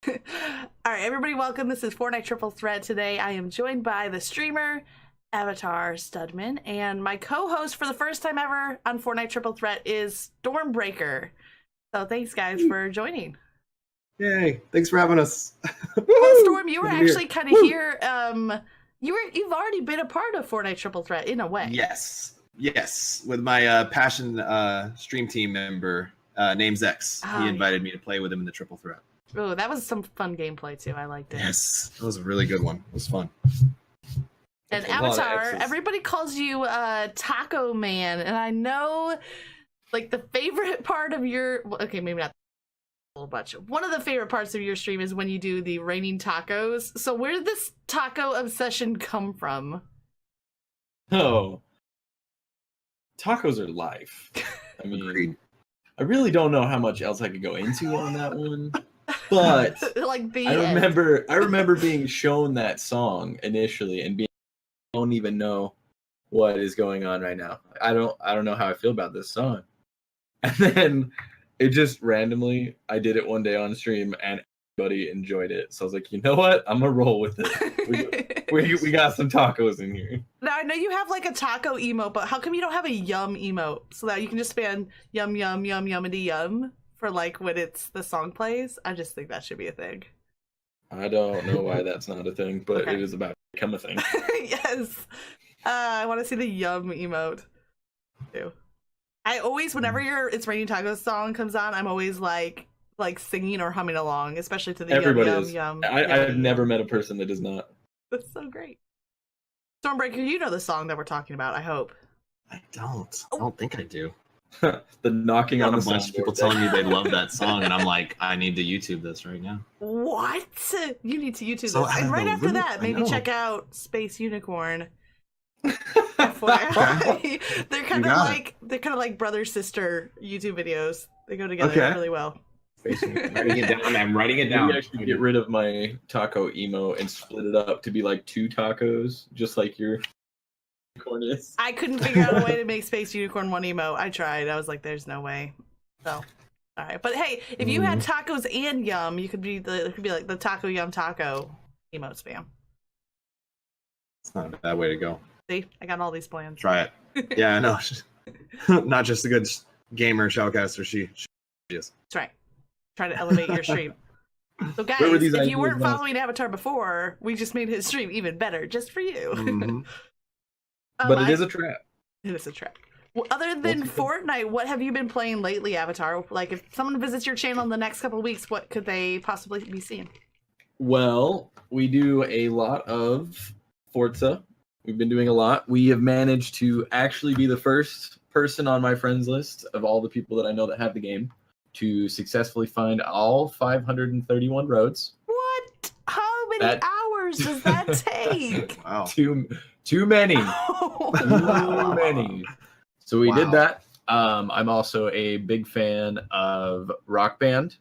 All right, everybody, welcome. This is Fortnite Triple Threat. Today, I am joined by the streamer, Avatar Studman, and my co-host for the first time ever on Fortnite Triple Threat is Stormbreaker. So thanks, guys, for joining. Yay! Thanks for having us. Well, Storm, you were actually kind of here. You've already been a part of Fortnite Triple Threat in a way. Yes, with my passion stream team member named Zex. He invited me to play with him in the Triple Threat. Oh, that was some fun gameplay too. I liked it. Yes, that was a really good one. It was fun. And Avatar, everybody calls you Taco Man, and I know, like, the favorite part of your okay, maybe not a whole bunch. One of the favorite parts of your stream is when you do the raining tacos. So where did this taco obsession come from? Oh, tacos are life. I mean, I really don't know how much else I could go into on that one. But like I remember being shown that song initially and being, I don't even know what is going on right now. I don't know how I feel about this song. And then it just randomly, I did it one day on stream and everybody enjoyed it. So I was like, you know what? I'm gonna roll with it. We got some tacos in here. Now I know you have like a taco emote, but how come you don't have a yum emote so that you can just spam yum yum yum yummity yum for like when the song plays? I just think that should be a thing. I don't know why that's not a thing, but Okay. It is about to become a thing. Yes. I want to see the yum emote too. I always, whenever it's Raining Tacos song comes on, I'm always like singing or humming along, especially to the Everybody yum is. yum. I've never met a person that does not. That's so great. Stormbreaker, you know the song that we're talking about, I hope. I don't think I do. The knocking on a the bunch of people telling me they love that song, and I'm like, I need to YouTube this right now. What? You need to YouTube So this. out And of right the after loop, that, I maybe know. check out Space Unicorn. FYI. They're kind of like brother sister YouTube videos. They go together really well. I'm writing it down. I'm writing it down. Maybe I should get rid of my taco emo and split it up to be like 2 tacos, just like your unicorn is. I couldn't figure out a way to make Space Unicorn one emote. I tried. I was like, there's no way. So, all right. But hey, if you had tacos and yum, it could be like the taco yum taco emote spam. It's not a bad way to go. See, I got all these plans. Try it. Yeah, I know. Not just a good gamer shoutcaster. She is. That's right. Try to elevate your stream. So guys, Where were these if you ideas weren't last? following Avatar before, we just made his stream even better just for you. Mhm. But it is a trap. It is a trap. Well, other than Fortnite, what have you been playing lately, Avatar? Like, if someone visits your channel in the next couple of weeks, what could they possibly be seeing? Well, we do a lot of Forza. We've been doing a lot. We have managed to actually be the first person on my friends list of all the people that I know that have the game to successfully find all 531 roads. What? How many hours does that take? Wow. Too many. Too many. So we did that. I'm also a big fan of Rock Band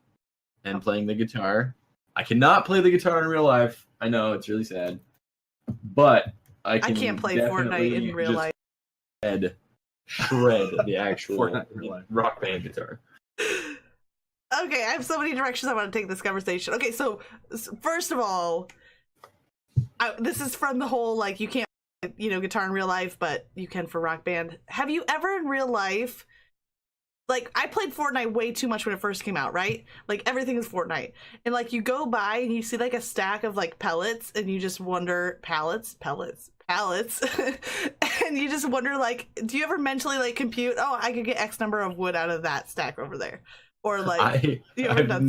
and playing the guitar. I cannot play the guitar in real life. I know, it's really sad. But I can't play Fortnite in real life. Shred the actual Fortnite in real life. Rock Band guitar. Okay, I have so many directions I want to take this conversation. Okay, so first of all, this is from the whole, like, you can't, guitar in real life, but you can for Rock Band. Have you ever in real life, like, I played Fortnite way too much when it first came out, right? Like, everything is Fortnite. And, like, you go by and you see, like, a stack of, like, pellets, and you just wonder, pallets. And you just wonder, like, do you ever mentally, like, compute, oh, I could get X number of wood out of that stack over there? Or, like, I have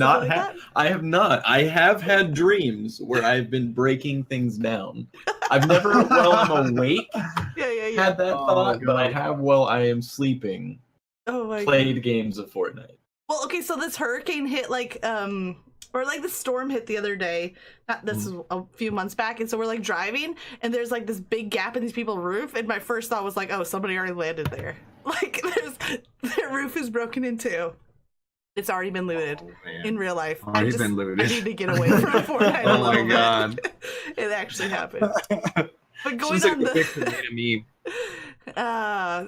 not. I have had dreams where I've been breaking things down. I've never, while I'm awake, had that thought, but I have while I am sleeping. Played games of Fortnite. Well, okay, so this hurricane hit, like, or like the storm hit the other day. This is a few months back, and so we're like driving, and there's like this big gap in these people's roof, and my first thought was like, oh, somebody already landed there. Like, their roof is broken in two. It's already been looted in real life. Already been looted. I need to get away from Fortnite. Oh my god! It actually happened. But going She's on like the meme.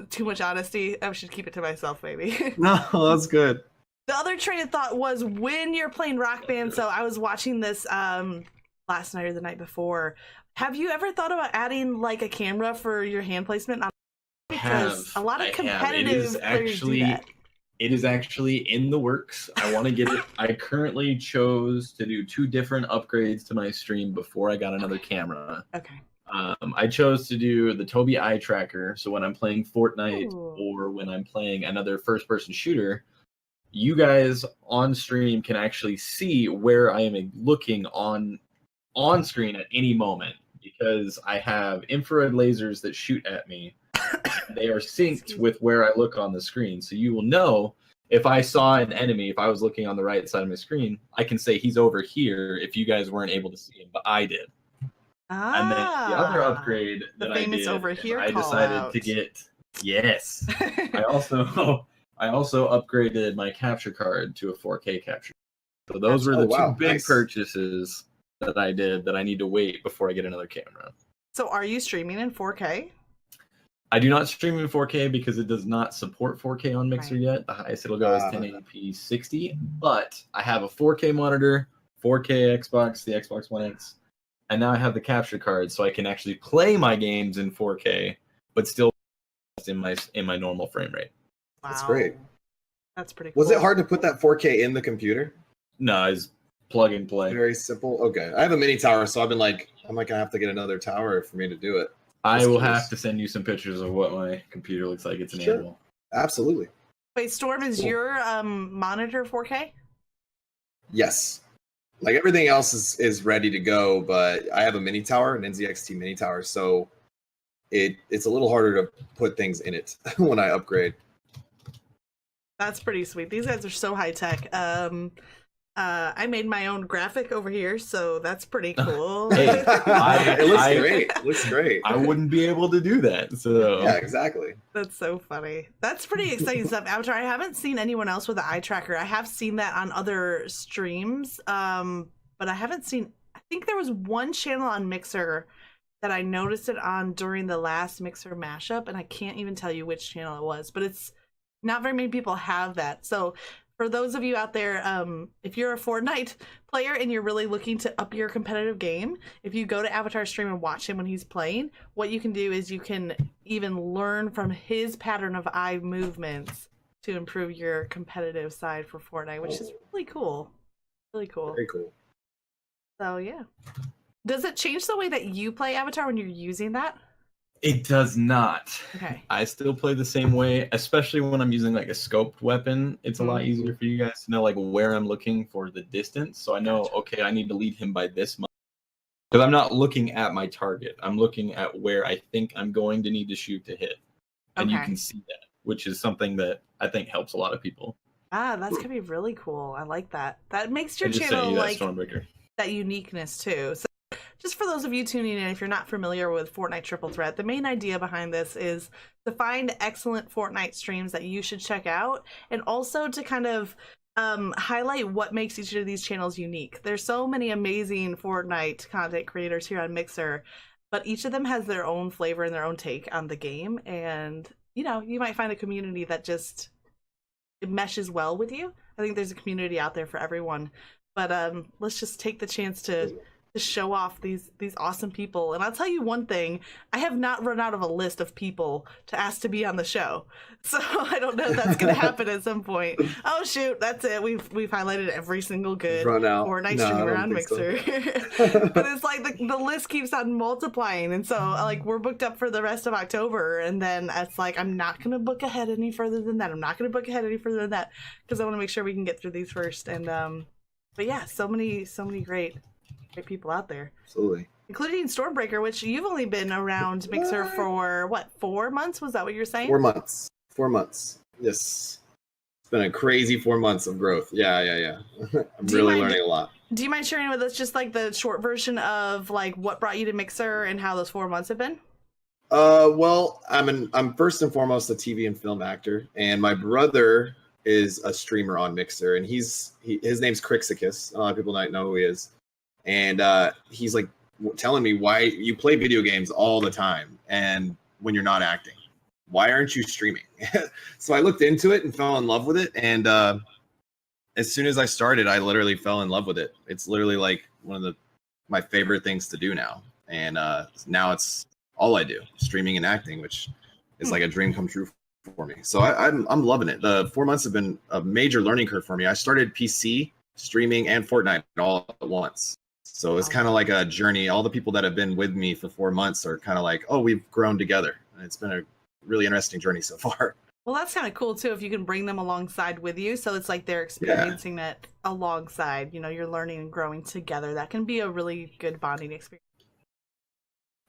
too much honesty. I should keep it to myself, maybe. No, that's good. The other train of thought was when you're playing Rock Band. So I was watching this last night or the night before. Have you ever thought about adding like a camera for your hand placement? Because a lot of competitive players do that. It is actually in the works. I want to get it. I currently chose to do 2 different upgrades to my stream before I got another camera. Okay. I chose to do the Tobii eye tracker. So when I'm playing Fortnite Ooh. or when I'm playing another first-person shooter, you guys on stream can actually see where I am looking on screen at any moment because I have infrared lasers that shoot at me. They are synced with where I look on the screen. So you will know if I saw an enemy, if I was looking on the right side of my screen, I can say he's over here if you guys weren't able to see him, but I did. And then the other upgrade that I did, over here I decided to get, yes. I also upgraded my capture card to a 4K capture. So those were the 2 big purchases that I did that I need to wait before I get another camera. So are you streaming in 4K? I do not stream in 4K because it does not support 4K on Mixer yet. The highest it'll go is 1080p 60. But I have a 4K monitor, 4K Xbox, the Xbox One X, and now I have the capture card, so I can actually play my games in 4K, but still in my normal frame rate. Wow. That's great. That's pretty cool. Was it hard to put that 4K in the computer? No, it's plug and play. Very simple. Okay. I have a mini tower, so I've been like, I'm like gonna have to get another tower for me to do it. I will have to send you some pictures of what my computer looks like. It's an animal. Absolutely. Wait, Storm, is your monitor 4K? Yes. Like everything else is ready to go, but I have a mini tower, an NZXT mini tower, so it's a little harder to put things in it when I upgrade. That's pretty sweet. These guys are so high tech. I made my own graphic over here, so that's pretty cool. Hey, it looks great. It looks great. I wouldn't be able to do that. So yeah, exactly. That's so funny. That's pretty exciting stuff. Avatar, I haven't seen anyone else with an eye tracker. I have seen that on other streams, but I haven't seen. I think there was one channel on Mixer that I noticed it on during the last Mixer mashup, and I can't even tell you which channel it was. But it's not very many people have that. So for those of you out there, if you're a Fortnite player and you're really looking to up your competitive game, if you go to Avatar stream and watch him when he's playing, what you can do is you can even learn from his pattern of eye movements to improve your competitive side for Fortnite, which is really cool. Really cool. Very cool. So yeah. Does it change the way that you play Avatar when you're using that? It does not. Okay. I still play the same way, especially when I'm using like a scoped weapon. It's a lot easier for you guys to know like where I'm looking for the distance. So I know, okay, I need to lead him by this much. Because I'm not looking at my target. I'm looking at where I think I'm going to need to shoot to hit. And you can see that, which is something that I think helps a lot of people. Ah, that's gonna be really cool. I like that. That makes your I just channel sent you that like Stormbreaker. that uniqueness too. So just for those of you tuning in, if you're not familiar with Fortnite Triple Threat, the main idea behind this is to find excellent Fortnite streams that you should check out, and also to kind of highlight what makes each of these channels unique. There's so many amazing Fortnite content creators here on Mixer, but each of them has their own flavor and their own take on the game, and you know, you might find a community that just it meshes well with you. I think there's a community out there for everyone, but let's just take the chance to show off these awesome people. And I'll tell you one thing, I have not run out of a list of people to ask to be on the show, so I don't know if that's gonna happen at some point. Oh shoot, that's it, we've highlighted every single good Fortnite streamer on Mixer. So. But it's like the list keeps on multiplying, and so like we're booked up for the rest of October, and then it's like I'm not gonna book ahead any further than that. I'm not gonna book ahead any further than that because I want to make sure we can get through these first. And but yeah, so many great people out there, absolutely, including Stormbreaker, which you've only been around Mixer for what, 4 months? Was that what you're saying? 4 months. 4 months. Yes, it's been a crazy 4 months of growth. Yeah. I'm really learning a lot. Do you mind sharing with us just like the short version of like what brought you to Mixer and how those 4 months have been? Well, I'm first and foremost a TV and film actor, and my brother is a streamer on Mixer, and his name's Crixicus. A lot of people might know who he is. And he's like telling me, why you play video games all the time and when you're not acting, why aren't you streaming? So I looked into it and fell in love with it. And as soon as I started, I literally fell in love with it. It's literally like one of my favorite things to do now. And now it's all I do, streaming and acting, which is like a dream come true for me. So I'm loving it. The 4 months have been a major learning curve for me. I started PC streaming and Fortnite all at once. So it's kind of like a journey. All the people that have been with me for 4 months are kind of like, oh, we've grown together. And it's been a really interesting journey so far. Well, that's kind of cool too if you can bring them alongside with you. So it's like they're experiencing it alongside. You know, you're learning and growing together. That can be a really good bonding experience.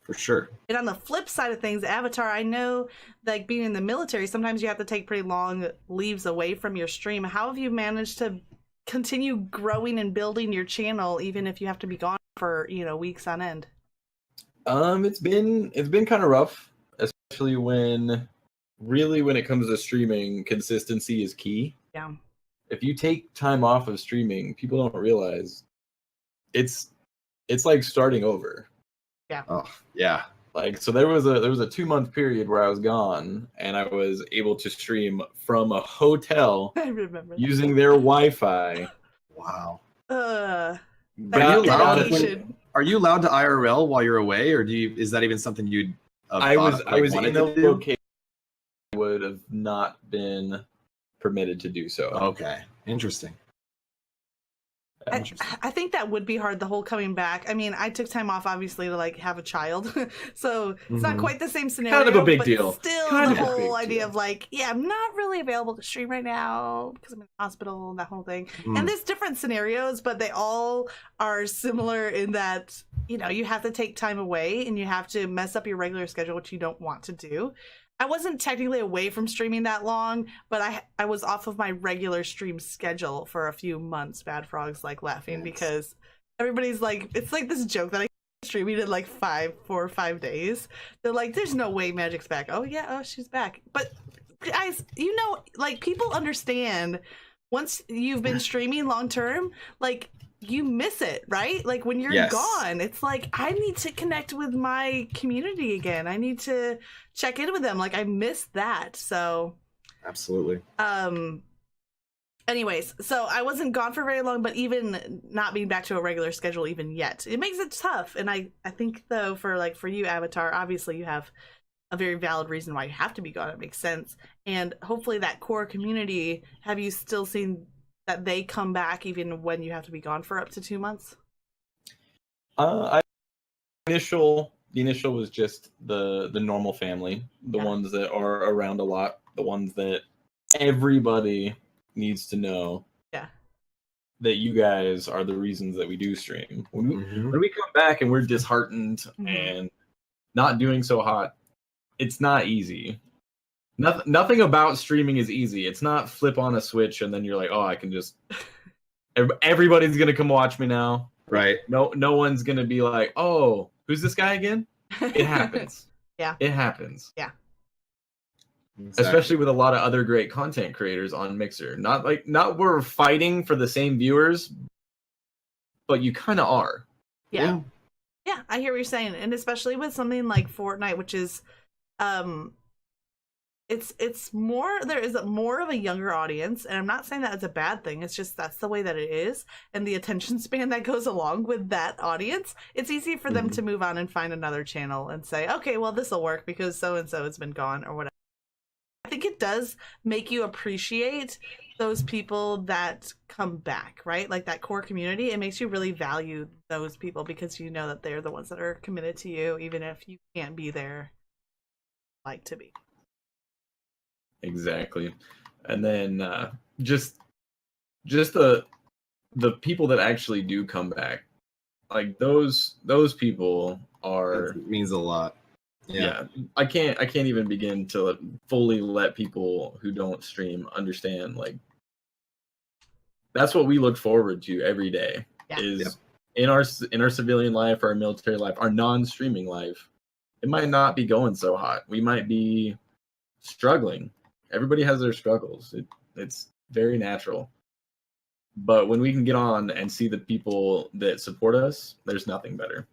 For sure. And on the flip side of things, Avatar, I know, like being in the military, sometimes you have to take pretty long leaves away from your stream. How have you managed to continue growing and building your channel, even if you have to be gone for, you know, weeks on end? It's been kind of rough, especially when it comes to streaming, consistency is key. Yeah. If you take time off of streaming, people don't realize it's like starting over. Yeah. Oh, yeah. Like, so there was a 2-month period where I was gone and I was able to stream from a hotel I remember using their Wi-Fi. Wow. that Are you allowed to IRL while you're away, or is that even something you'd I was wanted in a to do? location I would have not been permitted to do so. Okay. Interesting. I think that would be hard, the whole coming back. I mean, I took time off obviously to like have a child, so it's not quite the same scenario. Kind of a big but deal. Still, Kind the of a big whole idea deal. of like, yeah, I'm not really available to stream right now because I'm in the hospital and that whole thing. And there's different scenarios, but they all are similar in that, you know, you have to take time away and you have to mess up your regular schedule, which you don't want to do. I wasn't technically away from streaming that long, but I was off of my regular stream schedule for a few months. Bad Frog's like laughing because everybody's like, it's like this joke that I streaming in like 4 or 5 days. They're like, there's no way Magic's back. Oh yeah, oh she's back. But guys, you know, like people understand once you've been streaming long term, like you miss it, right? Like when you're gone, it's like I need to connect with my community again. I need to check in with them. Like I miss that. So absolutely. Anyways, so I wasn't gone for very long, but even not being back to a regular schedule even yet, it makes it tough. And I think though for you, Avatar, obviously you have a very valid reason why you have to be gone. It makes sense. And hopefully that core community, have you still seen that they come back even when you have to be gone for up to 2 months? The initial was just the normal family, the ones that are around a lot, the ones that everybody needs to know. Yeah, that you guys are the reasons that we do stream. When we come back and we're disheartened and not doing so hot, it's not easy. Nothing about streaming is easy. It's not flip on a switch and then you're like, oh, I can just. Everybody's gonna come watch me now, right? No one's gonna be like, oh, who's this guy again? It happens. Yeah, it happens. Yeah, exactly. Especially with a lot of other great content creators on Mixer. Not we're fighting for the same viewers, but you kind of are. Yeah, I hear what you're saying, and especially with something like Fortnite, which is, it's more, there is more of a younger audience, and I'm not saying that it's a bad thing. It's just that's the way that it is, and the attention span that goes along with that audience. It's easy for them to move on and find another channel and say, okay, well this will work because so and so has been gone or whatever. I think it does make you appreciate those people that come back, right? Like that core community. It makes you really value those people because you know that they're the ones that are committed to you, even if you can't be there like to be. Exactly. And then just the people that actually do come back, like those people are, that means a lot. Yeah. I can't even begin to fully let people who don't stream understand, like that's what we look forward to every day. Is in our civilian life, our military life, our non-streaming life, it might not be going so hot. We might be struggling. Everybody has their struggles. It's very natural. But when we can get on and see the people that support us, there's nothing better.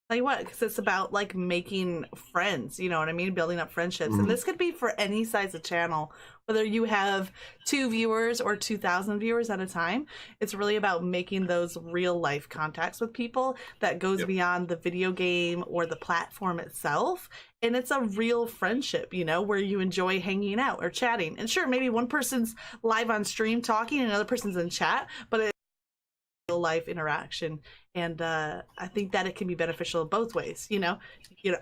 Tell you what, because it's about like making friends, you know what I mean? Building up friendships. And this could be for any size of channel, whether you have 2 viewers or 2,000 viewers at a time. It's really about making those real life contacts with people that goes beyond the video game or the platform itself. And it's a real friendship, you know, where you enjoy hanging out or chatting. And sure, maybe one person's live on stream talking and another person's in chat, but it's real life interaction. And I think that it can be beneficial both ways. You know,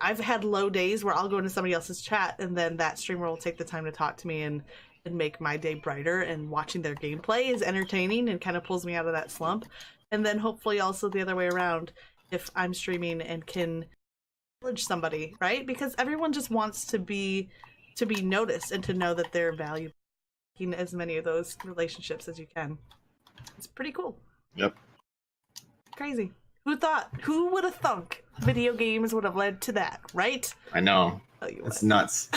I've had low days where I'll go into somebody else's chat and then that streamer will take the time to talk to me and make my day brighter. And watching their gameplay is entertaining and kind of pulls me out of that slump. And then hopefully also the other way around, if I'm streaming and can acknowledge somebody, right? Because everyone just wants to be noticed and to know that they're valuable. Making as many of those relationships as you can. It's pretty cool. Yep. Crazy. Who would have thunk video games would have led to that, right? I know. It's nuts.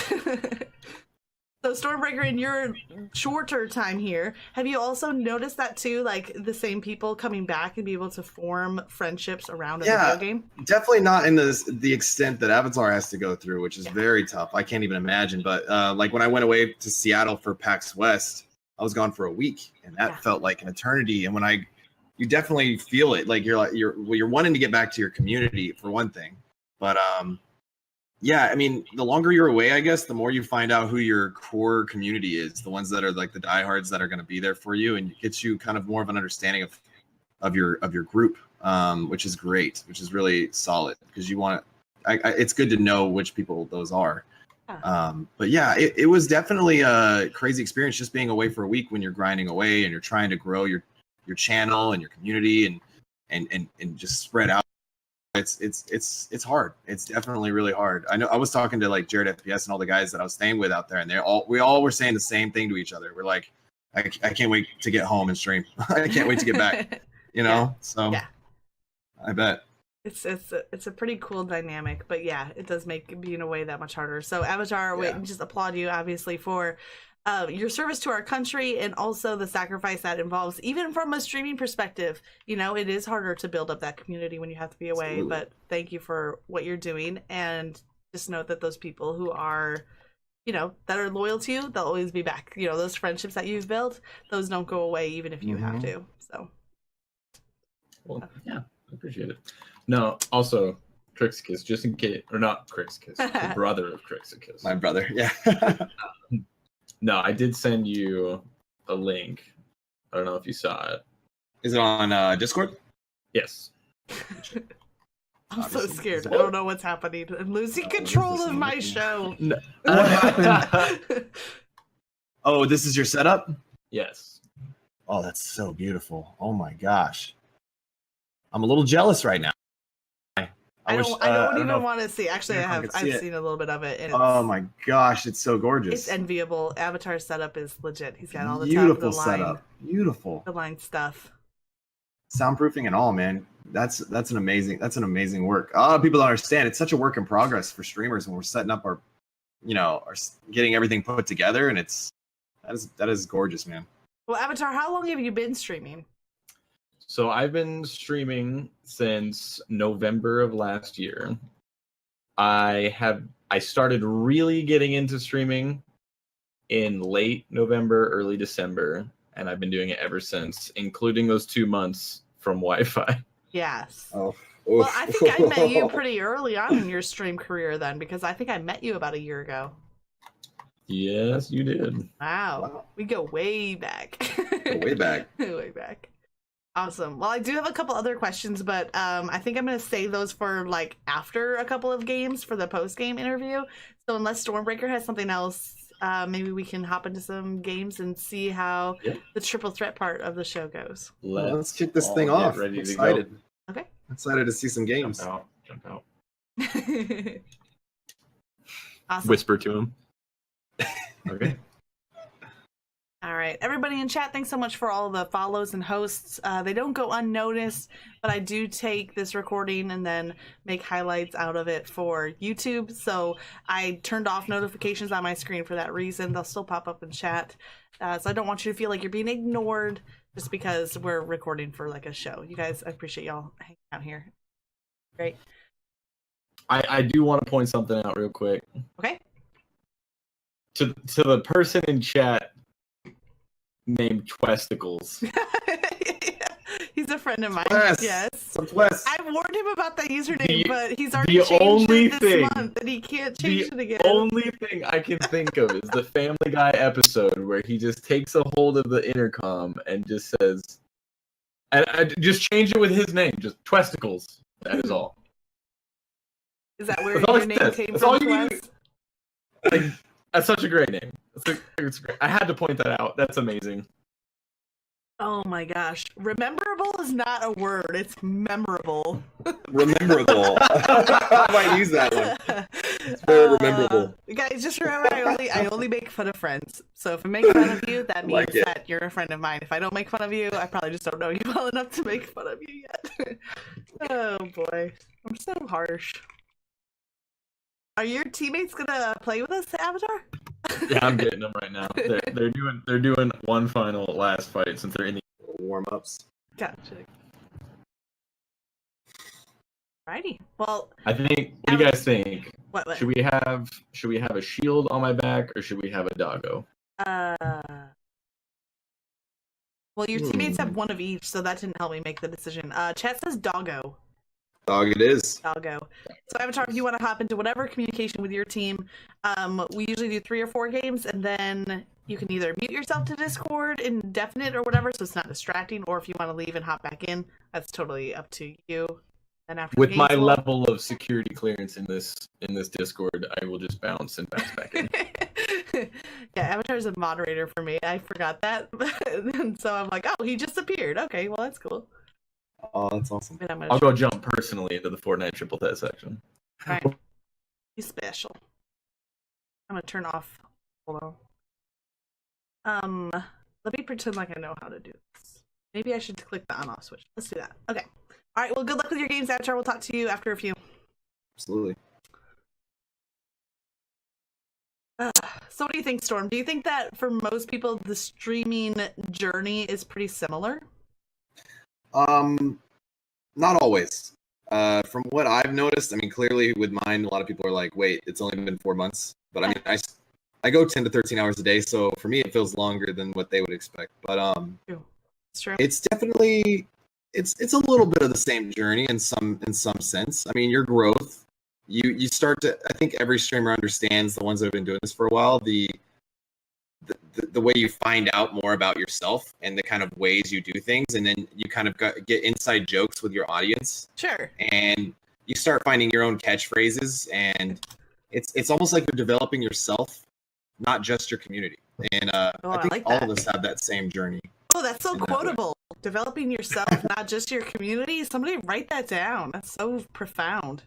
So Stormbreaker, in your shorter time here, have you also noticed that too? Like the same people coming back and be able to form friendships around a video game? Definitely not in the extent that Avatar has to go through, which is very tough. I can't even imagine. But like when I went away to Seattle for PAX West, I was gone for a week, and that felt like an eternity. And when you definitely feel it, like you're wanting to get back to your community for one thing, but yeah, I mean, the longer you're away, I guess, the more you find out who your core community is, the ones that are like the diehards that are going to be there for you, and it gets you kind of more of an understanding of your group, which is great, which is really solid, because you want it's good to know which people those are. But yeah, it was definitely a crazy experience just being away for a week when you're grinding away and you're trying to grow your channel and your community and just spread out. It's hard. It's definitely really hard. I know I was talking to like Jared FPS and all the guys that I was staying with out there, and we all were saying the same thing to each other. We're like, I can't wait to get home and stream. I can't wait to get back. You know? So I bet. It's a pretty cool dynamic, but yeah, it does make being away that much harder. So Avatar, we just applaud you obviously for your service to our country, and also the sacrifice that involves, even from a streaming perspective. You know, it is harder to build up that community when you have to be away. Absolutely. But thank you for what you're doing, and just note that those people who are, you know, that are loyal to you, they'll always be back. You know, those friendships that you've built, those don't go away even if you have to. So, well, yeah, I appreciate it. No, also Crixicus, just in case, or not Crixicus, the brother of Crixicus. My brother, yeah. No, I did send you a link. I don't know if you saw it. Is it on Discord? Yes. I'm so scared. I don't know what's happening. I'm losing control of my show. No. What happened? Oh, this is your setup? Yes. Oh, that's so beautiful. Oh my gosh. I'm a little jealous right now. I don't even want to see. Actually, I've seen a little bit of it. And oh my gosh, it's so gorgeous. It's enviable. Avatar's setup is legit. He's got all the beautiful setup. Beautiful. The line stuff. Soundproofing and all, man. That's an amazing work. A lot of people don't understand. It's such a work in progress for streamers when we're setting up our getting everything put together, and that is gorgeous, man. Well, Avatar, how long have you been streaming? So I've been streaming since November of last year. I started really getting into streaming in late November, early December, and I've been doing it ever since, including those 2 months from Wi-Fi. Yes. Oh. Well, I think I met you pretty early on in your stream career then, because I think I met you about a year ago. Yes, you did. Wow. We go way back. Way back. Way back. Awesome. Well, I do have a couple other questions, but I think I'm going to save those for like after a couple of games for the post-game interview. So unless Stormbreaker has something else, maybe we can hop into some games and see how the triple threat part of the show goes. Let's kick this thing off. Ready to go. Okay. Excited to see some games. Jump out. Awesome. Whisper to him. Okay. All right, everybody in chat, thanks so much for all the follows and hosts. They don't go unnoticed, but I do take this recording and then make highlights out of it for YouTube. So I turned off notifications on my screen for that reason. They'll still pop up in chat. So I don't want you to feel like you're being ignored just because we're recording for like a show. You guys, I appreciate y'all hanging out here. Great. I do want to point something out real quick. Okay. To the person in chat named Twesticles. He's a friend of mine. Wes. Yes. What's Wes? I warned him about that username, but he's already the changed only it this thing- month, and he can't change it again. The only thing I can think of is the Family Guy episode where he just takes a hold of the intercom and just says, and I just change it with his name, just Twesticles. That is all. Is that where That's all your it name says. came That's all from, you need Wes? Like, that's such a great name. It's great. I had to point that out. That's amazing. Oh my gosh. Rememberable is not a word, it's memorable. Rememberable. I might use that one. It's very rememberable. Guys, just remember I only make fun of friends. So if I make fun of you, that means Like it. that you're a friend of mine. If I don't make fun of you, I probably just don't know you well enough to make fun of you yet. Oh boy. I'm so harsh. Are your teammates gonna play with us, Avatar? Yeah, I'm getting them right now. They're doing one final last fight since they're in the Warm-ups. Gotcha. Righty. Well, I think. What do you guys think? what? Should we have a shield on my back or should we have a doggo? Well, your teammates have one of each, so that didn't help me make the decision. Chat says doggo. Dog it is. Doggo. So Avatar, if you want to hop into whatever communication with your team, we usually do 3 or 4 games, and then you can either mute yourself to Discord indefinite or whatever, so it's not distracting, or if you want to leave and hop back in, that's totally up to you. And after With the my games, level of security clearance in this Discord, I will just bounce and bounce back in. Yeah, Avatar's a moderator for me. I forgot that, and so I'm like, oh, he just appeared. Okay, well that's cool. Oh, that's awesome. And I'm gonna I'll go jump personally into the Fortnite Triple Threat section. Right. He's special. I'm gonna turn off. Hold on. Let me pretend like I know how to do this. Maybe I should click the on-off switch. Let's do that. Okay. All right. Well, good luck with your games, Avatar. We'll talk to you after a few. Absolutely. So, what do you think, Storm? Do you think that for most people, the streaming journey is pretty similar? Not always. From what I've noticed, I mean, clearly with mine, a lot of people are like, "Wait, it's only been 4 months." But I mean, I go 10 to 13 hours a day, so for me, it feels longer than what they would expect. But It's true. it's definitely it's a little bit of the same journey in some sense. I mean, your growth, you start to. I think every streamer understands, the ones that have been doing this for a while, the way you find out more about yourself and the kind of ways you do things, and then you kind of get inside jokes with your audience, Sure. and you start finding your own catchphrases, and it's almost like you're developing yourself, not just your community. And Oh, I I think like all that. of us have that same journey. Oh, that's so in that way. quotable. Developing yourself, not just your community. Somebody write that down. That's so profound.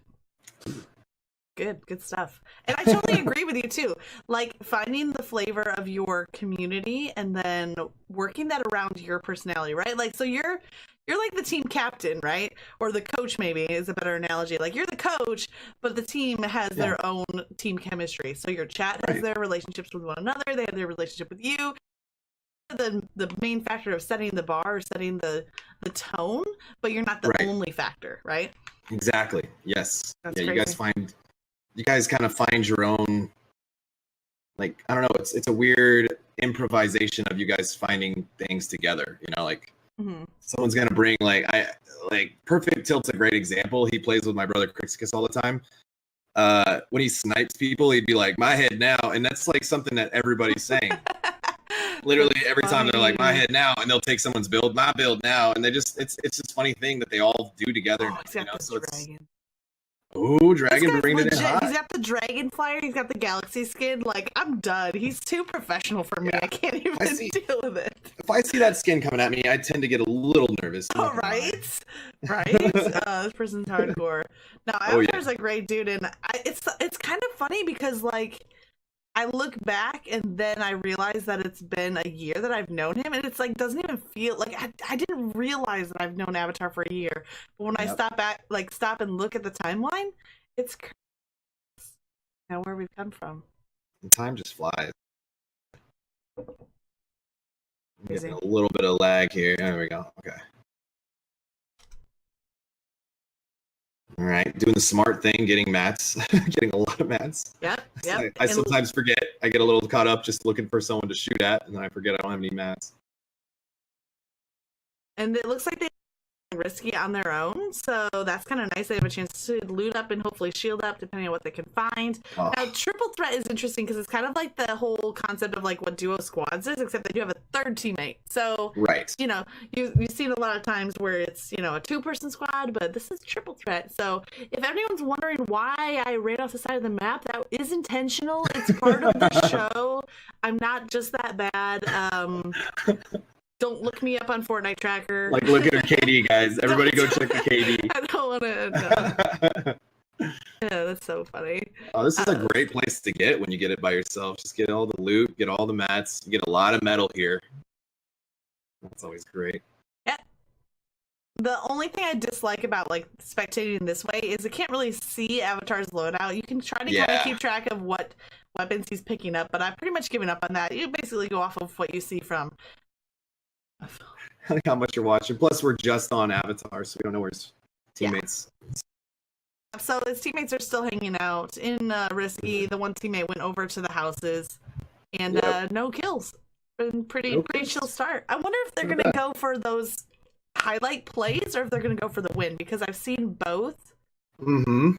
Good stuff. And I totally agree with you too. Like finding the flavor of your community and then working that around your personality, right? Like so you're like the team captain, right? Or the coach maybe is a better analogy. Like you're the coach, but the team has their own team chemistry. So your chat has their relationships with one another, they have their relationship with you. The main factor of setting the bar or setting the tone, but you're not the only factor, right? Exactly. Yes. That's yeah, crazy. you guys kind of find your own, like, I don't know, it's a weird improvisation of you guys finding things together, you know, like someone's gonna bring like Perfect Tilt's a great example. He plays with my brother Crixicus all the time. When he snipes people, he'd be like, "My head now," and that's like something that everybody's saying. Literally every time they're like, "My head now," and they'll take someone's build, "My build now," and they just it's this funny thing that they all do together. Oh, he's got you know, the so dragon. Ooh, This dragon guy's bringing it in legit. hot. He's got the dragon flyer. He's got the galaxy skin. Like I'm done. He's too professional for me. Yeah. I can't even see. deal with it. If I see that skin coming at me, I tend to get a little nervous. I'm All not gonna lie. right. This person's hardcore. No, Oh, yeah. Avatar's a great dude, and it's kind of funny because like I look back and then I realize that it's been a year that I've known him, and it's like doesn't even feel like I didn't realize that I've known Avatar for a year. But when I stop and look at the timeline, it's crazy. Now where we've come from. And time just flies. I'm Crazy. getting a little bit of lag here. There we go. Okay. All right, doing the smart thing, getting mats, getting a lot of mats. Yep. I sometimes forget. I get a little caught up just looking for someone to shoot at, and then I forget I don't have any mats. And it looks like they risky on their own, so that's kind of nice. They have a chance to loot up and hopefully shield up depending on what they can find. Now triple threat is interesting because it's kind of like the whole concept of like what duo squads is, except they do have a third teammate. So right, you know, you've seen a lot of times where it's, you know, a 2-person squad, but this is triple threat. So if anyone's wondering why I ran off the side of the map, that is intentional. It's part of the show. I'm not just that bad. Don't look me up on Fortnite Tracker. Like, look at her KD, guys. Everybody go check the KD. I don't want to. No. Yeah, that's so funny. Oh, this is a great place to get when you get it by yourself. Just get all the loot, get all the mats. You get a lot of metal here. That's always great. Yeah. The only thing I dislike about like spectating this way is it can't really see Avatar's loadout. You can try to kind of keep track of what weapons he's picking up, but I've pretty much given up on that. You basically go off of what you see from How much you're watching. Plus, we're just on Avatar, so we don't know where his teammates. Yeah. So his teammates are still hanging out in Risky. The one teammate went over to the houses, and no kills. Been pretty chill start. I wonder if they're gonna go for those highlight plays or if they're gonna go for the win, because I've seen both.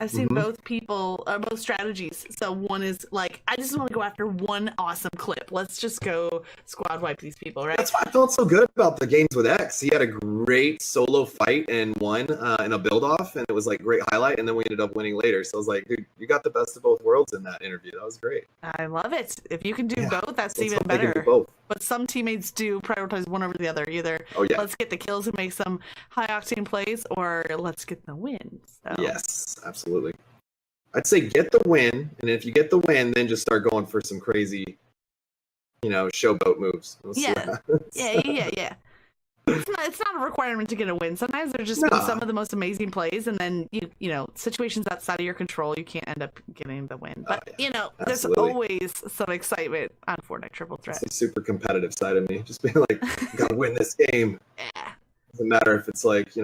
I've seen both people, both strategies. So one is like, I just want to go after one awesome clip. Let's just go squad wipe these people, right? That's why I felt so good about the games with X. He had a great solo fight and won in a build off, and it was like great highlight. And then we ended up winning later. So I was like, dude, you got the best of both worlds in that interview. That was great. I love it. If you can do both, that's Let's even hope they can better. do both. But some teammates do prioritize one over the other. Either let's get the kills and make some high octane plays, or let's get the win. So. Yes, absolutely. I'd say get the win, and if you get the win, then just start going for some crazy, showboat moves. Yeah. It's not a requirement to get a win. Sometimes there's just been some of the most amazing plays, and then situations outside of your control, you can't end up getting the win. But there's always some excitement on Fortnite Triple Threat. It's a super competitive side of me, just being like, gotta win this game. Yeah. Doesn't matter if it's like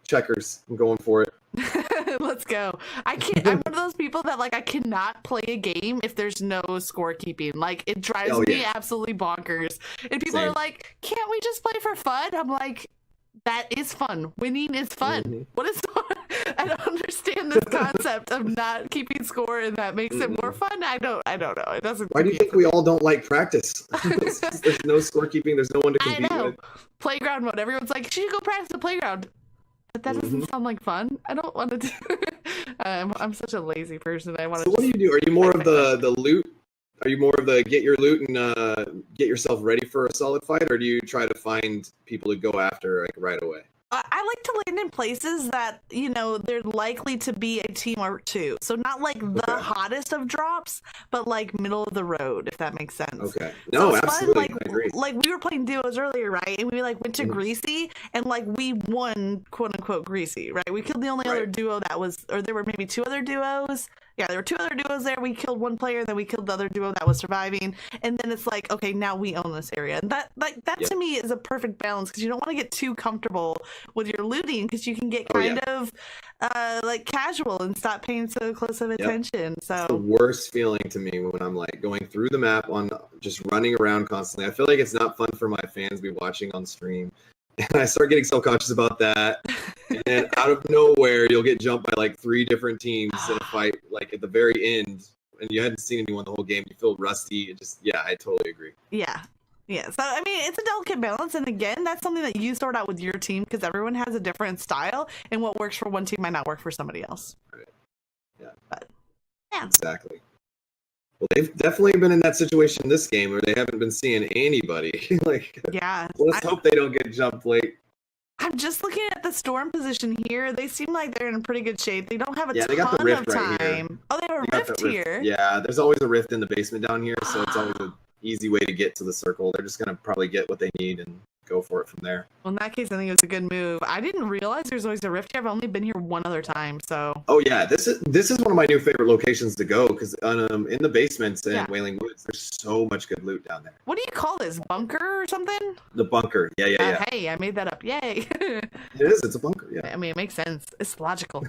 checkers. I'm going for it. Let's go. I'm one of those people that I cannot play a game if there's no scorekeeping. Like, it drives me absolutely bonkers. And people are like, can't we just play for fun? I'm like, that is fun. Winning is fun. What is I don't understand this concept of not keeping score, and that makes it more fun. I don't know. It doesn't. Why do you think we all don't like practice? There's no scorekeeping. There's no one to compete with. Playground mode. Everyone's like, you should go practice the playground. But that doesn't sound like fun. I don't want to do I'm such a lazy person. I want to. So what do you do? Are you more of the loot? Are you more of the get your loot and get yourself ready for a solid fight, or do you try to find people to go after right away? I like to land in places that, they're likely to be a team or two. So not the hottest of drops, but middle of the road, if that makes sense. Okay. No, so absolutely. Fun. I agree. We were playing duos earlier, right? And we went to Greasy, and we won, quote unquote, Greasy, right? We killed the only other duo that was, or there were maybe 2 other duos. Yeah, there were 2 other duos there. We killed one player, then we killed the other duo that was surviving. And then it's like, okay, now we own this area. And that to me is a perfect balance, because you don't want to get too comfortable with your looting, because you can get kind of casual and stop paying so close of attention. So it's the worst feeling to me when I'm going through the map on just running around constantly. I feel like it's not fun for my fans to be watching on stream. And I start getting self-conscious about that. And then out of nowhere, you'll get jumped by 3 different teams in a fight, at the very end, and you hadn't seen anyone the whole game. You feel rusty. I totally agree. Yeah. So, I mean, it's a delicate balance. And again, that's something that you sort out with your team, because everyone has a different style, and what works for one team might not work for somebody else. Right. Yeah. But, yeah. Exactly. Well, they've definitely been in that situation in this game where they haven't been seeing anybody. Let's hope they don't get jumped late. I'm just looking at the storm position here. They seem like they're in pretty good shape. They don't have a ton they got the rift of right time. here. Oh, they have a rift here. Yeah, there's always a rift in the basement down here, so it's always an easy way to get to the circle. They're just going to probably get what they need and go for it from there. Well, in that case, I think it was a good move. I didn't realize there's always a rift here. I've only been here one other time, so. Oh yeah, this is one of my new favorite locations to go because in the basements in Wailing Woods, there's so much good loot down there. What do you call this? Bunker or something? The bunker. Yeah. Hey, I made that up. Yay. It is. It's a bunker. Yeah. I mean, it makes sense. It's logical.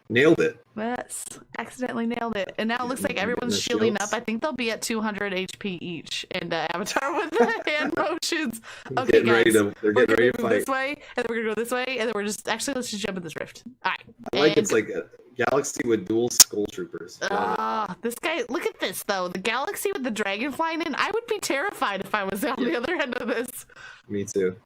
Nailed it. Yes, accidentally nailed it. And now it looks like everyone's shielding up. I think they'll be at 200 HP each. And Avatar with the hand motions. Okay, guys. They're getting ready to fight. This way, and then we're gonna go this way, and then we're just actually let's just jump in this rift. All right. I like it's like a galaxy with dual skull troopers. This guy. Look at this though. The galaxy with the dragon flying in. I would be terrified if I was on the other end of this. Me too.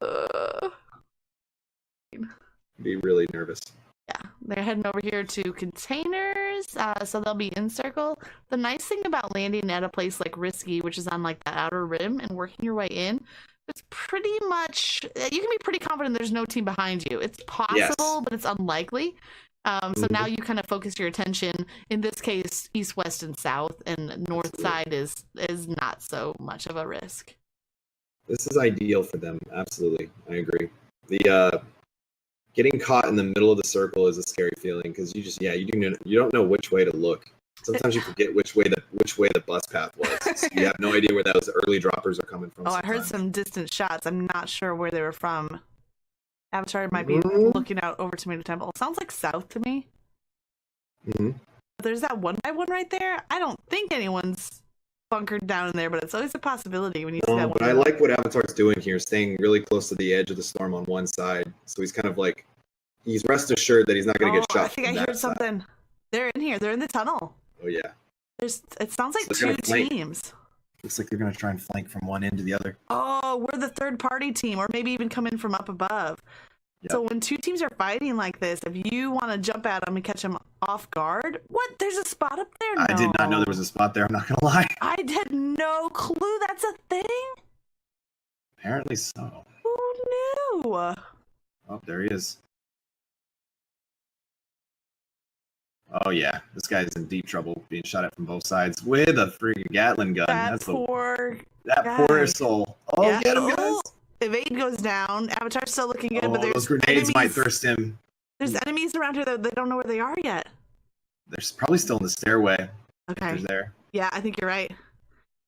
Be really nervous. Yeah, they're heading over here to containers, so they'll be in circle. The nice thing about landing at a place like Risky, which is on like the outer rim, and working your way in, it's pretty much, you can be pretty confident there's no team behind you. It's possible, but it's unlikely. So now you kind of focus your attention, in this case, east, west, and south, and north side is not so much of a risk. This is ideal for them, absolutely. I agree. The getting caught in the middle of the circle is a scary feeling because you don't know which way to look. Sometimes you forget which way the bus path was. So you have no idea where those early droppers are coming from. I heard some distant shots. I'm not sure where they were from. Avatar might be looking out over Tomato Temple. Sounds like south to me. There's that 1x1 right there. I don't think anyone's bunkered down in there, but it's always a possibility when you see that one. But I like what Avatar's doing here, staying really close to the edge of the storm on one side. So he's kind of like, he's rest assured that he's not going to get shot. I think I heard something. They're in here. They're in the tunnel. Oh yeah. It sounds like two teams. Looks like they're going to try and flank from one end to the other. Oh, we're the third party team, or maybe even come in from up above. Yep. So when two teams are fighting like this, if you want to jump at them and catch them off guard, what? There's a spot up there? No. I did not know there was a spot there. I'm not going to lie. I had no clue that's a thing. Apparently so. Who knew? Oh, there he is. Oh yeah, this guy's in deep trouble, being shot at from both sides with a freaking Gatling gun. That poor soul. Oh, yeah. Get him, guys! Evade goes down. Avatar's still looking good, but there's those grenades enemies. Might thirst him. There's enemies around here that they don't know where they are yet. They're probably still in the stairway. Okay. They're there. Yeah, I think you're right.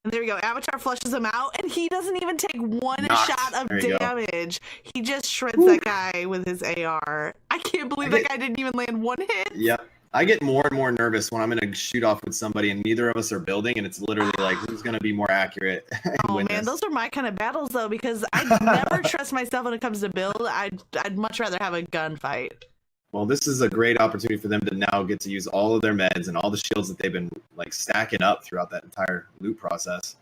And there we go. Avatar flushes him out, and he doesn't even take one shot of damage. He just shreds that guy with his AR. I can't believe that guy didn't even land one hit. Yep. I get more and more nervous when I'm in a shoot off with somebody and neither of us are building, and it's literally like, who's going to be more accurate? Oh man, those are my kind of battles though, because I never trust myself when it comes to build. I'd much rather have a gunfight. Well, this is a great opportunity for them to now get to use all of their meds and all the shields that they've been like stacking up throughout that entire loot process.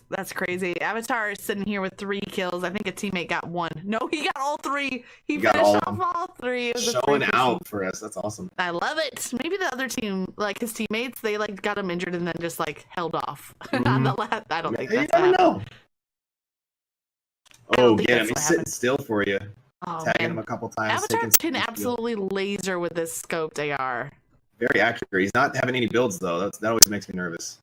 That's crazy. Avatar is sitting here with 3 kills. I think a teammate got 1. No, he got all 3. He finished off all 3. Showing out for us. That's awesome. I love it. Maybe the other team, like his teammates, they like got him injured and then just like held off on the last. I don't think that's happened. Know. Oh, get him. He's sitting still for you. Tagging him a couple times. Avatar can absolutely laser with this scoped AR. Very accurate. He's not having any builds though. That always makes me nervous.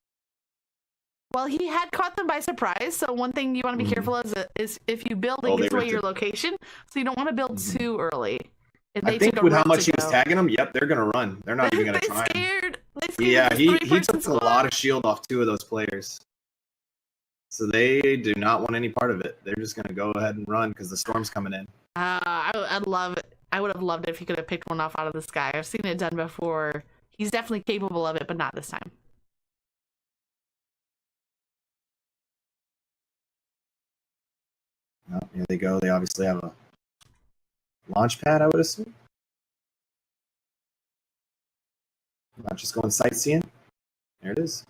Well, he had caught them by surprise, so one thing you want to be careful of is if you build, it gives away your location, so you don't want to build too early. I think with how much he was tagging them, yep, they're going to run. They're not even going to try. They scared yeah, he took a lot of shield off 2 of those players. So they do not want any part of it. They're just going to go ahead and run because the storm's coming in. I would have loved it if he could have picked one off out of the sky. I've seen it done before. He's definitely capable of it, but not this time. Oh, here they go. They obviously have a launch pad, I would assume. Not just going sightseeing. There it is.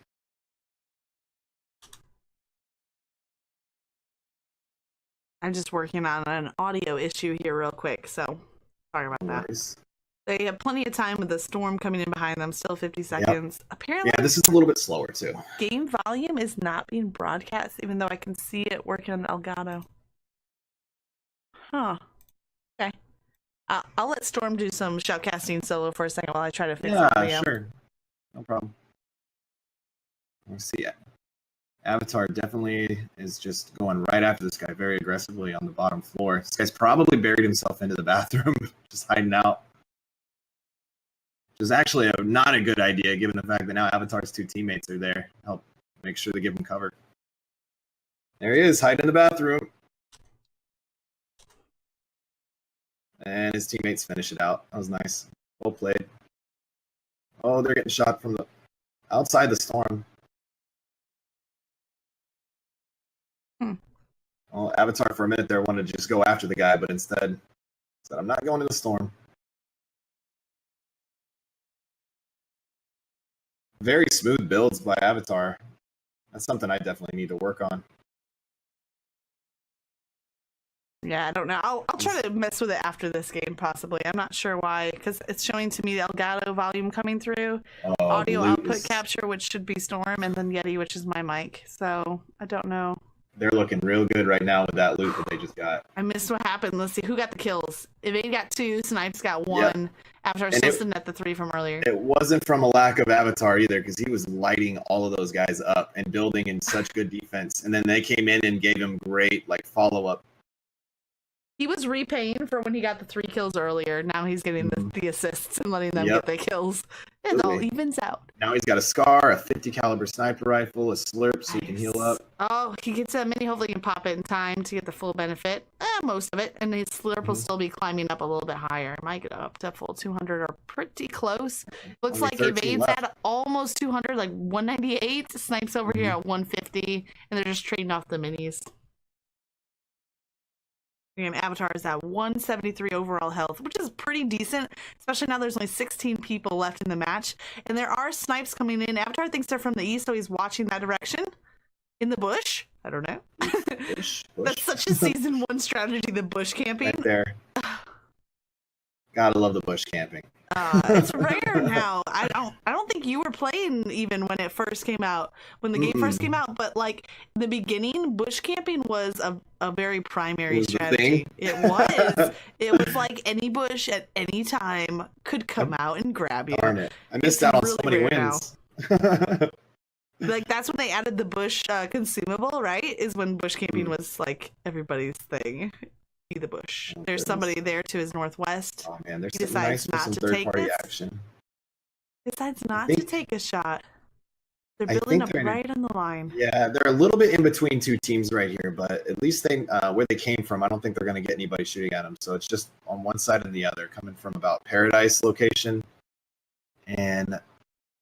I'm just working on an audio issue here real quick, so sorry about that. They have plenty of time with the storm coming in behind them, still 50 seconds. Yep. Apparently, yeah, this is a little bit slower too. Game volume is not being broadcast, even though I can see it working on Elgato. Huh. Okay. I'll let Storm do some shoutcasting solo for a second while I try to fix it. Yeah, sure. No problem. Let's see it. Avatar definitely is just going right after this guy very aggressively on the bottom floor. This guy's probably buried himself into the bathroom, just hiding out. Which is actually not a good idea, given the fact that now Avatar's 2 teammates are there to help make sure they give him cover. There he is, hiding in the bathroom. And his teammates finish it out. That was nice. Well played. Oh, they're getting shot from the outside the storm. Well, Avatar for a minute there wanted to just go after the guy, but instead said, I'm not going to the storm. Very smooth builds by Avatar. That's something I definitely need to work on. Yeah, I don't know. I'll try to mess with it after this game, possibly. I'm not sure why, because it's showing to me the Elgato volume coming through, audio output capture, which should be Storm, and then Yeti, which is my mic. So I don't know. They're looking real good right now with that loot that they just got. I missed what happened. Let's see who got the kills. Evade got 2, Snipes got 1. Avatar still sitting at the 3 from earlier. It wasn't from a lack of Avatar either, because he was lighting all of those guys up and building in such good defense. And then they came in and gave him great follow-up. He was repaying for when he got the 3 kills earlier. Now he's getting the assists and letting them get the kills. It all evens out. Now he's got a Scar, a 50 caliber sniper rifle, a Slurp so he can heal up. Oh, he gets that mini. Hopefully he can pop it in time to get the full benefit. Most of it. And his Slurp will still be climbing up a little bit higher. Might get up to full 200 or pretty close. Looks like Evade's at almost 200, like 198. Snipes over here at 150. And they're just trading off the minis. And Avatar is at 173 overall health, which is pretty decent, especially now there's only 16 people left in the match. And there are snipes coming in. Avatar thinks they're from the east, so he's watching that direction. In the bush? I don't know. Bush. That's such a season 1 strategy, the bush camping. Right there. Gotta love the bush camping. It's rare now. I don't think you were playing even when it first came out, when the game first came out, but like the beginning, bush camping was a very primary strategy. It was like any bush at any time could come out and grab you. Darn it. I missed out on so many wins. Like that's when they added the bush consumable, right? Is when bush camping was like everybody's thing. The bush. There's somebody there to his northwest. Oh man, there's he decides nice not to third take party this. action. Decides not to take a shot. They're building up right on the line. Yeah, they're a little bit in between 2 teams right here, but at least they where they came from, I don't think they're going to get anybody shooting at them. So it's just on one side or the other, coming from about Paradise location, and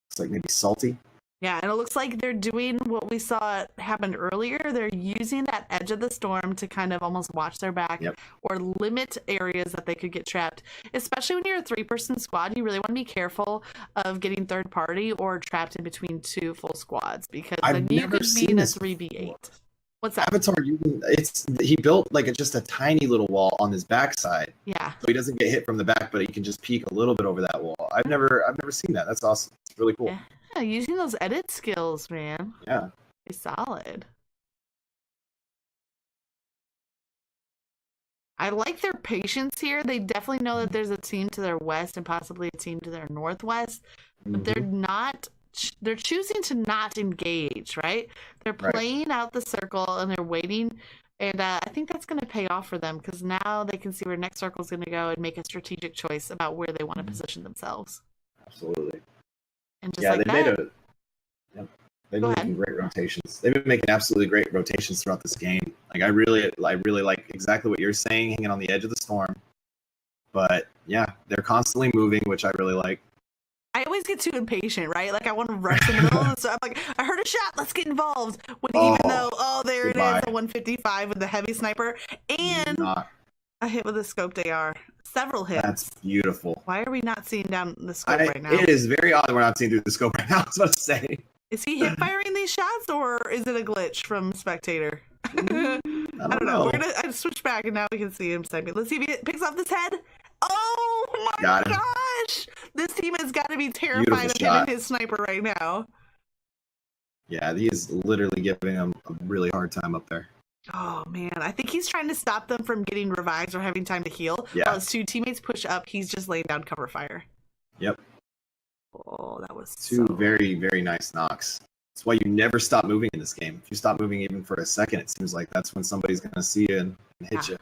it's like maybe Salty. Yeah, and it looks like they're doing what we saw happen earlier. They're using that edge of the storm to kind of almost watch their back or limit areas that they could get trapped. Especially when you're a 3-person squad, you really want to be careful of getting third party or trapped in between 2 full squads, because then you could be in a 3v8. What's that? Avatar, he built like just a tiny little wall on his backside. Yeah. So he doesn't get hit from the back, but he can just peek a little bit over that wall. I've never seen that. That's awesome. It's really cool. Yeah, using those edit skills, man. Yeah. It's solid. I like their patience here. They definitely know that there's a team to their west and possibly a team to their northwest, but they're choosing to not engage, right? They're playing out the circle and they're waiting. And I think that's going to pay off for them, because now they can see where next circle is going to go and make a strategic choice about where they want to position themselves. Absolutely. And just like that. They've been making great rotations. They've been making absolutely great rotations throughout this game. Like I really like exactly what you're saying, hanging on the edge of the storm. But yeah, they're constantly moving, which I really like. I always get too impatient, right? Like I want to rush in the middle of the stuff. I'm like, I heard a shot, let's get involved. Even though, there it is, a 155 with the heavy sniper, and a hit with a scoped AR. Several hits. That's beautiful. Why are we not seeing down the scope right now? It is very odd that we're not seeing through the scope right now. I was about to say. Is he hip firing these shots, or is it a glitch from Spectator? I don't know. We're gonna switch back, and now we can see him sniping. Let's see if he picks off this head. Oh my gosh! This team has got to be terrified of hitting his sniper right now. Yeah, he is literally giving him a really hard time up there. Oh man, I think he's trying to stop them from getting revives or having time to heal. Yeah. While his 2 teammates push up, he's just laying down cover fire. Yep. Oh, that was 2 very, very nice knocks. That's why you never stop moving in this game. If you stop moving even for a second, it seems like that's when somebody's going to see you and hit you.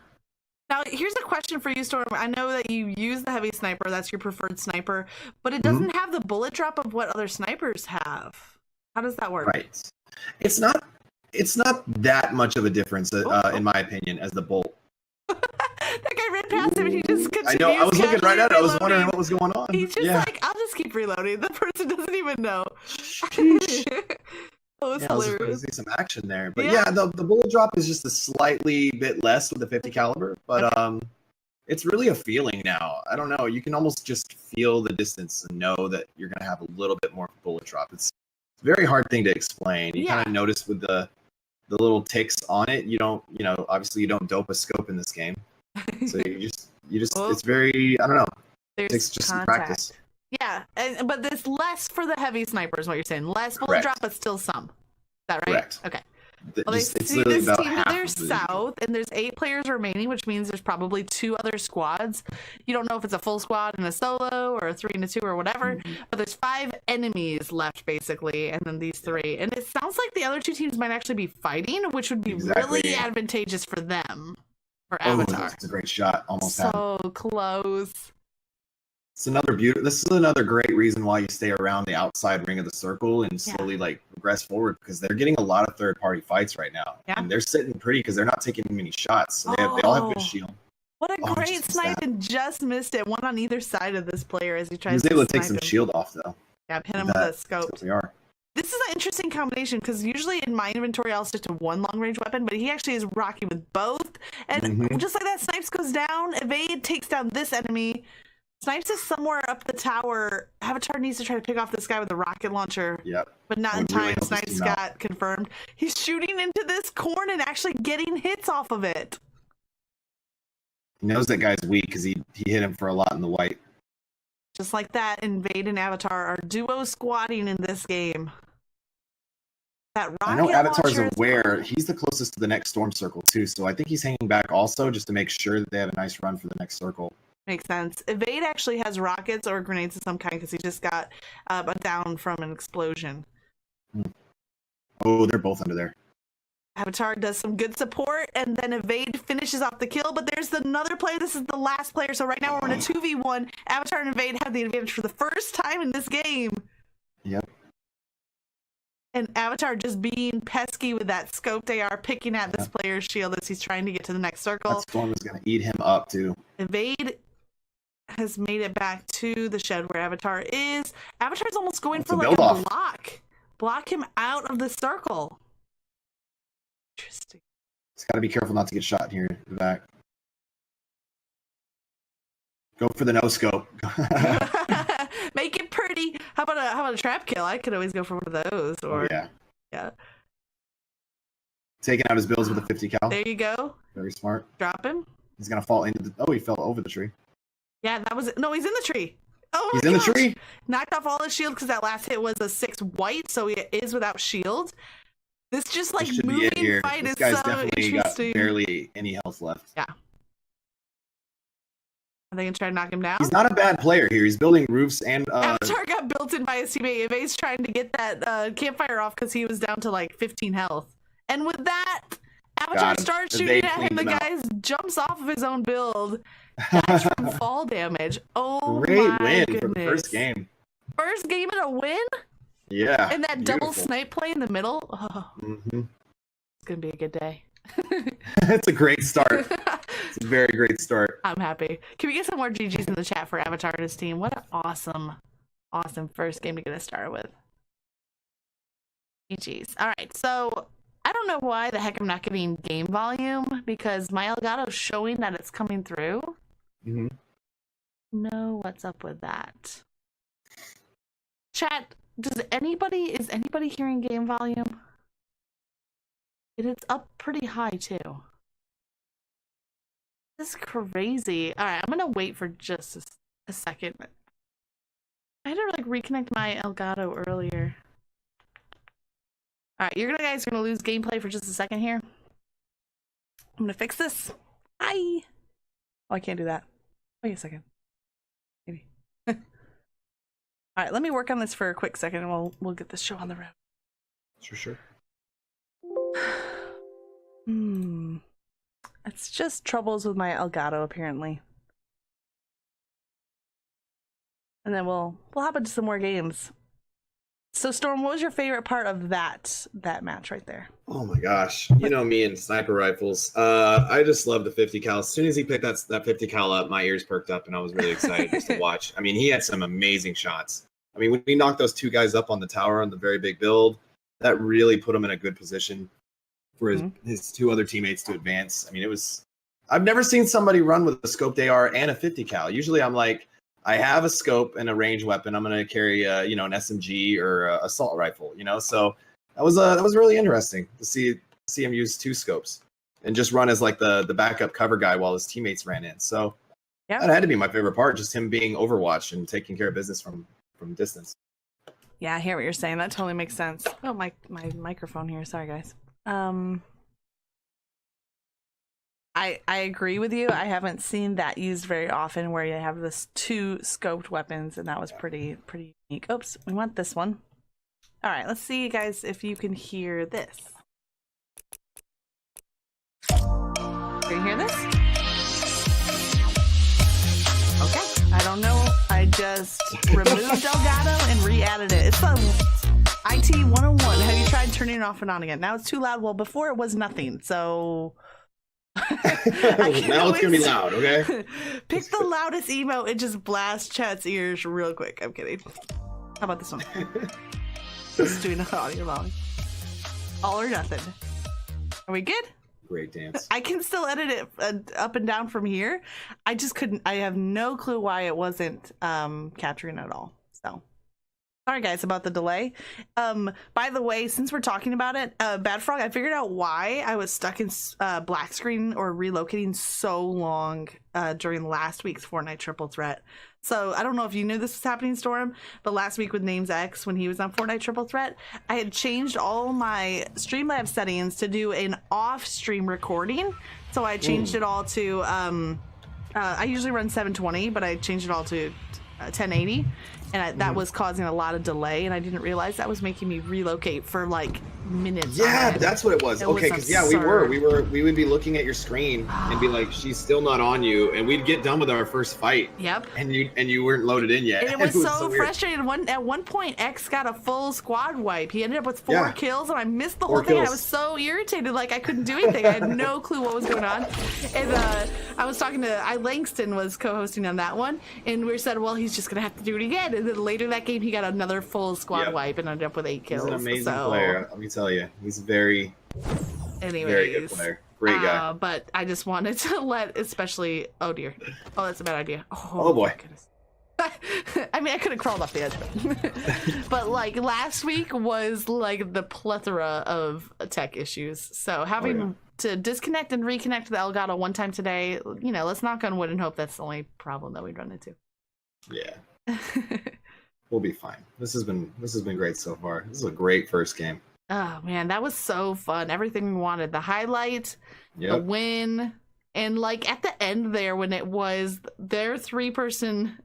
Now, here's a question for you, Storm. I know that you use the heavy sniper. That's your preferred sniper. But it doesn't have the bullet drop of what other snipers have. How does that work? Right. It's not that much of a difference, in my opinion, as the bolt. That guy ran past him and he just continues. I know. I was looking right at it. I was wondering what was going on. He's just like, I'll just keep reloading. The person doesn't even know. Oh, it's hilarious. I was see some action there. But yeah, the bullet drop is just a slightly bit less with the 50 caliber. But it's really a feeling now. I don't know. You can almost just feel the distance and know that you're going to have a little bit more bullet drop. It's a very hard thing to explain. You kind of notice with the little ticks on it. You don't, obviously you don't dope a scope in this game. So you just it's very, I don't know. It takes just some practice. Yeah, but there's less for the heavy snipers, what you're saying. Less bullet drop, but still some. Is that right? Correct. Okay. Well, it's see this team to their south, and there's 8 players remaining, which means there's probably 2 other squads. You don't know if it's a full squad and a solo, or a 3 and a 2, or whatever, but there's 5 enemies left, basically, and then these 3. And it sounds like the other 2 teams might actually be fighting, which would be really advantageous for them, for Avatar. That's a great shot. Almost so close. This is another great reason why you stay around the outside ring of the circle and slowly progress forward, because they're getting a lot of third-party fights right now, and they're sitting pretty because they're not taking many shots. So they all have good shield. What a great snipe, and just missed it. One on either side of this player as he tries. He was able to take some shield off though. Yeah, hit him with a scope. We are. This is an interesting combination because usually in my inventory I'll stick to one long-range weapon, but he actually is rocking with both. And just like that, Snipes goes down. Evade takes down this enemy. Snipes is somewhere up the tower. Avatar needs to try to pick off this guy with a rocket launcher. Yep. But not in time. Snipes got confirmed. He's shooting into this corn and actually getting hits off of it. He knows that guy's weak because he hit him for a lot in the white. Just like that, Invade and Avatar are duo squatting in this game. That rocket I know Avatar's launcher aware. He's the closest to the next storm circle too, so I think he's hanging back also just to make sure that they have a nice run for the next circle. Makes sense. Evade actually has rockets or grenades of some kind because he just got down from an explosion. Oh, they're both under there. Avatar does some good support, and then Evade finishes off the kill, but there's another player. This is the last player, so right now we're in a 2v1. Avatar and Evade have the advantage for the first time in this game. Yep. And Avatar just being pesky with that scoped AR, picking at this player's shield as he's trying to get to the next circle. That storm is going to eat him up, too. Evade has made it back to the shed where Avatar is. Avatar's almost going for like a block. Block him out of the circle. Interesting. He's got to be careful not to get shot here in the back. Go for the no scope. Make it pretty. How about a trap kill? I could always go for one of those. Or yeah. Taking out his builds with a 50 cal. There you go. Very smart. Drop him. He's gonna fall into the. Oh, he fell over the tree. Yeah, that was it. No, he's in the tree. Oh, he's in the tree. Knocked off all his shield because that last hit was a 6 white, so he is without shield. This just like moving fight is so definitely interesting. Got barely any health left. Yeah. Are they gonna try to knock him down? He's not a bad player here. He's building roofs and Avatar got built in by his teammate. Evade's trying to get that campfire off because he was down to like 15 health. And with that, Avatar starts shooting at him. The guy jumps off of his own build. That's from fall damage. Oh, great win goodness. For the first game. First game and a win? Yeah. And that double snipe play in the middle? Oh, it's going to be a good day. It's a great start. It's a very great start. I'm happy. Can we get some more GGs in the chat for Avatar and his team? What an awesome first game to get us started with. GGs. All right, so I don't know why the heck I'm not getting game volume because my Elgato's showing that it's coming through. No, what's up with that? Chat, is anybody hearing game volume? It is up pretty high too. This is crazy. All right, I'm gonna wait for just a second. I had to like reconnect my Elgato earlier. All right, guys are gonna lose gameplay for just a second here. I'm gonna fix this. Hi. Oh, I can't do that. Wait a second. Maybe. All right, let me work on this for a quick second, and we'll get this show on the road. Sure. It's just troubles with my Elgato apparently. And then we'll hop into some more games. So Storm, what was your favorite part of that match right there? Oh my gosh. You know me and sniper rifles. I just love the 50 cal. As soon as he picked that 50 cal up, my ears perked up and I was really excited just to watch. I mean, he had some amazing shots. I mean, when he knocked those two guys up on the tower on the very big build, that really put him in a good position for his two other teammates to advance. I mean, I've never seen somebody run with a scoped AR and a 50 cal. Usually I'm like, I have a scope and a range weapon. I'm going to carry an SMG or a assault rifle, So that was really interesting to see him use two scopes and just run as like the backup cover guy while his teammates ran in. So that had to be my favorite part, just him being Overwatch and taking care of business from distance. Yeah, I hear what you're saying. That totally makes sense. Oh, my microphone here. Sorry, guys. I agree with you. I haven't seen that used very often where you have this two scoped weapons, and that was pretty unique. Oops, we want this one. All right, let's see, guys, if you can hear this. Can you hear this? Okay, I don't know. I just removed Elgato and re-added it. It's IT 101. Have you tried turning it off and on again? Now it's too loud. Well, before it was nothing, so... Now it's gonna be loud, okay? Pick the loudest emote and just blast chat's ears real quick. I'm kidding. How about this one? Just doing an audio log. All or nothing. Are we good? Great dance. I can still edit it up and down from here. I just couldn't. I have no clue why it wasn't capturing at all. So. Sorry guys about the delay. By the way, since we're talking about it, Bad Frog, I figured out why I was stuck in black screen or relocating so long during last week's Fortnite Triple Threat. So I don't know if you knew this was happening, Storm, but last week with Names X, when he was on Fortnite Triple Threat, I had changed all my Streamlabs settings to do an off-stream recording. So I changed it all to, I usually run 720, but I changed it all to 1080. And that was causing a lot of delay, and I didn't realize that was making me relocate for like minutes. Yeah, that's what it was. Okay, because we would be looking at your screen and be like, she's still not on you, and we'd get done with our first fight. Yep. And you weren't loaded in yet. And it was so frustrating. At one point, X got a full squad wipe. He ended up with 4 kills, and I missed the whole thing. And I was so irritated, like I couldn't do anything. I had no clue what was going on. And I was talking to Langston was co-hosting on that one, and we said, well, he's just gonna have to do it again. And then later that game, he got another full squad wipe and ended up with 8 kills. He's an amazing player. Let me tell you, he's very good player. Great guy. But I just wanted to let, especially, oh dear, oh that's a bad idea. Oh boy. I mean, I could have crawled off the edge, but like last week was like the plethora of tech issues. So having to disconnect and reconnect to the Elgato one time today, let's knock on wood and hope that's the only problem that we'd run into. Yeah. We'll be fine. This has been great so far. This is a great first game. Oh man, that was so fun. Everything we wanted. The highlight, the win, and like at the end there when it was their 3-person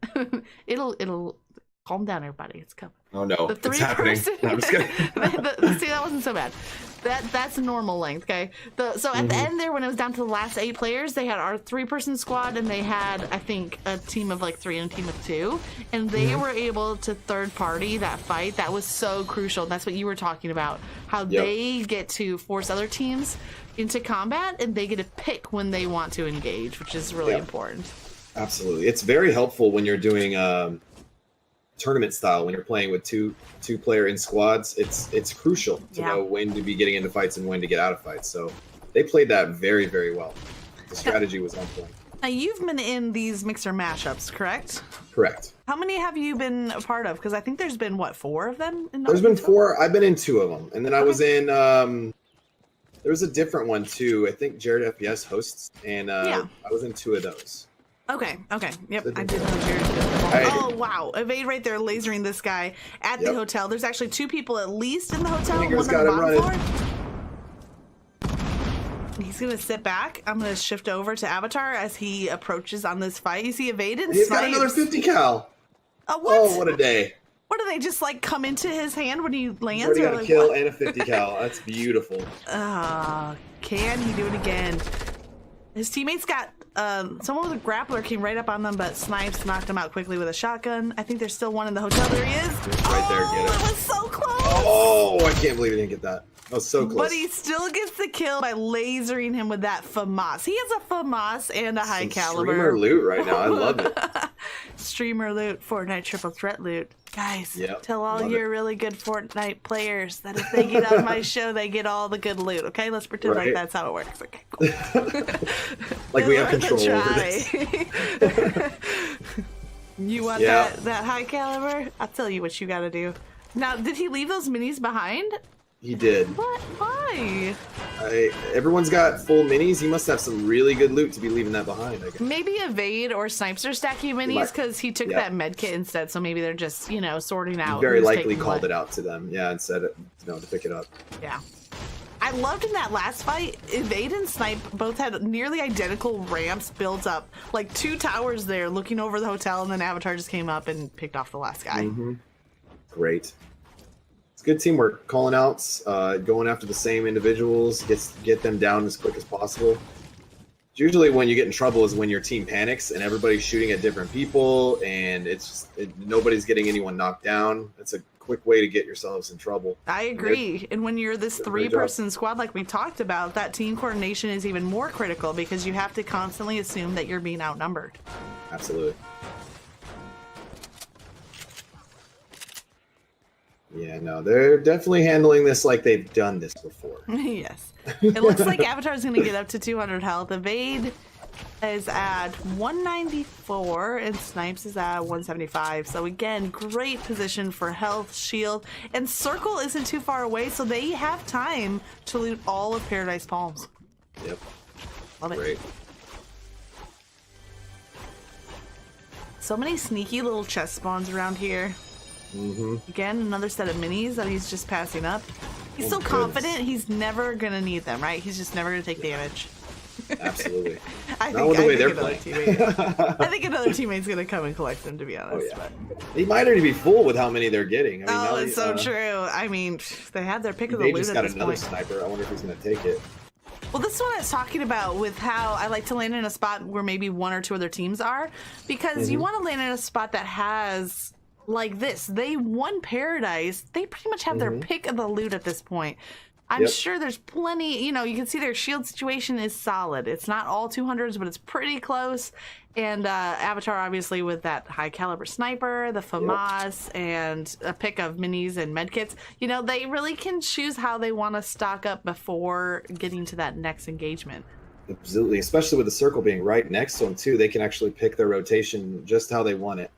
it'll calm down everybody. It's coming. Oh no. The 3-person. No, I'm just kidding. See, that wasn't so bad. That's normal length, okay? So at the end there, when it was down to the last 8 players, they had our 3-person squad, and they had, I think, a team of like 3 and a team of 2, and they were able to third party that fight. That was so crucial. That's what you were talking about, how they get to force other teams into combat, and they get to pick when they want to engage, which is really important. Absolutely. It's very helpful when you're doing tournament style, when you're playing with two player in squads. It's crucial to know when to be getting into fights and when to get out of fights. So they played that very, very well. The strategy was on point. Now you've been in these mixer mashups, correct? Correct. How many have you been a part of? Because I think there's been 4 of them. There's been 4. I've been in 2 of them, and then I was in there was a different one too. I think Jared FPS hosts, and I was in 2 of those. Okay. Yep, I did know Jared. Oh, wow. Evade right there, lasering this guy at the hotel. There's actually 2 people at least in the hotel. One on the bottom floor. He's going to sit back. I'm going to shift over to Avatar as he approaches on this fight. You see Evade and he's got another 50 cal. Oh, what? Oh, what a day. What do they just like come into his hand when he He's lands? already Or got a like, kill what? and a 50 cal. That's beautiful. Can he do it again? His teammates got someone with a grappler came right up on them, but Snipes knocked him out quickly with a shotgun. I think there's still one in the hotel. There he is. Right there, get it. It was so close. Oh, I can't believe he didn't get that. That was so close. But he still gets the kill by lasering him with that FAMAS. He has a FAMAS and a high Some caliber. streamer loot right now. I love it. Streamer loot, Fortnite Triple Threat loot. Guys, Yep, tell all love your it. really good Fortnite players that if they get on my show, they get all the good loot. Okay, let's pretend like Right. that's how it works. Okay, cool. Like we have Worth a control over try. this. You want Yeah. that high caliber? I'll tell you what you gotta do. Now, did he leave those minis behind? He did. What? Why? Everyone's got full minis. He must have some really good loot to be leaving that behind, I guess. Maybe Evade or Snipes are stacking minis might- because he took yeah. that med kit instead. So maybe they're just, sorting out. He very who's likely taking called what. it out to them. Yeah, and said it, to pick it up. Yeah. I loved in that last fight, Evade and Snipe both had nearly identical ramps built up. Like 2 towers there looking over the hotel, and then Avatar just came up and picked off the last guy. Mm-hmm. Great. It's good teamwork. Calling outs, going after the same individuals, get them down as quick as possible. Usually when you get in trouble is when your team panics and everybody's shooting at different people and it's just nobody's getting anyone knocked down. It's a quick way to get yourselves in trouble. I agree. And when you're this Did a great job. 3-person squad like we talked about, that team coordination is even more critical because you have to constantly assume that you're being outnumbered. Absolutely. Yeah, no, they're definitely handling this like they've done this before. Yes. It looks like Avatar's going to get up to 200 health. Evade is at 194 and Snipes is at 175. So again, great position for health, shield, and Circle isn't too far away, so they have time to loot all of Paradise Palms. Yep, Love it. great. So many sneaky little chest spawns around here. Mm-hmm. Again, another set of minis that he's just passing up. He's Oh, so goodness. confident he's never gonna need them, right? He's just never gonna take damage. Absolutely. I Not with the way they're another playing. teammate. I think another teammate's gonna come and collect them, to be honest. Oh, yeah. But- He might already be full with how many they're getting. I mean, oh, now it's he- so true. I mean, they had their pick of the They loot just at got this another point. sniper. I wonder if he's going to take it. Well, this is what I was talking about with how I like to land in a spot where maybe 1 or 2 other teams are, because you want to land in a spot that has like this. They won Paradise. They pretty much have their pick of the loot at this point. I'm Yep. sure there's plenty, you can see their shield situation is solid. It's not all 200s, but it's pretty close. And Avatar, obviously, with that high caliber sniper, the FAMAS, and a pick of minis and medkits, they really can choose how they want to stock up before getting to that next engagement. Absolutely, especially with the circle being right next to them too. They can actually pick their rotation just how they want it,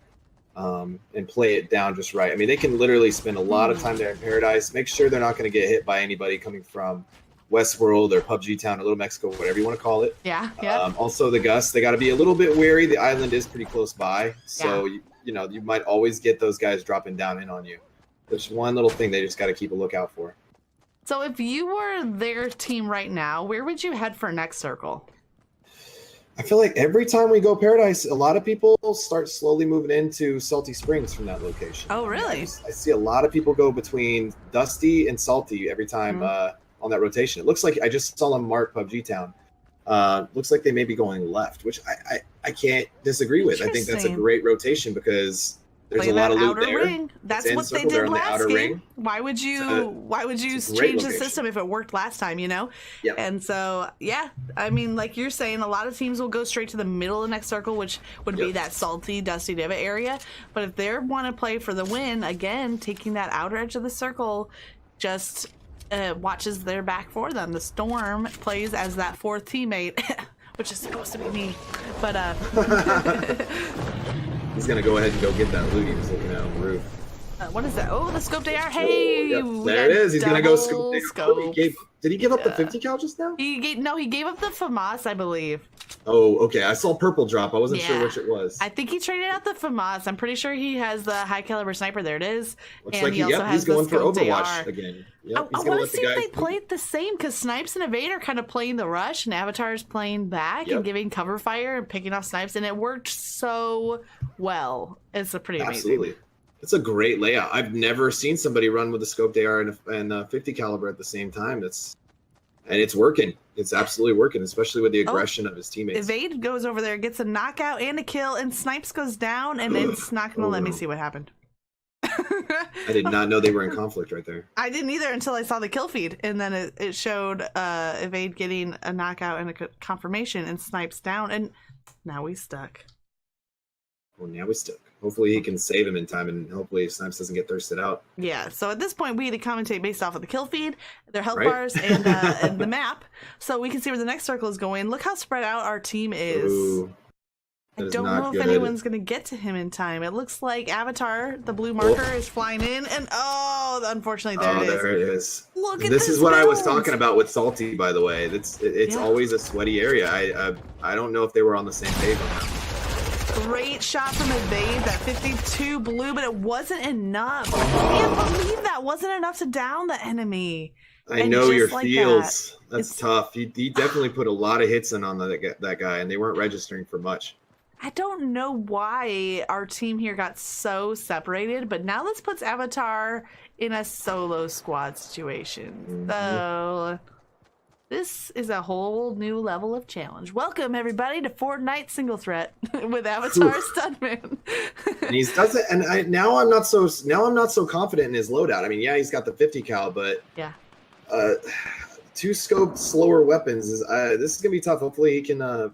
and play it down just right. I mean, they can literally spend a lot of time there in Paradise. Make sure they're not going to get hit by anybody coming from Westworld or PUBG Town or Little Mexico, whatever you want to call it. Yeah. Also, the Gus, they got to be a little bit wary. The island is pretty close by, so you might always get those guys dropping down in on you. There's one little thing they just got to keep a lookout for. So if you were their team right now, where would you head for next circle? I feel like every time we go Paradise, a lot of people start slowly moving into Salty Springs from that location. Oh, really? I see a lot of people go between Dusty and Salty every time on that rotation. It looks like I just saw them mark PUBG Town. Looks like they may be going left, which I can't disagree with. I think that's a Interesting. great rotation because there's Play a lot that of loot outer there. ring. That's It's in what they circle, they're did in the last outer game. ring. Why would you it's a great change the location. system if it worked last time, Yep. And so, yeah, I mean, like you're saying, a lot of teams will go straight to the middle of the next circle, which would be Yep. that salty, dusty Diva area. But if they want to play for the win, again, taking that outer edge of the circle just watches their back for them. The Storm plays as that 4th teammate, which is supposed to be me. But He's gonna go ahead and go get that loot. He was looking at on the roof. what is that? Oh, the scoped AR. Hey, Yep, we there it got is. He's gonna go double scoop. Did he give up the 50 cal just now? He gave up the FAMAS, I believe. Oh, okay. I saw purple drop. I wasn't sure Yeah. which it was. I think he traded out the FAMAS. I'm pretty sure he has the high caliber sniper. There it is. Looks and like he also he's has going the for scoped Overwatch AR. again. I Yep, he's gonna want let to the see if guys. they played the same, because Snipes and Evade are kind of playing the rush, and Avatar is playing back Yep. and giving cover fire and picking off Snipes, and it worked so well. It's a pretty amazing. Absolutely. It's a great layout. I've never seen somebody run with a scoped AR and a 50 caliber at the same time. It's working. It's absolutely working, especially with the aggression of his teammates. Evade goes over there, gets a knockout and a kill, and Snipes goes down, and it's not going to let me see what happened. I did not know they were in conflict right there. I didn't either until I saw the kill feed, and then it showed Evade getting a knockout and a confirmation, and Snipes down, and now we stuck. Well, now we're stuck. Hopefully he can save him in time, and hopefully Snipes doesn't get thirsted out. Yeah, so at this point, we had to commentate based off of the kill feed, their health Right. bars, and the map, so we can see where the next circle is going. Look how spread out our team is. Ooh, I that is don't not know if good. anyone's going to get to him in time. It looks like Avatar, the blue marker, is flying in, and unfortunately, there it is. There it is. Look at This is what I was build. talking about with Salty, by the way. It's Yeah. always a sweaty area. I don't know if they were on the same page on that. Great shot from Evade, that 52 blue, but it wasn't enough. I can't believe that wasn't enough to down the enemy. I And know just your like feels. That's it's- tough. He definitely put a lot of hits in on that guy, and they weren't registering for much. I don't know why our team here got so separated, but now this puts Avatar in a solo squad situation. So this is a whole new level of challenge. Welcome everybody to Fortnite Single Threat with Avatar Studman. And he doesn't. And now I'm not so confident in his loadout. I mean, yeah, he's got the 50 cal, but Yeah. two scoped slower weapons is this is gonna be tough. Hopefully he can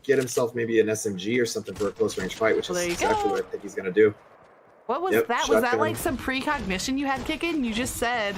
get himself maybe an SMG or something for a close range fight, which Well, is there you exactly go. what I think he's gonna do. What was Yep, that? Was that shotgun. like some precognition you had kicking? You just said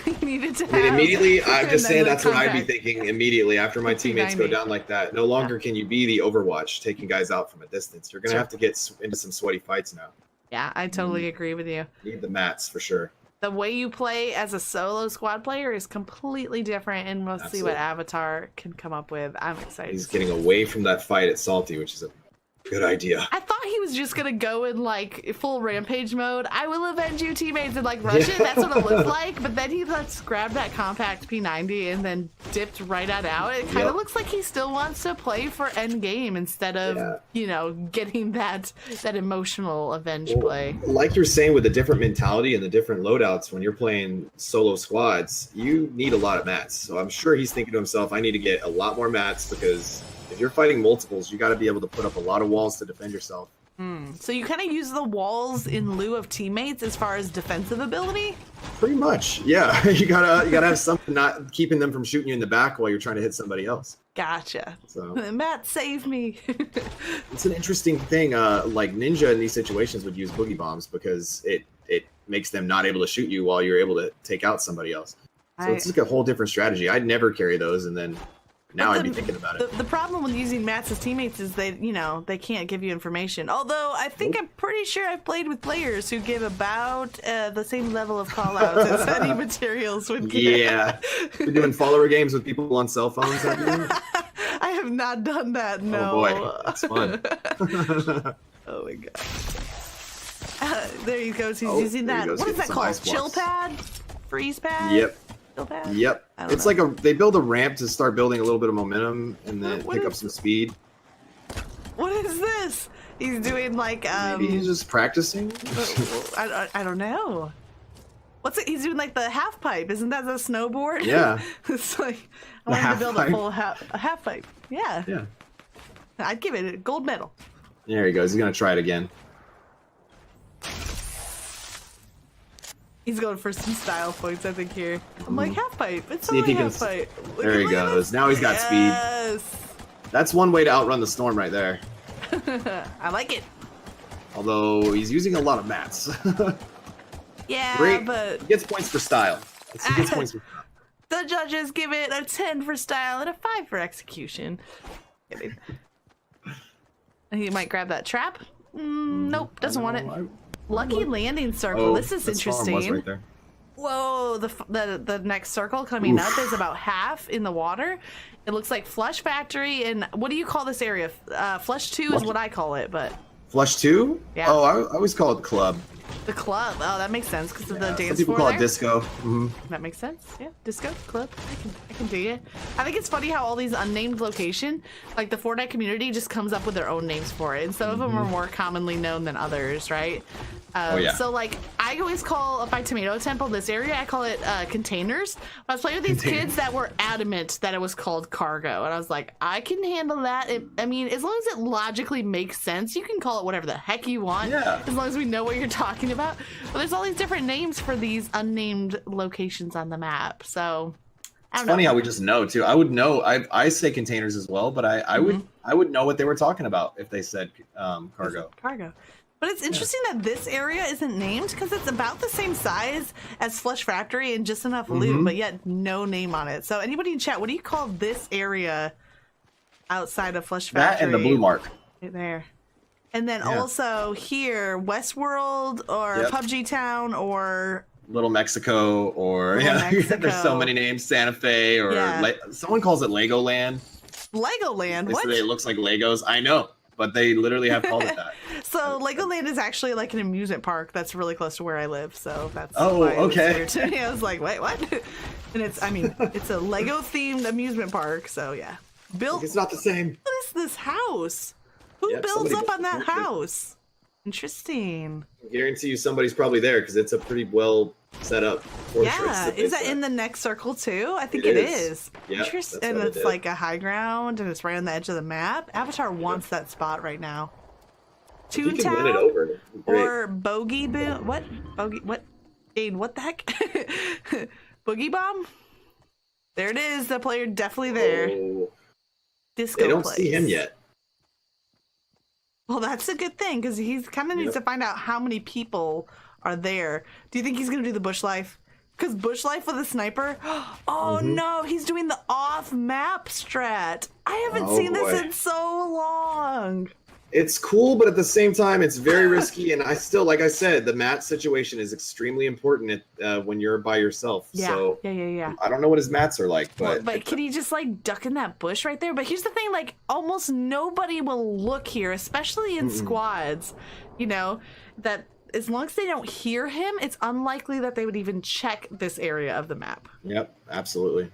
you needed to I mean, have. immediately, I'm just and saying then that's what I'd be contact. thinking immediately after my teammates go 290. down like that. No longer can you be the Overwatch taking guys out from a distance. You're gonna Sure. have to get into some sweaty fights now. Yeah, I totally agree with you. Need the mats for sure. The way you play as a solo squad player is completely different, and we'll see what Absolutely. Avatar can come up with. I'm excited. He's getting away from that fight at Salty, which is a good idea. I thought he was just gonna go in like full rampage mode. I will avenge you, teammates, and like rush it. That's what it looked like. But then he just grabbed that compact P90 and then dipped right out. It kind of Yep. looks like he still wants to play for end game instead of Yeah. getting that emotional avenge Well, play. like you're saying, with the different mentality and the different loadouts, when you're playing solo squads, you need a lot of mats. So I'm sure he's thinking to himself, I need to get a lot more mats, because if you're fighting multiples, you got to be able to put up a lot of walls to defend yourself. So you kind of use the walls in lieu of teammates as far as defensive ability. Pretty much, yeah. You gotta have something not keeping them from shooting you in the back while you're trying to hit somebody else. Gotcha. So Matt, save me. it's an interesting thing. Like Ninja in these situations would use boogie bombs because it makes them not able to shoot you while you're able to take out somebody else. So it's like a whole different strategy. I'd never carry those, and then now I'd be thinking about it. The problem with using mats as teammates is they can't give you information. Although I think I'm pretty sure I've played with players who give about the same level of callouts as any materials would give. Yeah, we're doing follower games with people on cell phones. Have you? I have not done that. No. Oh boy, that's fun. Oh my god. There he goes. He's Oh, using there he that. goes, What is getting that some called? ice Chill blocks. pad? Freeze pad? Yep. Chill pad? Yep. I don't It's know. like they build a ramp to start building a little bit of momentum and then What pick up is- some speed. What is this? He's doing like Maybe he's just practicing. I don't know. What's it? He's doing like the half pipe. Isn't that the snowboard? Yeah. It's like I The wanted to half build pipe? a full half pipe. Yeah. Yeah. I'd give it a gold medal. There he goes. He's gonna try it again. He's going for some style points, I think here. I'm like half pipe. It's See if only he can half pipe. There he Look at goes. this. Now he's got speed. Yes. That's one way to outrun the storm right there. I like it. Although he's using a lot of mats. Yeah, Great. but He gets points for style. He gets points for the judges give it a 10 for style and a 5 for execution. Kidding. He might grab that trap. Nope, doesn't want it. Lucky landing circle. This is that's Farm was interesting. right there. Whoa, the next circle coming up is about half in the water. It looks like Flush Factory, and what do you call this area? Flush 2 is what I call it, but Flush 2? Yeah. Oh, I always call it club. the club. Oh, that makes sense because of the Some dance people floor call it there. disco. Mhm. That makes sense. Yeah, disco club. I can do it. I think it's funny how all these unnamed location, like the Fortnite community, just comes up with their own names for it, and some of them are more commonly known than others, right? yeah. So like I always call up by Tomato Temple this area, I call it containers. I was playing with these kids that were adamant that it was called cargo, and I was like, I can handle that. I mean, as long as it logically makes sense, you can call it whatever the heck you want, as long as we know what you're talking about. But there's all these different names for these unnamed locations on the map, so I don't know. Funny how we just know too. I would know. I say containers as well, but I would know what they were talking about if they said cargo. Cargo. But it's interesting that this area isn't named because it's about the same size as Flush Factory and just enough loot, but yet no name on it. So anybody in chat, what do you call this area outside of Flush Factory? That and the blue mark. Right there. And then also here, Westworld or PUBG Town or Little Mexico or Mexico. There's so many names. Santa Fe or someone calls it Legoland. Legoland. What? It looks like Legos. I know, but they literally have called it that. So Legoland is actually like an amusement park that's really close to where I live. So that's why it was okay. weird to me. I was like, wait, what? And it's a Lego themed amusement park. So yeah, It's not the same. What is this house? Who builds up on that house? Interesting. I guarantee you somebody's probably there because it's a pretty well set up fortress. Yeah, is that in the next circle too? I think it is. Yeah, interesting. And it's like a high ground and it's right on the edge of the map. Avatar wants that spot right now. Toontown or Bogey Boom? What? Bogey? What? Jade, what the heck? Boogie Bomb? There it is. The player definitely there. Disco They don't place. see him yet. Well, that's a good thing because he's kind of needs to find out how many people are there. Do you think he's going to do the bush life? Because bush life with a sniper? Oh no, he's doing the off-map strat. I haven't seen this in so long. It's cool, but at the same time, it's very risky. And I still, like I said, the mat situation is extremely important when you're by yourself. Yeah, so yeah. I don't know what his mats are like, but can he just like duck in that bush right there? But here's the thing: like almost nobody will look here, especially in squads. You know that as long as they don't hear him, it's unlikely that they would even check this area of the map. Yep, absolutely.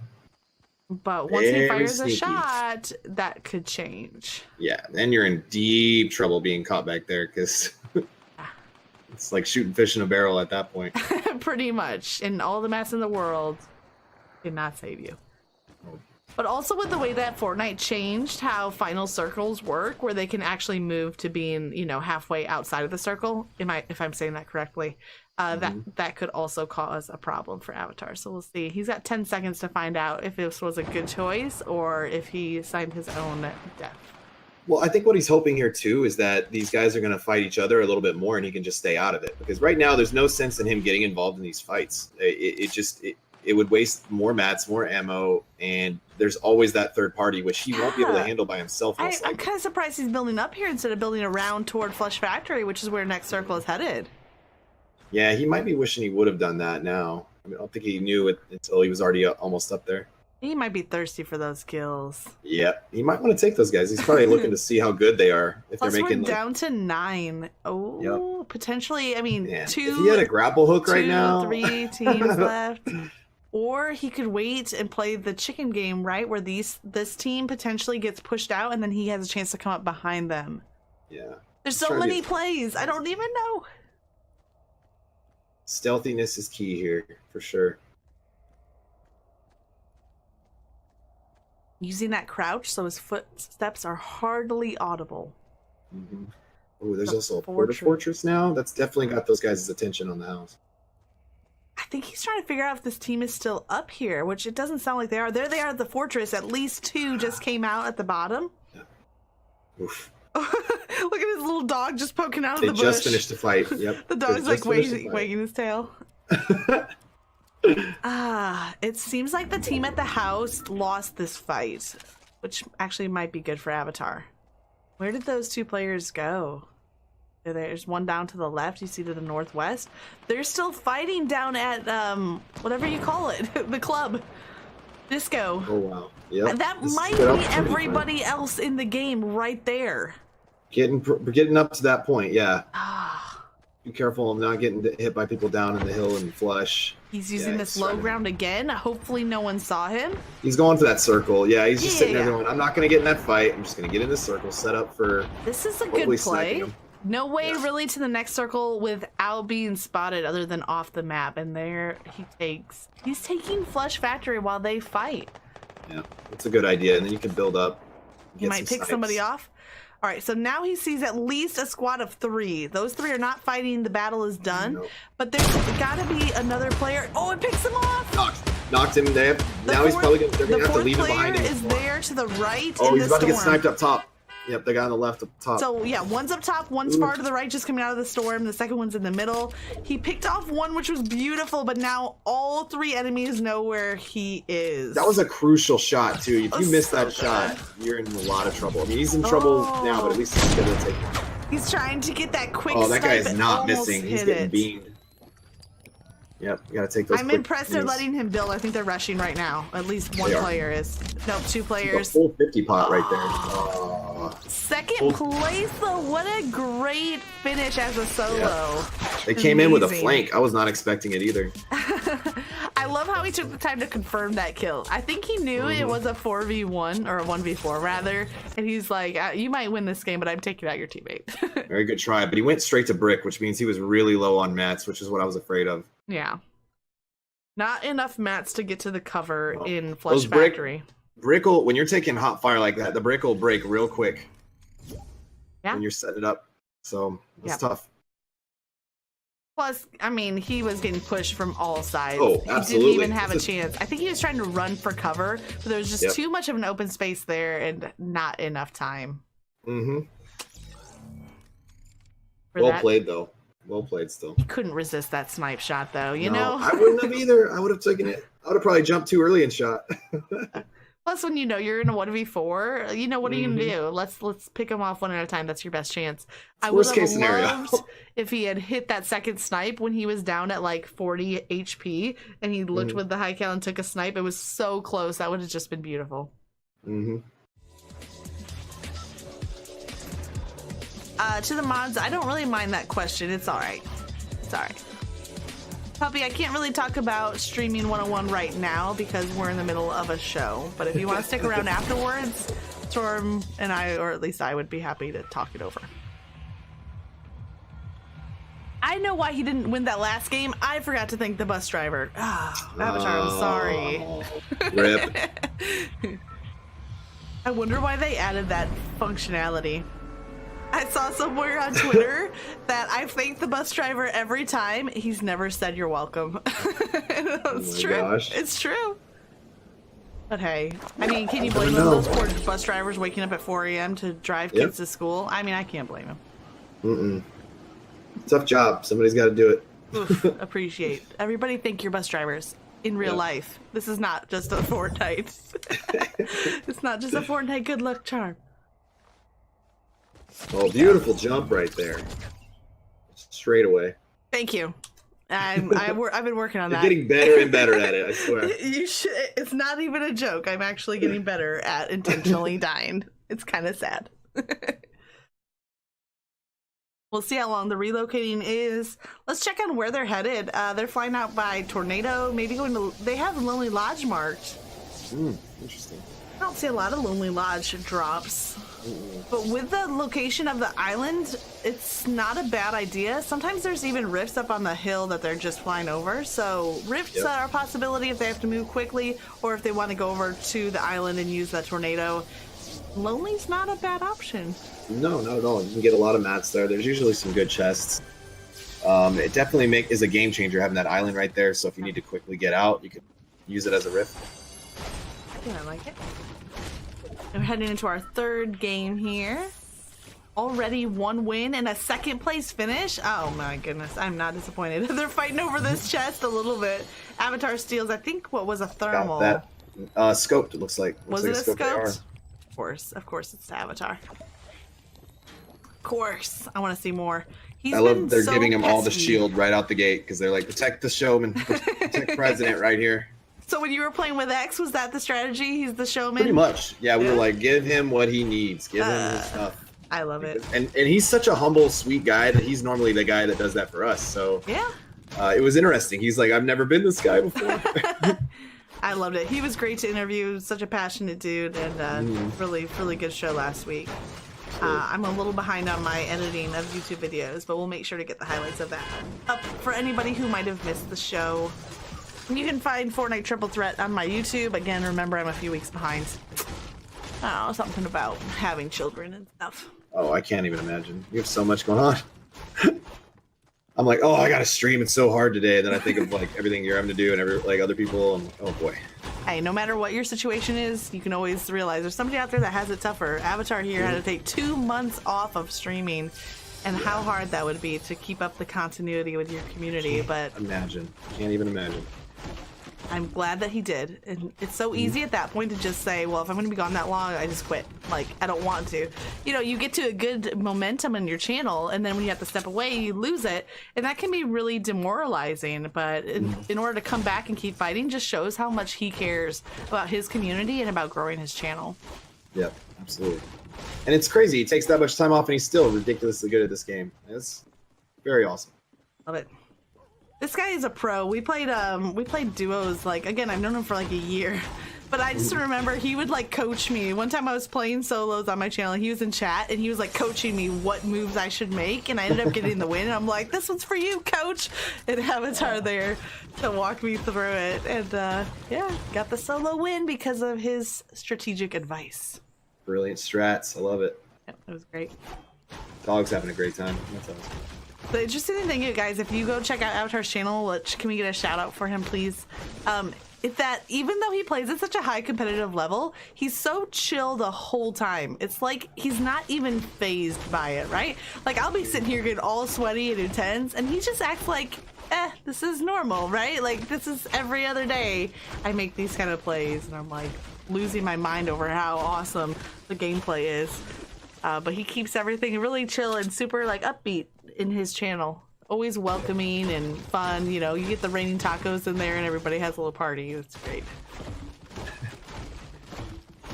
But once he fires a shot, that could change. Yeah, then you're in deep trouble being caught back there because it's like shooting fish in a barrel at that point. Pretty much. And all the mats in the world cannot save you. But also with the way that Fortnite changed how final circles work, where they can actually move to being, halfway outside of the circle, if I'm saying that correctly, that could also cause a problem for Avatar. So we'll see. He's got 10 seconds to find out if this was a good choice or if he signed his own death. Well, I think what he's hoping here too is that these guys are going to fight each other a little bit more and he can just stay out of it. Because right now there's no sense in him getting involved in these fights. It would waste more mats, more ammo, and there's always that third party, which he won't be able to handle by himself. I'm kind of surprised he's building up here instead of building around toward Flush Factory, which is where next circle is headed. Yeah, he might be wishing he would have done that now. I mean, I don't think he knew it until he was already almost up there. He might be thirsty for those kills. Yeah, he might want to take those guys. He's probably looking to see how good they are. If Plus, they're making we're down to 9. Oh, potentially. I mean, If he had a grapple hook right now, 3 teams left. Or he could wait and play the chicken game, right? Where this team potentially gets pushed out and then he has a chance to come up behind them. Yeah. There's so many plays. I don't even know. Stealthiness is key here, for sure. Using that crouch so his footsteps are hardly audible. Oh, there's also a porta fortress now. That's definitely got those guys' attention on the house. I think he's trying to figure out if this team is still up here, which it doesn't sound like they are. There they are at the fortress. At least 2 just came out at the bottom. Yeah. Oof. Look at his little dog just poking out of the bush. They just finished the fight. Yep. The dog's like wagging his tail. It seems like the team at the house lost this fight, which actually might be good for Avatar. Where did those 2 players go? There's one down to the left. You see to the northwest. They're still fighting down at whatever you call it, the club, disco. Oh wow! Yeah. That might be everybody else in the game right there. Getting up to that point, yeah. Be careful of not getting hit by people down in the hill and flush. He's using this low ground again. Hopefully no one saw him. He's going for that circle. Yeah, he's just sitting there going, I'm not going to get in that fight. I'm just going to get in this circle, set up for... This is a good play. No way really to the next circle without being spotted other than off the map. And there he's taking Flush Factory while they fight. Yeah, that's a good idea. And then you can build up. He might pick somebody off. All right, so now he sees at least a squad of 3. Those 3 are not fighting. The battle is done. Nope. But there's got to be another player. Oh, it picks him off. Knocked him there. Now he's probably going to have to leave him behind him. The 4th player is there to the right. Oh, he's about to get sniped up top. Yep, the guy on the left up top. So, yeah, one's up top, one's far to the right, just coming out of the storm. The second one's in the middle. He picked off one, which was beautiful, but now all 3 enemies know where he is. That was a crucial shot, too. If you miss that shot, you're in a lot of trouble. I mean, he's in trouble now, but at least he's going to take it. He's trying to get that quick that guy is not missing. He's getting beamed. Yep, you gotta take those. I'm impressed they're letting him build. I think they're rushing right now. At least one player is. No, 2 players. A full 50 pot right there. Second place though. What a great finish as a solo. Yeah. They came in with a flank. I was not expecting it either. I love how he took the time to confirm that kill. I think he knew it was a 4v1 or a 1v4 rather, and he's like, "You might win this game, but I'm taking out your teammate." Very good try, but he went straight to brick, which means he was really low on mats, which is what I was afraid of. Yeah. Not enough mats to get to the cover in Flush Factory. Brick will, when you're taking hot fire like that, the brick will break real quick. Yeah. When you're setting it up. So it's tough. Plus, I mean, he was getting pushed from all sides. Oh, absolutely. He didn't even have a chance. I think he was trying to run for cover, but there was just too much of an open space there and not enough time. Mm-hmm. Well played, though. Well played still. He couldn't resist that snipe shot, though, you know? I wouldn't have either. I would have taken it. I would have probably jumped too early and shot. Plus, when you know you're in a 1v4, you know, what are you going to do? Let's pick them off one at a time. That's your best chance. I would have loved if he had hit that second snipe when he was down at like 40 HP and he looked with the high cal and took a snipe. It was so close. That would have just been beautiful. Mm-hmm. To the mods, I don't really mind that question. It's all right. It's all right. Puppy, I can't really talk about streaming 101 right now because we're in the middle of a show. But if you want to stick around afterwards, Storm and I, or at least I, would be happy to talk it over. I know why he didn't win that last game. I forgot to thank the bus driver. Avatar, I'm sorry. Rip. I wonder why they added that functionality. I saw somewhere on Twitter that I thank the bus driver every time. He's never said you're welcome. It's true. Gosh. It's true. But hey, I mean, can you blame those poor bus drivers waking up at 4 a.m. to drive kids to school? I mean, I can't blame them. Tough job. Somebody's got to do it. Oof, appreciate. Everybody thank your bus drivers in real life. This is not just a Fortnite. It's not just a Fortnite good luck charm. Oh, beautiful jump right there. Straight away. Thank you. I've been working on that. You're getting better and better at it, I swear. You should. It's not even a joke. I'm actually getting better at intentionally dying. It's kind of sad. We'll see how long the relocating is. Let's check on where they're headed. They're flying out by Tornado. Maybe going to. They have Lonely Lodge marked. Interesting. I don't see a lot of Lonely Lodge drops. But with the location of the island, it's not a bad idea. Sometimes there's even rifts up on the hill that they're just flying over. So rifts are a possibility if they have to move quickly or if they want to go over to the island and use that tornado. Lonely's not a bad option. No, not at all. You can get a lot of mats there. There's usually some good chests. It definitely is a game changer having that island right there. So if you need to quickly get out, you can use it as a rift. Yeah, I like it. We're heading into our third game here. Already 1 win and a second place finish. Oh my goodness, I'm not disappointed. They're fighting over this chest a little bit. Avatar steals, I think, what was a thermal. Got that. Scoped, it looks like. Was it a scoped? Of course it's Avatar. Of course, I want to see more. I love they're giving him all the shield right out the gate because they're like, protect the showman, protect president right here. So when you were playing with X, was that the strategy? He's the showman? Pretty much. Yeah, we were like, give him what he needs. Give him his stuff. I love it. And he's such a humble, sweet guy that he's normally the guy that does that for us. So yeah, it was interesting. He's like, I've never been this guy before. I loved it. He was great to interview. Such a passionate dude, and really, really good show last week. I'm a little behind on my editing of YouTube videos, but we'll make sure to get the highlights of that up for anybody who might have missed the show. You can find Fortnite Triple Threat on my YouTube. Again, remember, I'm a few weeks behind. I don't know, something about having children and stuff. Oh, I can't even imagine. You have so much going on. I'm like, oh, I gotta stream. It's so hard today. And then I think of like everything you're having to do and other people. And oh boy. Hey, no matter what your situation is, you can always realize there's somebody out there that has it tougher. Avatar here had to take 2 months off of streaming, and how hard that would be to keep up the continuity with your community. But imagine, can't even imagine. I'm glad that he did. And it's so easy at that point to just say, well, if I'm going to be gone that long, I just quit. Like, I don't want to. You know, you get to a good momentum in your channel, and then when you have to step away, you lose it. And that can be really demoralizing. But in order to come back and keep fighting just shows how much he cares about his community and about growing his channel. Yep, absolutely. And it's crazy. He takes that much time off, and he's still ridiculously good at this game. It's very awesome. Love it. This guy is a pro. We played duos, like, again, I've known him for like a year, but I just remember he would like coach me. One time I was playing solos on my channel, he was in chat and he was like coaching me what moves I should make, and I ended up getting the win, and I'm like, this one's for you, coach, and Avatar there to walk me through it, and yeah, got the solo win because of his strategic advice. Brilliant strats. I love it. Yeah, it was great. Dog's having a great time. That's awesome. The interesting thing, you guys, if you go check out Avatar's channel, which, can we get a shout out for him, please? Is that even though he plays at such a high competitive level, he's so chill the whole time. It's like he's not even phased by it, right? Like, I'll be sitting here getting all sweaty and intense, and he just acts like, this is normal, right? Like, this is every other day I make these kind of plays, and I'm like losing my mind over how awesome the gameplay is. But he keeps everything really chill and super like upbeat in his channel. Always welcoming and fun. You know, you get the raining tacos in there and everybody has a little party. It's great.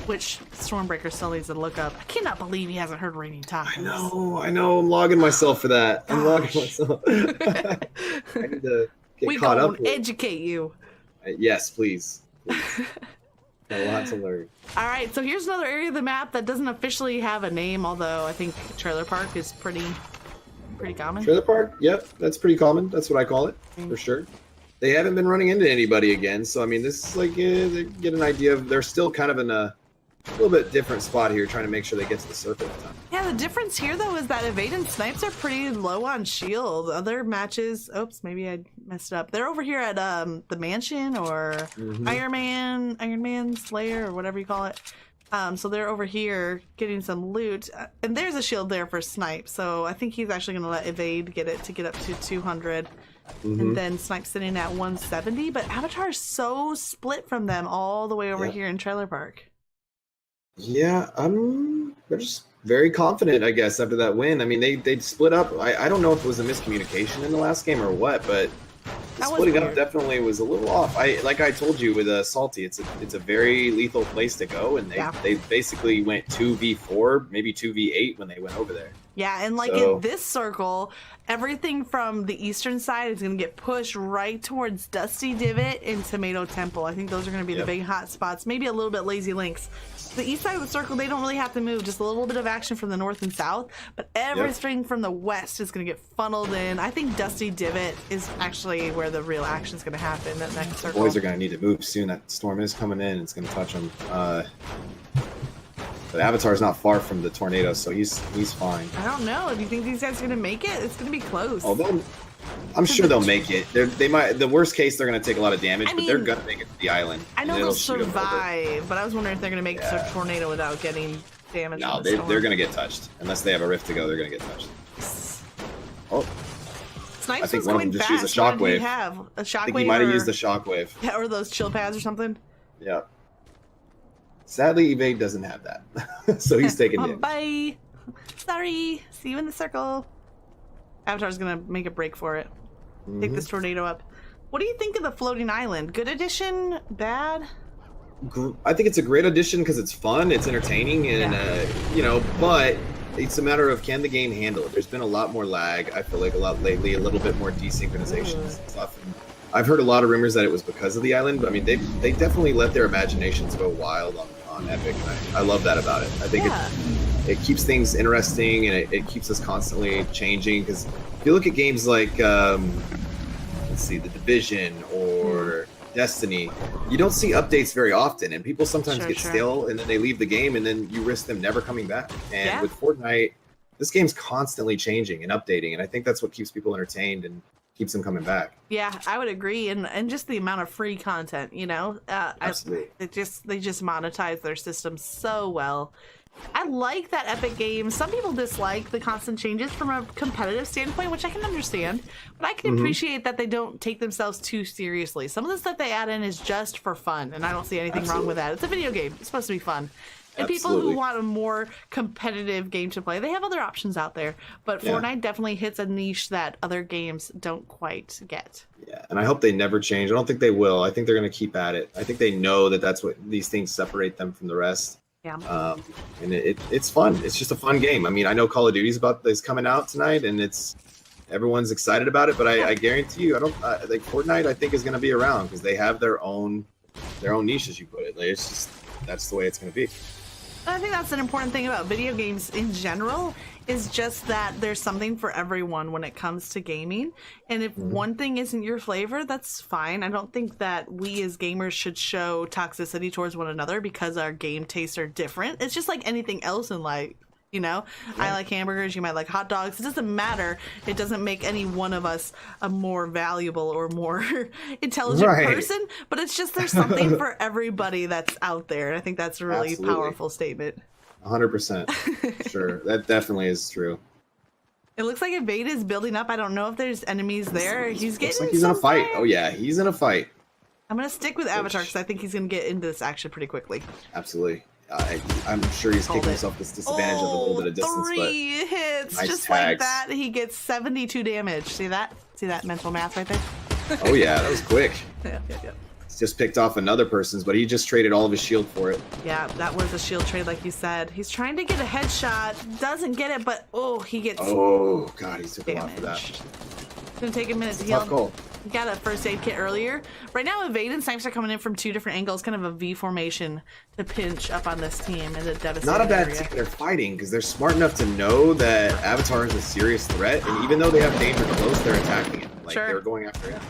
Which Stormbreaker still needs to look up. I cannot believe he hasn't heard raining tacos. I know. I'm logging myself for that. I'm logging myself. I need to get caught up. We gonna educate you. Yes, please. Got a lot to learn. All right, so here's another area of the map that doesn't officially have a name, although I think Trailer Park is pretty common. Trailer Park? Yep, that's pretty common. That's what I call it, for sure. They haven't been running into anybody again, so I mean, this is like, they get an idea of, they're still kind of in a little bit different spot here, trying to make sure they get to the circle at the time. Yeah, the difference here, though, is that Evade and Snipes are pretty low on shield. Other matches, oops, maybe I messed it up. They're over here at the Mansion or Iron Man Slayer, or whatever you call it. So they're over here getting some loot, and there's a shield there for Snipe. So I think he's actually going to let Evade get it to get up to 200, and then Snipe's sitting at 170. But Avatar's so split from them all the way over here in Trailer Park. Yeah, they're just very confident, I guess, after that win. I mean, they split up. I don't know if it was a miscommunication in the last game or what, but the splitting up definitely was a little off. Like I told you with Salty, it's a very lethal place to go, and they basically went 2v4, maybe 2v8 when they went over there. Yeah, and like in this circle, everything from the eastern side is going to get pushed right towards Dusty Divot and Tomato Temple. I think those are going to be the big hot spots. Maybe a little bit Lazy Links. The east side of the circle, they don't really have to move. Just a little bit of action from the north and south. But everything from the west is going to get funneled in. I think Dusty Divot is actually where the real action is going to happen, that next circle. Boys are going to need to move soon. That storm is coming in. It's going to touch them. But Avatar's not far from the tornado, so he's fine. I don't know. Do you think these guys are going to make it? It's going to be close. Although, I'm sure they'll make it. They might. The worst case, they're going to take a lot of damage, but they're going to make it to the island. I know they'll survive, but I was wondering if they're going to make it to a tornado without getting damage. No, they're going to get touched. Unless they have a rift to go, they're going to get touched. Oh. Snipes I think was one of going them just fast. used a shockwave. What did he have? A shockwave? I think he might have used the shockwave. Yeah, or those chill pads or something. Yeah. Sadly, Evade doesn't have that, so he's taking damage. Bye. Sorry. See you in the circle. Avatar's gonna make a break for it. Take this tornado up. What do you think of the floating island? Good addition? Bad? I think it's a great addition because it's fun, it's entertaining, and you know, but it's a matter of can the game handle it. There's been a lot more lag, I feel like, a lot lately, a little bit more desynchronization and stuff. And I've heard a lot of rumors that it was because of the island, but I mean, they definitely let their imaginations go wild on Epic, and I love that about it. I think it keeps things interesting, and it keeps us constantly changing. Because if you look at games like let's see, The Division or Destiny, you don't see updates very often, and people sometimes get stale, and then they leave the game, and then you risk them never coming back. And with Fortnite, this game's constantly changing and updating, and I think that's what keeps people entertained and keeps them coming back. Yeah, I would agree, and just the amount of free content, you know, Absolutely. they just monetize their system so well. I like that Epic Games. Some people dislike the constant changes from a competitive standpoint, which I can understand, but I can appreciate that they don't take themselves too seriously. Some of the stuff they add in is just for fun, and I don't see anything wrong with that. It's a video game. It's supposed to be fun. And people who want a more competitive game to play, they have other options out there. But Fortnite definitely hits a niche that other games don't quite get. Yeah, and I hope they never change. I don't think they will. I think they're going to keep at it. I think they know that that's what these things separate them from the rest. Yeah. And it's fun. It's just a fun game. I mean, I know Call of Duty's coming out tonight, and everyone's excited about it. But I guarantee you, like Fortnite. I think is going to be around because they have their own niche, as you put it. Like, it's just that's the way it's going to be. I think that's an important thing about video games in general, is just that there's something for everyone when it comes to gaming. And if one thing isn't your flavor, that's fine. I don't think that we as gamers should show toxicity towards one another because our game tastes are different. It's just like anything else in life. You know, I like hamburgers, you might like hot dogs. It doesn't matter. It doesn't make any one of us a more valuable or more intelligent person, but it's just there's something for everybody that's out there. And I think that's a really powerful statement. 100%. Sure. That definitely is true. It looks like Evade is building up. I don't know if there's enemies there. He's getting like he's in a fight. Oh, yeah. He's in a fight. I'm going to stick with Avatar because I think he's going to get into this action pretty quickly. Absolutely. I'm sure he's kicking himself this disadvantage of a little bit of distance. 3 hits, nice just tags. like that. He gets 72 damage. See that? See that mental math right there? Oh yeah, that was quick. Yeah. He's just picked off another person's, but he just traded all of his shield for it. Yeah, that was a shield trade, like you said. He's trying to get a headshot, doesn't get it, but he gets. Oh god, he took a lot for that. It's gonna take a minute to heal. Tough call. He got a first aid kit earlier. Right now, Evade and Snipes are coming in from 2 different angles, kind of a V formation to pinch up on this team in a devastating Not a bad area. team they're fighting because they're smart enough to know that Avatar is a serious threat, and even though they have danger close, they're attacking him. Like they're going after him.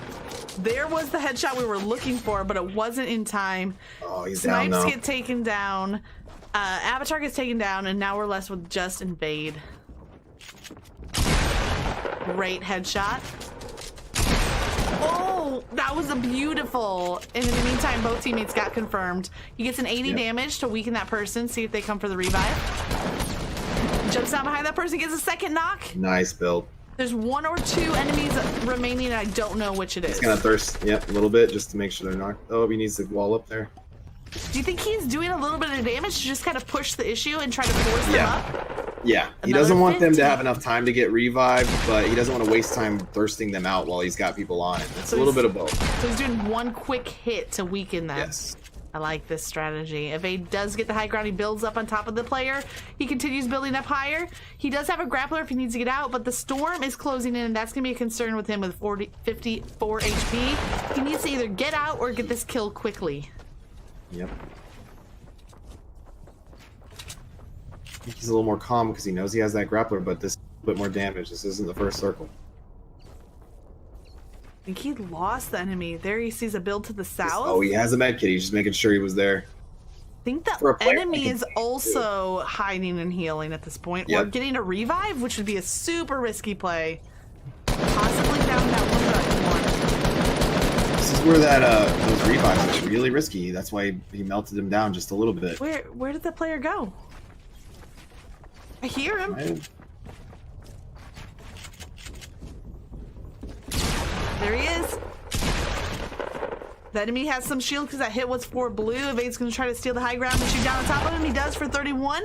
There was the headshot we were looking for, but it wasn't in time. Oh, he's Snipes down now. get taken down. Avatar gets taken down, and now we're left with just Invade. Great headshot. Oh, that was a beautiful. And in the meantime, both teammates got confirmed. He gets an 80 damage to weaken that person. See if they come for the revive. Jumps down behind that person, gets a second knock. Nice build. There's 1 or 2 enemies remaining, and I don't know which it is. He's gonna thirst, a little bit just to make sure they're knocked. Oh, he needs the wall up there. Do you think he's doing a little bit of damage to just kind of push the issue and try to force them up? Yeah, he doesn't want them to have enough time to get revived, but he doesn't want to waste time thirsting them out while he's got people on it. It's a little bit of both. So he's doing 1 quick hit to weaken them. Yes. I like this strategy. Evade does get the high ground. He builds up on top of the player. He continues building up higher. He does have a grappler if he needs to get out, but the storm is closing in, and that's going to be a concern with him with 54 HP. He needs to either get out or get this kill quickly. Yep. I think he's a little more calm because he knows he has that grappler, but this is a bit more damage. This isn't the first circle. I think he lost the enemy. There he sees a build to the south. Oh, he has a med kit. He's just making sure he was there. I think the enemy is also hiding and healing at this point, or getting a revive, which would be a super risky play. Possibly down that one. This is where those revives are really risky. That's why he melted him down just a little bit. Where did the player go? I hear him. There he is. The enemy has some shield because that hit was for blue. Evade's going to try to steal the high ground and shoot down on top of him. He does for 31.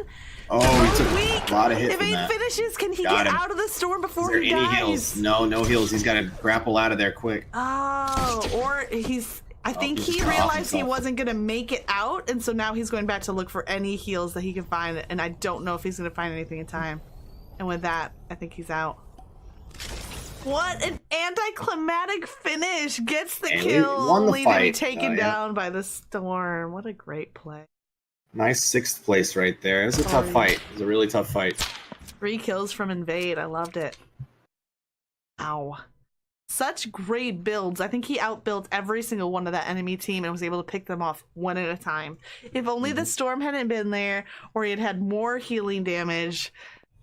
Oh, he took a lot of hits. Evade finishes. Can he get out of the storm before he dies? Any heals? No heals. He's got to grapple out of there quick. Oh, or I think he realized he wasn't going to make it out, and so now he's going back to look for any heals that he can find, and I don't know if he's going to find anything in time. And with that, I think he's out. What an anticlimactic finish. Gets the kill, only to be taken down by the storm. What a great play. Nice 6th place right there. It was a tough fight. It was a really tough fight. 3 kills from Invade. I loved it. Ow. Such great builds. I think he outbuilt every single one of that enemy team and was able to pick them off one at a time. If only the storm hadn't been there, or he had had more healing damage.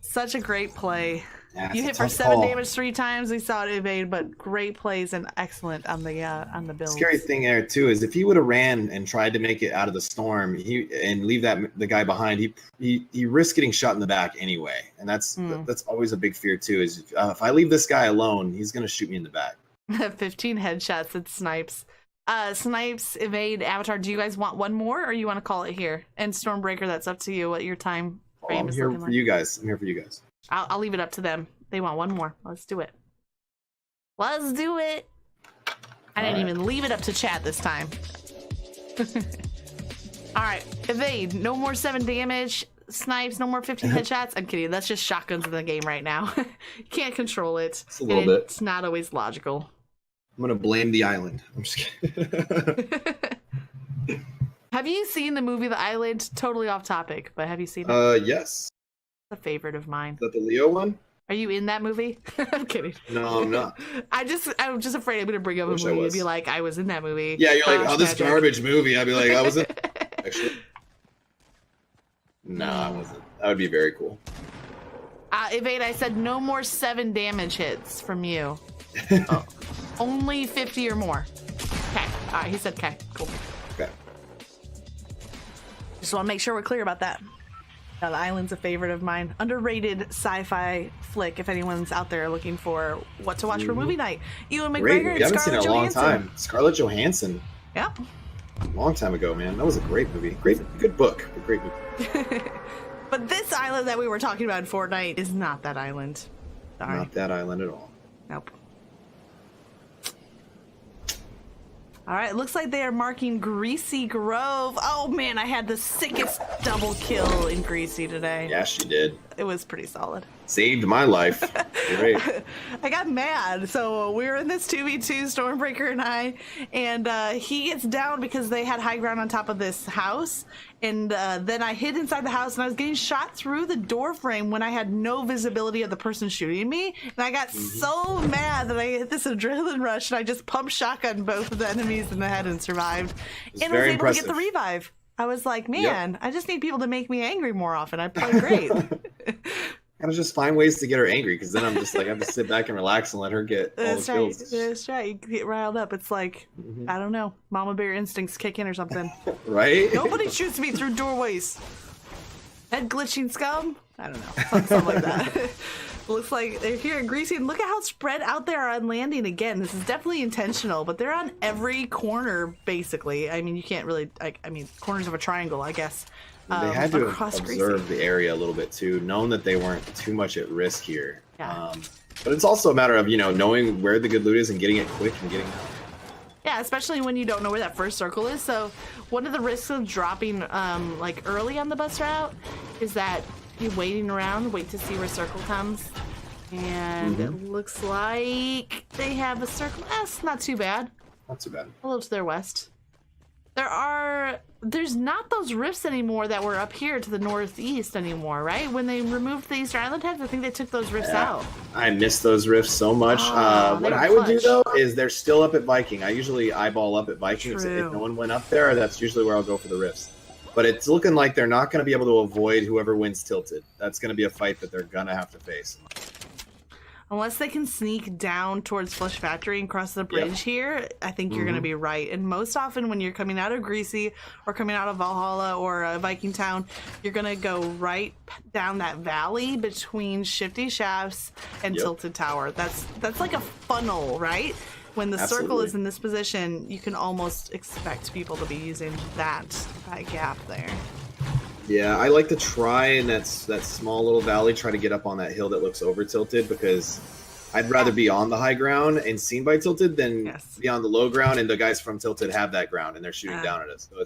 Such a great play. Yeah, You hit for 7 damage 3 times. We saw it evade, but great plays and excellent on the build. Scary thing there too is if he would have ran and tried to make it out of the storm, and leave the guy behind, he risks getting shot in the back anyway, and that's always a big fear too. Is if I leave this guy alone, he's gonna shoot me in the back. 15 headshots at Snipes. Snipes, Evade, Avatar. Do you guys want one more, or you want to call it here? And Stormbreaker, that's up to you. What your time frame is looking like. I'm here for you guys. I'll leave it up to them. They want one more. Let's do it. Let's do it. I didn't even leave it up to chat this time. All right, Evade. No more 7 damage. Snipes. No more 15 headshots. I'm kidding. That's just shotguns in the game right now. You can't control it. It's a little bit. It's not always logical. I'm gonna blame the island. I'm just kidding. Have you seen the movie The Island? Totally off topic, but have you seen it? Yes. It's a favorite of mine. Is that the Leo one? Are you in that movie? I'm kidding. No, I'm not. I'm just afraid I'm gonna bring up a movie and be like, I was in that movie. Yeah, you're like, oh, this garbage movie. I'd be like, I wasn't. Actually, no, I wasn't. That would be very cool. Evade, I said no more 7 damage hits from you. Oh, only 50 or more. Okay. All right, he said okay. Cool. Okay. Just want to make sure we're clear about that. The Island's a favorite of mine. Underrated sci-fi flick. If anyone's out there looking for what to watch for movie night, Ewan McGregor and I haven't seen it Scarlett in a long Johansson. time. Scarlett Johansson. Yeah. A long time ago, man. That was a great movie. Good book. A great movie. But this island that we were talking about in Fortnite is not that island. Sorry. Not that island at all. Nope. All right, looks like they are marking Greasy Grove. Oh man, I had the sickest double kill in Greasy today. Yeah, she did. It was pretty solid. Saved my life. Great. I got mad. So we were in this 2v2, Stormbreaker and I, and he gets down because they had high ground on top of this house. And then I hid inside the house and I was getting shot through the door frame when I had no visibility of the person shooting me. And I got so mad that I hit this adrenaline rush and I just pumped shotgun both of the enemies in the head and survived. And was able to get the revive. I was like, man, I just need people to make me angry more often. I play great. Gotta just find ways to get her angry, because then I'm just like, I have to sit back and relax and let her get all the kills. That's right. You get riled up. It's like, I don't know, mama bear instincts kick in or something. Right? Nobody shoots me through doorways. Head glitching scum? I don't know. Something like that. Looks like they're here in Greasy, and look at how spread out they are on landing again. This is definitely intentional, but they're on every corner, basically. I mean, you can't really, corners of a triangle, I guess. They had to observe the area a little bit too, knowing that they weren't too much at risk here. Yeah. But it's also a matter of, knowing where the good loot is and getting it quick and getting out. Yeah, especially when you don't know where that first circle is. So one of the risks of dropping early on the bus route is that you're waiting around, wait to see where circle comes. And it looks like they have a circle. It's not too bad. Not too bad. A little to their west. There's not those rifts anymore that were up here to the northeast anymore, right? When they removed the Easter Island heads, I think they took those rifts out. I miss those rifts so much. What I would do, though, is they're still up at Viking. I usually eyeball up at Viking. If no one went up there, that's usually where I'll go for the rifts. But it's looking like they're not going to be able to avoid whoever wins Tilted. That's going to be a fight that they're going to have to face. Unless they can sneak down towards Flush Factory and cross the bridge here, I think you're going to be right. And most often when you're coming out of Greasy or coming out of Valhalla or Viking Town, you're going to go right down that valley between Shifty Shafts and Tilted Tower. That's like a funnel, right? When the circle is in this position, you can almost expect people to be using that gap there. Yeah, I like to try in that small little valley, try to get up on that hill that looks over Tilted, because I'd rather be on the high ground and seen by Tilted than be on the low ground, and the guys from Tilted have that ground and they're shooting down at us. So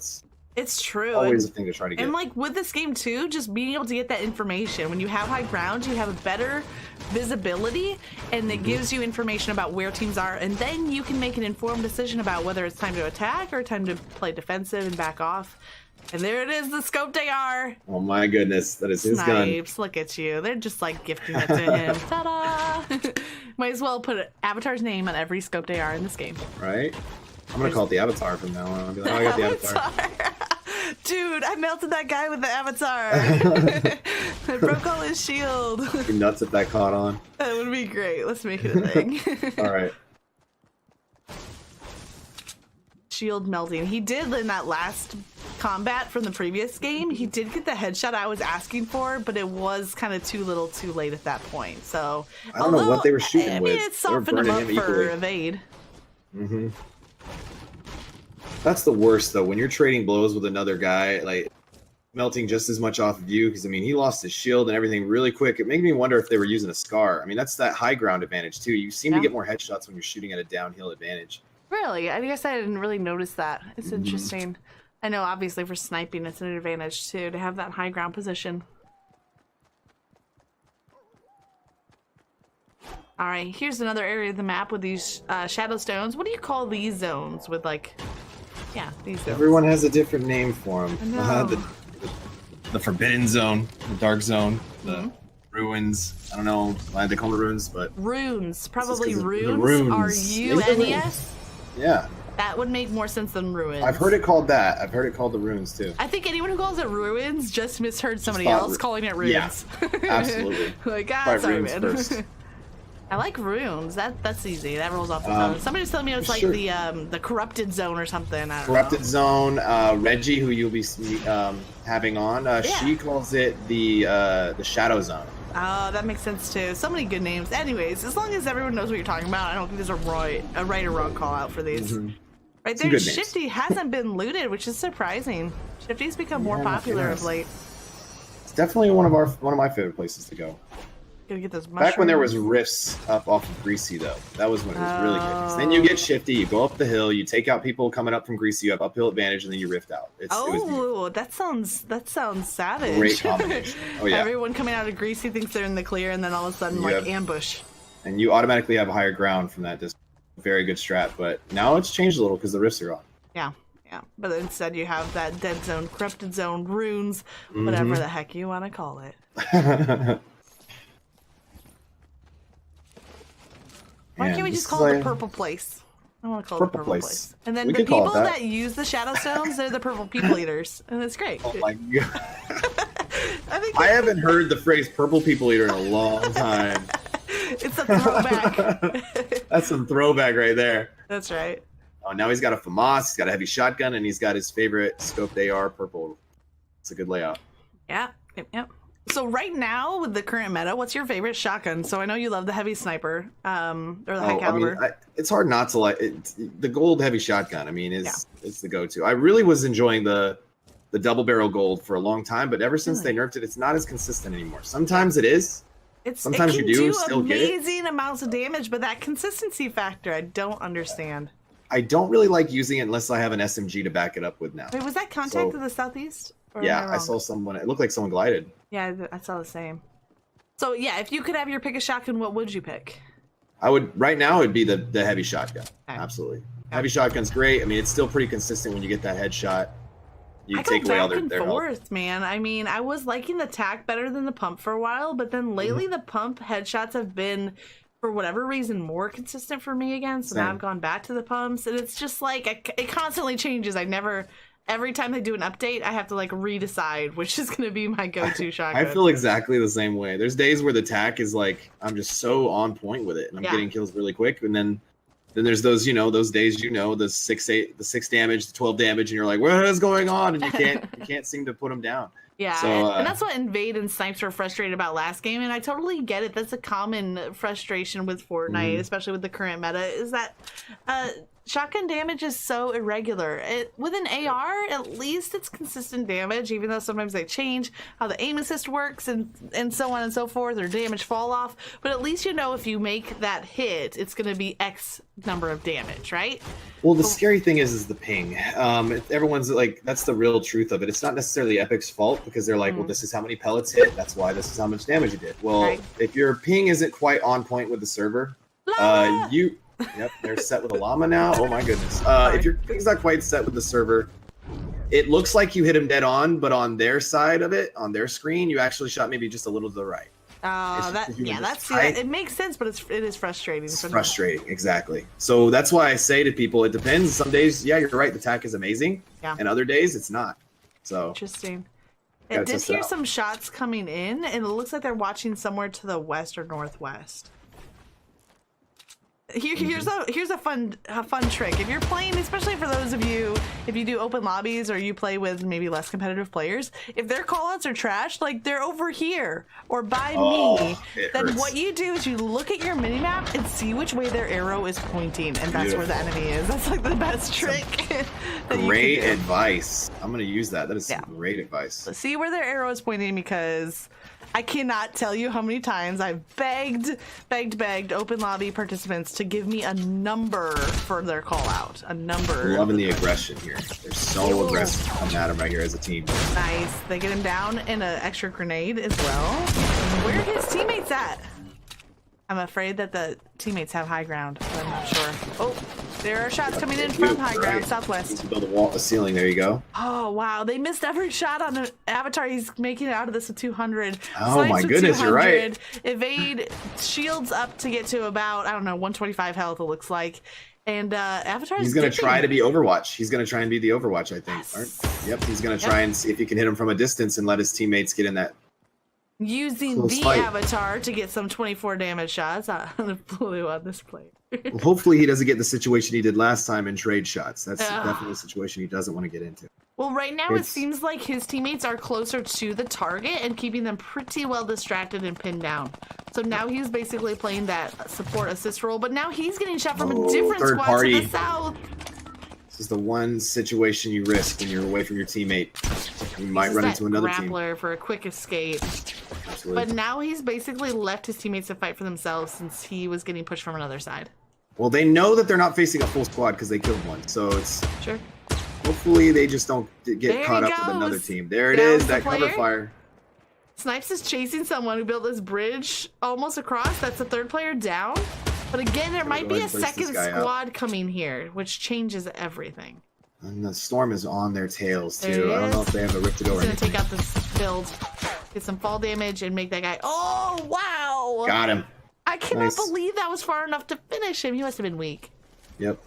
It's true. Always a thing to try to get. And like with this game too, just being able to get that information. When you have high ground, you have a better visibility, and it gives you information about where teams are, and then you can make an informed decision about whether it's time to attack or time to play defensive and back off. And there it is, the scoped AR. Oh my goodness, that is his gun. Snipes, look at you. They're just like gifting it to him. Ta-da! Might as well put Avatar's name on every scoped AR in this game. Right? I'm gonna call it the Avatar from now on. I'll be like, oh, I got the Avatar. Dude, I melted that guy with the Avatar. I broke all his shield. Be nuts if that caught on. That would be great. Let's make it a thing. All right. Shield melting. He did in that last combat from the previous game. He did get the headshot I was asking for, but it was kind of too little too late at that point. So I don't know what they were shooting with. I mean, it softened him up for evade. Mm-hmm. That's the worst, though, when you're trading blows with another guy, like melting just as much off of you, because, I mean, he lost his shield and everything really quick. It made me wonder if they were using a scar. I mean, that's that high ground advantage, too. You seem to get more headshots when you're shooting at a downhill advantage. Really? I guess I didn't really notice that. It's interesting. I know, obviously, for sniping, it's an advantage, too, to have that high ground position. All right, here's another area of the map with these shadow stones. What do you call these zones with, like... Yeah, these zones. Everyone has a different name for them. The Forbidden Zone, the Dark Zone, the Ruins. I don't know why they call them ruins, but... Runes. Probably runes. Runes. R-U-N-E-S? Yeah. That would make more sense than ruins. I've heard it called that. I've heard it called the ruins, too. I think anyone who calls it ruins just misheard somebody else calling it runes. Yeah, absolutely. Like, sorry, man. I like runes. That's easy. That rolls off the tongue. Somebody was telling me it was like the corrupted zone or something. I don't know. Zone. Reggie, who you'll be having on, she calls it the shadow zone. Oh, that makes sense too. So many good names. Anyways, as long as everyone knows what you're talking about, I don't think there's a right or wrong call out for these. Right there, Shifty hasn't been looted, which is surprising. Shifty's become more popular of late. It's definitely one of my favorite places to go. Gonna get those mushrooms. Back when there was rifts up off of Greasy, though, that was when it was really good. Then you get Shifty, you go up the hill, you take out people coming up from Greasy, you have uphill advantage, and then you rift out. That sounds savage. Great combination. Oh yeah. Everyone coming out of Greasy thinks they're in the clear, and then all of a sudden, ambush. And you automatically have a higher ground from that distance. Very good strat, but now it's changed a little because the rifts are on. Yeah. Yeah, but instead you have that dead zone, corrupted zone, runes, whatever the heck you want to call it. Why can't we just call it the purple place? I want to call it the purple place. And then the people that use the shadow stones, they're the purple people eaters. And it's great. Oh my god. I haven't heard the phrase purple people eater in a long time. It's a throwback. That's some throwback right there. That's right. Oh, now he's got a FAMAS, he's got a heavy shotgun, and he's got his favorite scoped AR purple. It's a good layout. Yeah. Yep. So right now with the current meta, what's your favorite shotgun? So I know you love the heavy sniper, or the high caliber. I mean, it's hard not to like it. The gold heavy shotgun. I mean, is the go-to. I really was enjoying the double barrel gold for a long time, but ever since they nerfed it, it's not as consistent anymore. Sometimes it is. Sometimes you do still get it. Amazing amounts of damage, but that consistency factor, I don't understand. I don't really like using it unless I have an SMG to back it up with now. Wait, was that contact to the southeast? Yeah, I saw someone. It looked like someone glided. Yeah, I saw the same. So yeah, if you could have your pick a shotgun, what would you pick? I would right now. It'd be the heavy shotgun. Okay. Absolutely, heavy shotgun's great. I mean, it's still pretty consistent when you get that headshot. You take away all their health. Man. I mean, I was liking the tac better than the pump for a while, but then lately the pump headshots have been, for whatever reason, more consistent for me again. So now I've gone back to the pumps, and it's just like it constantly changes. Every time they do an update, I have to like redecide which is going to be my go-to shotgun. I feel exactly the same way. There's days where the tac is like, I'm just so on point with it, and I'm getting kills really quick. And then there's those, those days, the 6 damage, the 12 damage, and you're like, what is going on? And you can't seem to put them down. Yeah, so, and that's what Invade and Snipes were frustrated about last game, and I totally get it. That's a common frustration with Fortnite, especially with the current meta, is that shotgun damage is so irregular. With an AR, at least it's consistent damage, even though sometimes they change how the aim assist works and so on and so forth, or damage fall off. But at least if you make that hit, it's going to be X number of damage, right? Well, the scary thing is the ping. Everyone's like, that's the real truth of it. It's not necessarily Epic's fault because they're like, well, this is how many pellets hit. That's why this is how much damage you did. Well, if your ping isn't quite on point with the server, yep, they're set with a llama now. Oh my goodness. If your ping's not quite set with the server, it looks like you hit him dead on, but on their side of it, on their screen, you actually shot maybe just a little to the right. It makes sense, but it is frustrating. It's frustrating, exactly. So that's why I say to people, it depends. Some days, yeah, you're right, the tack is amazing, and other days it's not. So interesting. I did hear some shots coming in, and it looks like they're watching somewhere to the west or northwest. Here's a fun trick. If you're playing, especially for those of you, if you do open lobbies or you play with maybe less competitive players, if their callouts are trash, like they're over here or by me, then what you do is you look at your minimap and see which way their arrow is pointing, and that's where the enemy is. That's like the best trick. Great advice. I'm gonna use that. That is great advice. So see where their arrow is pointing, because I cannot tell you how many times I've begged open lobby participants to give me a number for their call out. A number. I'm loving the aggression here. They're so aggressive coming at him right here as a team. Nice. They get him down in an extra grenade as well. Where are his teammates at? I'm afraid that the teammates have high ground, but I'm not sure. Oh, there are shots coming in from high ground, southwest. Build a ceiling. There you go. Oh, wow. They missed every shot on the Avatar. He's making it out of this with 200. Oh, Snipes my goodness, you're right. Evade, shields up to get to about, I don't know, 125 health, it looks like. And Avatar He's going to try to be Overwatch. He's going to try and be the Overwatch, I think. Yes. Yep, he's going to try and see if he can hit him from a distance and let his teammates get in that. Using the Avatar to get some 24 damage shots on the blue on this plate. Well, hopefully he doesn't get the situation he did last time in trade shots. That's definitely a situation he doesn't want to get into. Well, right now it seems like his teammates are closer to the target and keeping them pretty well distracted and pinned down. So now he's basically playing that support assist role, but now he's getting shot from a different squad to the south. This is the one situation you risk when you're away from your teammate. You might run into another grappler for a quick escape. Absolutely. But now he's basically left his teammates to fight for themselves since he was getting pushed from another side. Well, they know that they're not facing a full squad because they killed one. So it's hopefully they just don't get caught up with another team. There it is, that cover fire. Snipes is chasing someone who built this bridge almost across. That's the third player down. But again, there might be a second squad coming here, which changes everything. And the storm is on their tails, too. I don't know if they have a rift to go. He's going to take out this build, get some fall damage, and make that guy... Oh, wow! Got him. I cannot believe that was far enough to finish him. He must have been weak. Yep.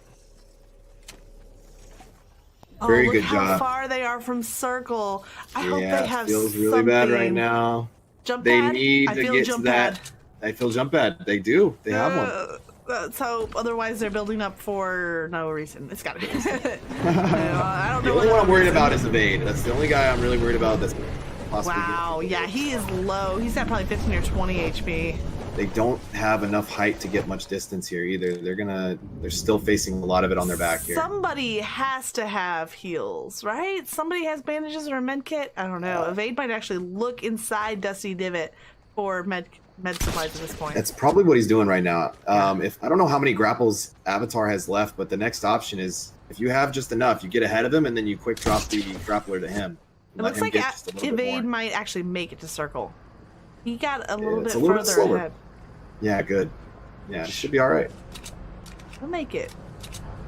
Very good job. How far they are from circle. I hope they have feels really bad right now. Jump they pad? need to get to that. I feel jump pad. They do. They have one. Let's hope. Otherwise, they're building up for no reason. It's got to be. I don't know. The only one I'm worried about is Evade. That's the only guy I'm really worried about. That's possibly. Wow. Yeah, he is low. He's at probably 15 or 20 HP. They don't have enough height to get much distance here either. They're still facing a lot of it on their back here. Somebody has to have heals, right? Somebody has bandages or a med kit. I don't know. Evade might actually look inside Dusty Divot for med supplies at this point. That's probably what he's doing right now. If I don't know how many grapples Avatar has left, but the next option is if you have just enough, you get ahead of him and then you quick drop the grappler to him. It looks like Evade might actually make it to circle. He got a little bit further ahead. Yeah, good. Yeah, it should be all right. We'll make it.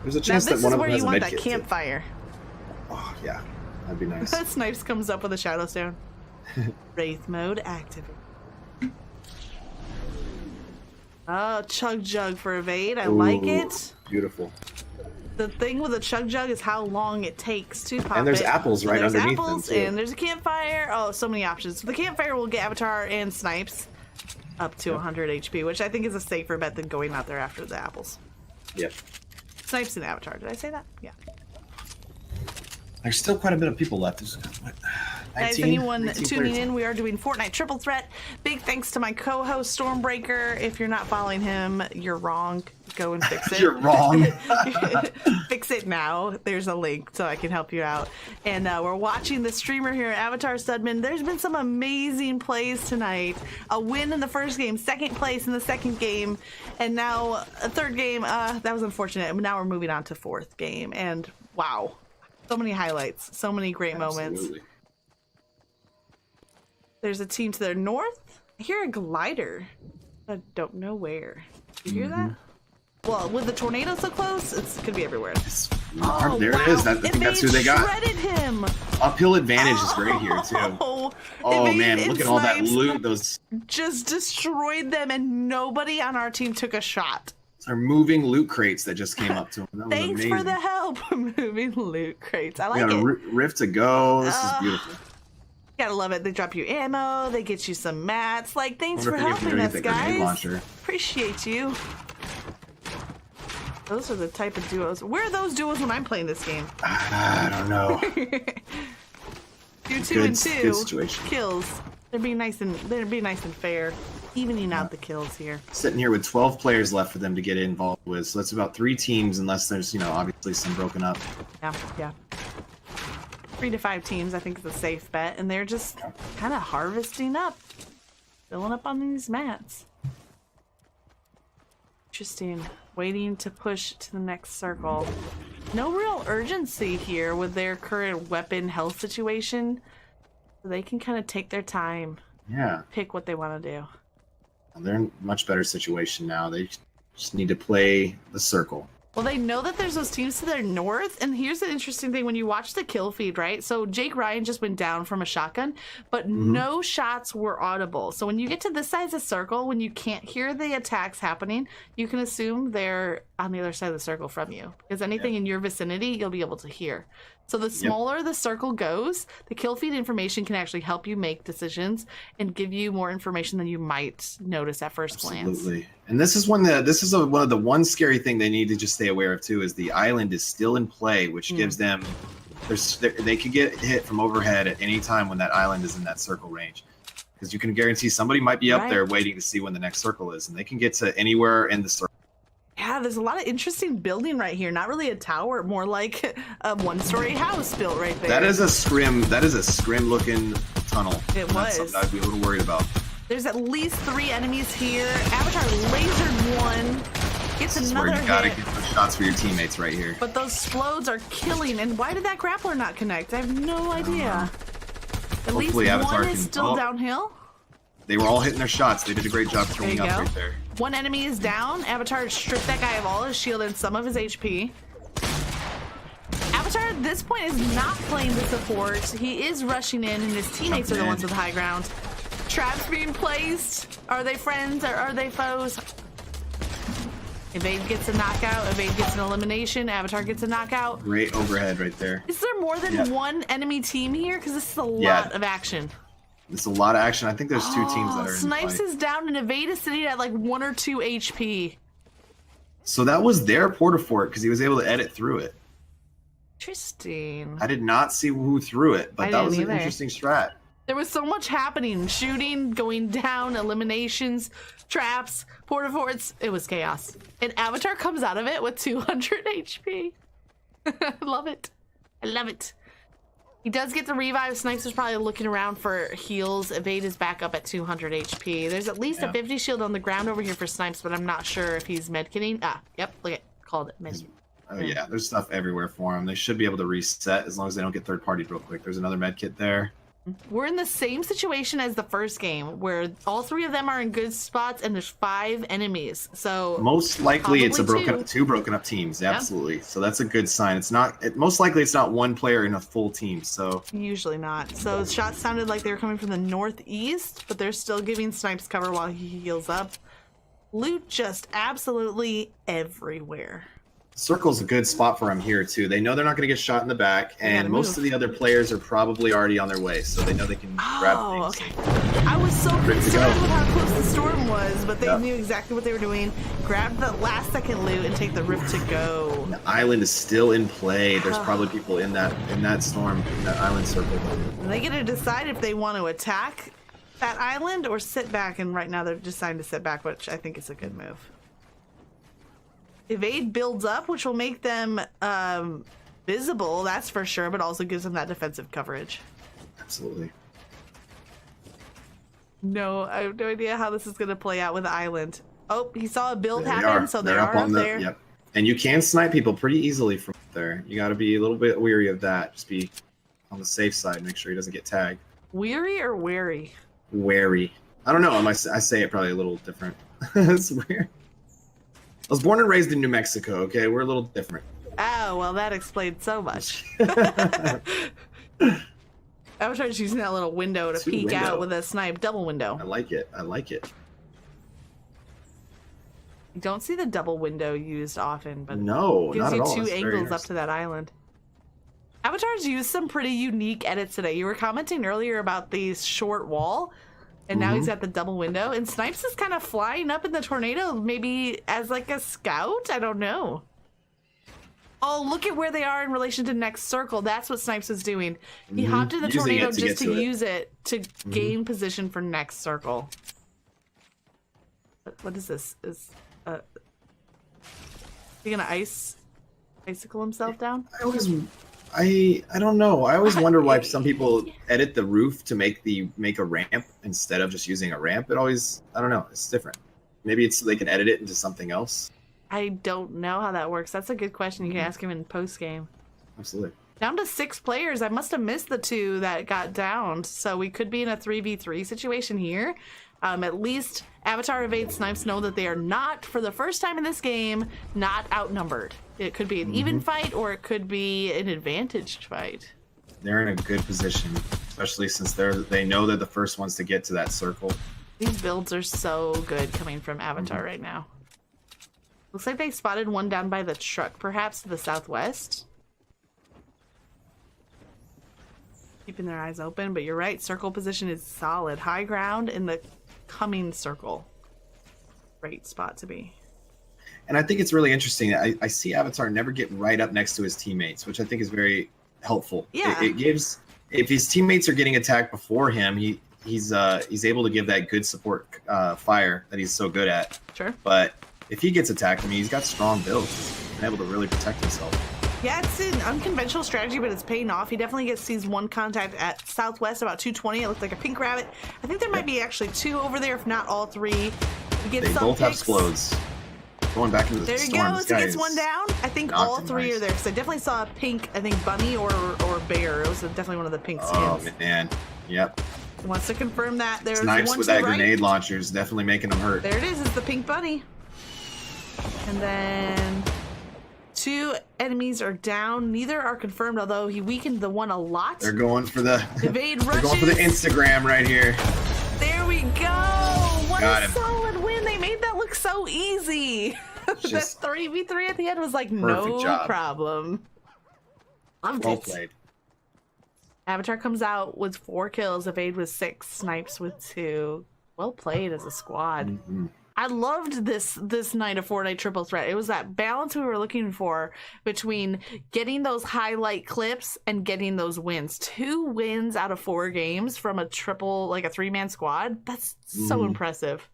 There's a chance that one of them has a med kit. This is where you want that campfire. Oh, yeah. That'd be nice. Snipes comes up with a shadow stone. Wraith mode activated. Oh, chug jug for Evade. I like it. Beautiful. The thing with a chug jug is how long it takes to pop it. And there's apples right underneath them, too. And there's a campfire. Oh, so many options. The campfire will get Avatar and Snipes up to 100 HP, which I think is a safer bet than going out there after the apples. Yep. Snipes and Avatar. Did I say that? Yeah. There's still quite a bit of people left. There's, Guys, anyone tuning in, we are doing Fortnite Triple Threat. Big thanks to my co-host Stormbreaker. If you're not following him, you're wrong. go and fix it. You're wrong. Fix it now. There's a link so I can help you out. And we're watching the streamer here, Avatar Studman. There's been some amazing plays tonight. A win in the first game, second place in the second game, and now a third game. That was unfortunate. Now we're moving on to fourth game. And wow, so many highlights, so many great moments. There's a team to their north. I hear a glider. I don't know where. You hear that? Well, with the tornado so close, it's gonna be everywhere. Oh, there it is. I think that's who they got. Shredded him. Uphill advantage is great here too. Oh man, look at all that loot. Those just destroyed them, and nobody on our team took a shot. are moving loot crates that just came up to them. Thanks for the help. Moving loot crates. I like it. We got a rift to go. This is beautiful. Gotta love it. They drop you ammo. They get you some mats. Like, thanks for helping us, guys. Appreciate you. Those are the type of duos. Where are those duos when I'm playing this game? I don't know. 2 and 2 kills. They're being nice and fair, evening out the kills here. Sitting here with 12 players left for them to get involved with, so that's about 3 teams, unless there's obviously some broken up. Yeah. 3 to 5 teams, I think, is a safe bet, and they're just kind of harvesting up, filling up on these mats. Interesting. Waiting to push to the next circle. No real urgency here with their current weapon health situation. So they can kind of take their time. Yeah. Pick what they want to do. They're in a much better situation now. They just need to play the circle. Well, they know that there's those teams to their north, and here's the interesting thing when you watch the kill feed, right? So Jake Ryan just went down from a shotgun, but no shots were audible. So when you get to this side of the circle, when you can't hear the attacks happening, you can assume they're on the other side of the circle from you, because anything in your vicinity, you'll be able to hear. So the smaller the circle goes, the kill feed information can actually help you make decisions and give you more information than you might notice at first glance. Absolutely. And this is one of the one scary thing they need to just stay aware of too, is the island is still in play, which gives them they could get hit from overhead at any time when that island is in that circle range, because you can guarantee somebody might be up there waiting to see when the next circle is, and they can get to anywhere in the circle. Yeah, there's a lot of interesting building right here. Not really a tower, more like a one-story house built right there. That is a scrim looking tunnel. It was. That's something I'd be a little worried about. There's at least 3 enemies here. Avatar lasered one. Gets another hit. You gotta get those shots for your teammates right here. But those explodes are killing. And why did that grappler not connect? I have no idea. At least one is still downhill. They were all hitting their shots. They did a great job cleaning up right there. One enemy is down. Avatar stripped that guy of all his shield and some of his HP. Avatar at this point is not playing the support. He is rushing in, and his teammates are the ones with high ground. Traps being placed. Are they friends or are they foes? Evade gets a knockout. Evade gets an elimination. Avatar gets a knockout. Great overhead right there. Is there more than one enemy team here? Because this is a lot of action. It's a lot of action. I think there's 2 teams that are in Snipes play. is down, and Evade is sitting at like 1 or 2 HP. So that was their porta-fort because he was able to edit through it. Interesting. I did not see who threw it, but that was an interesting strat. There was so much happening. Shooting, going down, eliminations, traps, porta-forts. It was chaos. And Avatar comes out of it with 200 HP. I love it. I love it. He does get the revive. Snipes is probably looking around for heals. Evade is back up at 200 HP. There's at least a 50 shield on the ground over here for Snipes, but I'm not sure if he's medkitting. Yep, look at called it. Yeah, there's stuff everywhere for him. They should be able to reset as long as they don't get third-partied real quick. There's another medkit there. We're in the same situation as the first game, where all 3 of them are in good spots, and there's 5 enemies. So most likely it's two broken up teams. Absolutely. So that's a good sign. Most likely it's not one player in a full team. So usually not. So shots sounded like they were coming from the northeast, but they're still giving Snipes cover while he heals up. Loot just absolutely everywhere. Circle's a good spot for him here too. They know they're not going to get shot in the back, and most of the other players are probably already on their way, so they know they can grab things. Okay. I was so concerned with how close the storm was, but they knew exactly what they were doing. Grab the last second loot and take the rift to go. The island is still in play. There's probably people in that storm, in that island circle. And they get to decide if they want to attack that island or sit back, and right now they're deciding to sit back, which I think is a good move. Evade builds up, which will make them visible, that's for sure, but also gives them that defensive coverage. Absolutely. No, I have no idea how this is going to play out with Island. Oh, he saw a build There they happen, are. so They're they are up on the there. Yep. And you can snipe people pretty easily from there. You got to be a little bit weary of that. Just be on the safe side. Make sure he doesn't get tagged. Weary or wary? Wary. I don't know. I say it probably a little different. It's weird. I was born and raised in New Mexico. Okay, we're a little different. Oh, well, that explains so much. Avatar's using that little window to peek out with a snipe double window. I like it. I like it. You don't see the double window used often, but no, gives not you at all. two It's very angles up nice. to that island. Avatar's used some pretty unique edits today. You were commenting earlier about the short wall, and now he's got the double window. And Snipes is kind of flying up in the tornado, maybe as like a scout? I don't know. Oh, look at where they are in relation to next circle. That's what Snipes was doing. He hopped in the Using tornado it to just get to to it. use it to gain position for next circle. What is this? Is he gonna icicle himself down? I don't know. I always wonder why some people edit the roof to make a ramp instead of just using a ramp. It always, I don't know. It's different. Maybe it's they can edit it into something else. I don't know how that works. That's a good question. You can ask him in post game. Absolutely. Down to 6 players. I must have missed the 2 that got downed. So we could be in a 3v3 situation here. At least Avatar, Evade, Snipes know that they are not, for the first time in this game, not outnumbered. It could be an even fight or it could be an advantaged fight. They're in a good position, especially since they know they're the first ones to get to that circle. These builds are so good coming from Avatar right now. Looks like they spotted one down by the truck, perhaps to the southwest. Keeping their eyes open, but you're right. Circle position is solid. High ground in the coming circle. Great spot to be. And I think it's really interesting. I see Avatar never get right up next to his teammates, which I think is very helpful. Yeah. It gives, if his teammates are getting attacked before him, he's able to give that good support fire that he's so good at. Sure. But if he gets attacked, I mean, he's got strong builds. He's been able to really protect himself. Yeah, it's an unconventional strategy, but it's paying off. He definitely sees one contact at southwest, about 220. It looks like a pink rabbit. I think there might be actually 2 over there, if not all 3. He gets They some both have picks. explodes. Going back into the There he storm. goes. He gets one down. I think all 3 are there. So I definitely saw a pink, I think bunny or bear. It was definitely one of the pink skins. Oh, man. Yep. He wants to confirm that. There's Snipes one with to the that right. grenade launcher is definitely making them hurt. There it is. It's the pink bunny. And then 2 enemies are down. Neither are confirmed, although he weakened the one a lot. They're going for the Evade they're rushes. going for the Instagram right here. There we go. What Got a him. solid win. They made that look so easy. That Just 3v3 at the end was like no job. problem. Loved Well it. played. Avatar comes out with 4 kills. Evade with 6. Snipes with 2. Well played as a squad. Mhm. I loved this night of Fortnite Triple Threat. It was that balance we were looking for between getting those highlight clips and getting those wins. 2 wins out of 4 games from a triple, like a 3-man squad. That's so impressive.